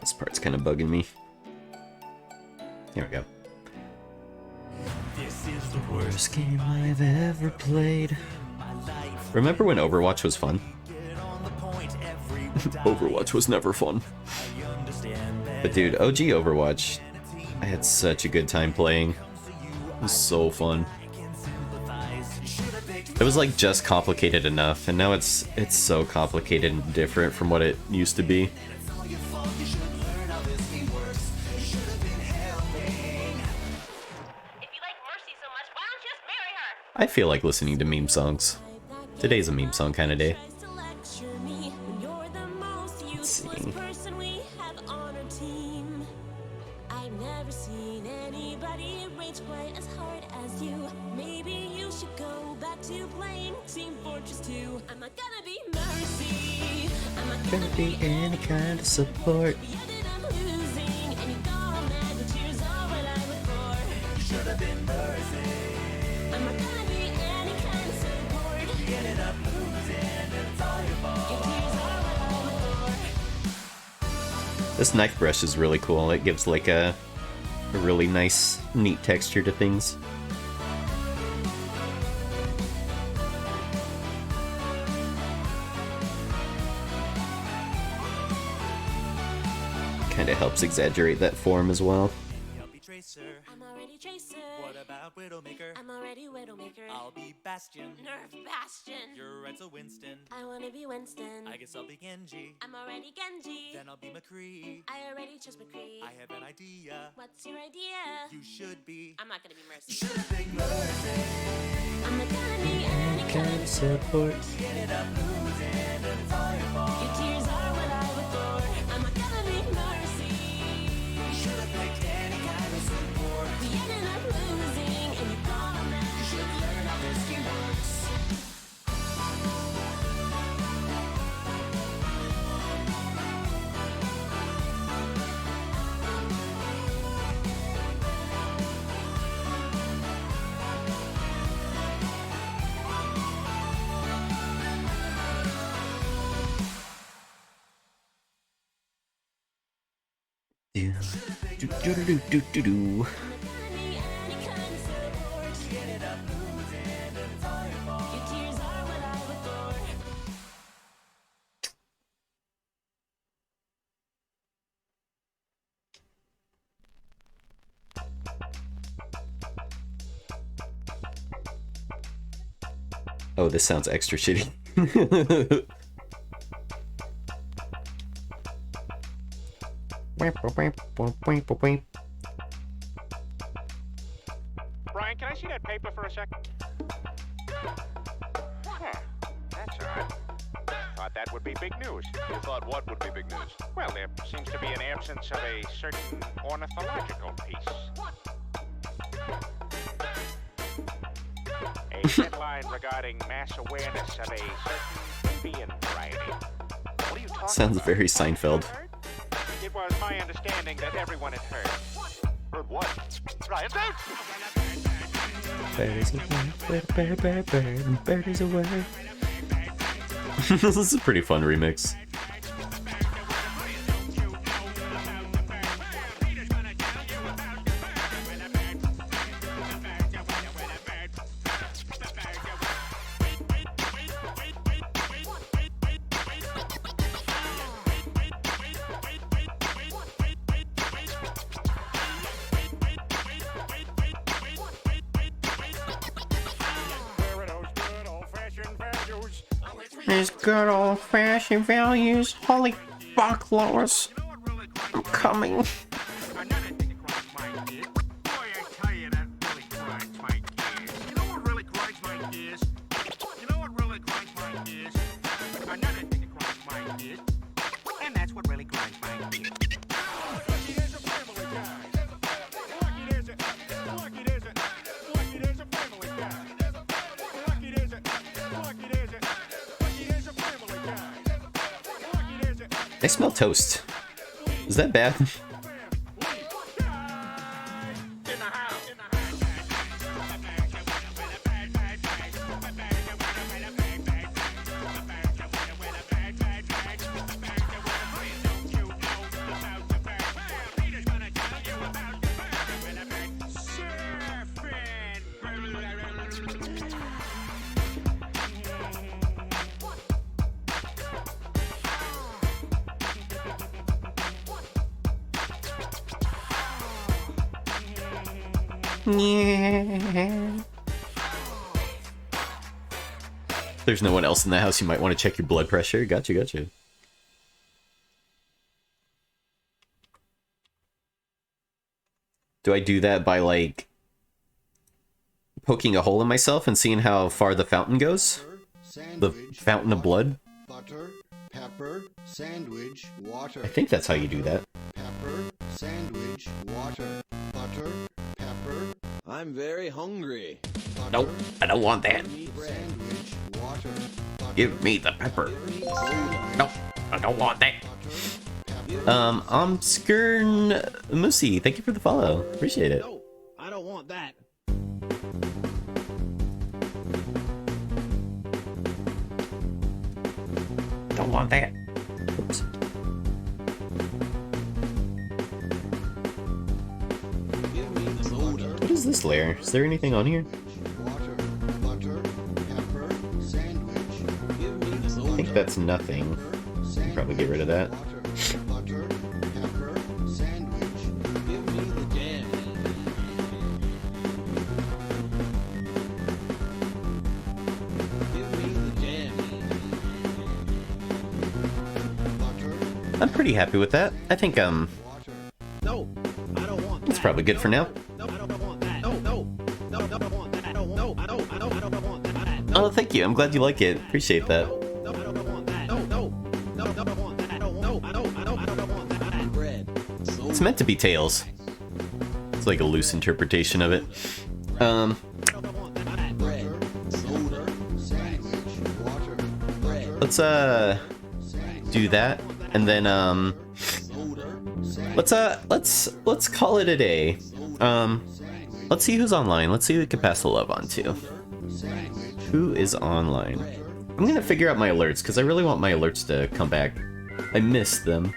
This part's kind of bugging me. There we go. This is the Worst game I've ever played. Remember when Overwatch was fun? Overwatch was never fun. But dude, OG Overwatch, I had such a good time playing. It was so fun. It was like just complicated enough, and now it's so complicated and different from what it used to be. I feel like listening to meme songs. Today's a meme song kind of day. Let's see. I've never seen anybody rage quite as hard as you. Maybe you should go back to playing Team Fortress 2. I'm not gonna be Mercy. I'm not Gonna be any kind of support. losing, and you got mad, the tears are what I look for. You should have been Mercy. I'm not gonna be any kind of support. You ended up losing, and it's all your fault. Your tears are what I look for. This knife brush is really cool. It gives like a really nice, neat texture to things. Kind of helps exaggerate that form as well. I'm already Tracer. What about Widowmaker? I'm already Widowmaker. I'll be Bastion. Nerf Bastion. You're Renzo Winston. I wanna be Winston. I guess I'll be Genji. I'm already Genji. Then I'll be McCree. I already chose McCree. I have an idea. What's your idea? You should be. I'm not gonna be Mercy. You should have been Mercy. I'm not gonna be any kind of support. You ended up losing, and it's all your fault. Your tears are what I adore. I'm not gonna be Mercy. You should have picked any kind of support. We ended up losing, and you got mad. You should learn how this game works. Do. Oh, this sounds extra shitty. Brian, can I see that paper for a second? Huh, that's odd. Thought that would be big news. You thought what would be big news? Well, there seems to be an absence of a certain ornithological piece. A headline regarding mass awareness of a certain avian variety. What are you talking Sounds about? very Seinfeld. It was my understanding that everyone had heard. Heard what? Ryan, don't! Bird is away, bird is away. This is a pretty fun remix. These good old-fashioned values. Holy fuck, Lois. I'm coming. I smell toast. Is that bad? There's no one else in the house, you might want to check your blood pressure. Gotcha, gotcha. Do I do that by, like, poking a hole in myself and seeing how far the fountain goes? The fountain of blood? Butter, pepper, sandwich, water. I think that's how you do that. Pepper, sandwich, water. Butter, pepper. I'm very hungry. Nope, I don't want that. Sandwich, water. Give me the pepper. Nope, I don't want that. Skern Moosey, thank you for the follow. Appreciate it. No, I don't want that. Don't want that. Oops. What is this layer? Is there anything on here? I think that's nothing. I'll probably get rid of that. I'm pretty happy with that. I think, No, I don't want it's probably good for now. No, I don't want that. No, I don't want that. No, I don't want that. Oh, thank you. I'm glad you like it. Appreciate that. It's meant to be Tails. It's like a loose interpretation of it. Let's do that, and then let's call it a day. Let's see who's online. Let's see who we can pass the love on to. Who is online? I'm gonna figure out my alerts because I really want my alerts to come back. I missed them.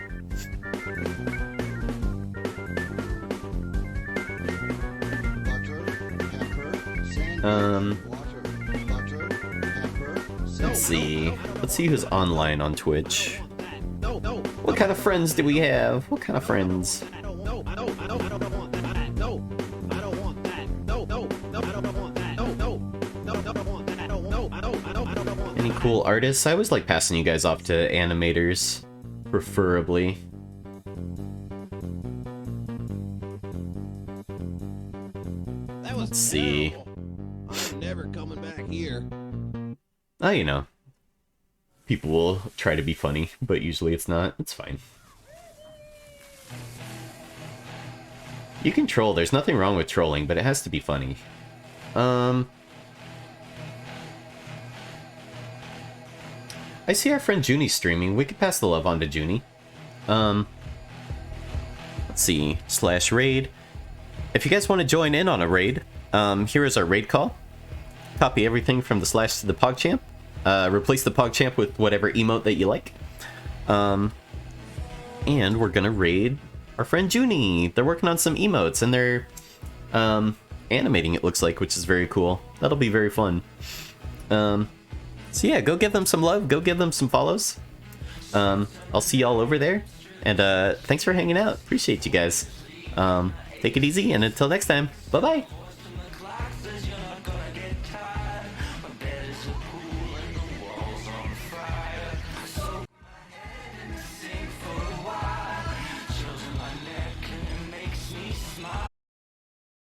Let's see. Let's see who's online on Twitch. What kind of friends do we have? What kind of friends? Any cool artists? I always like passing you guys off to animators, preferably. Let's see. I'm never coming back here. Oh, you know. People will try to be funny, but usually it's not. It's fine. You can troll. There's nothing wrong with trolling, but it has to be funny. I see our friend Junie streaming. We could pass the love on to Junie. Let's see. /raid. If you guys want to join in on a raid, here is our raid call. Copy everything from the / to the PogChamp. Replace the PogChamp with whatever emote that you like. And we're gonna raid our friend Junie. They're working on some emotes, and they're animating, it looks like, which is very cool. That'll be very fun. So yeah, go give them some love. Go give them some follows. I'll see y'all over there. And thanks for hanging out. Appreciate you guys. Take it easy, and until next time, bye-bye.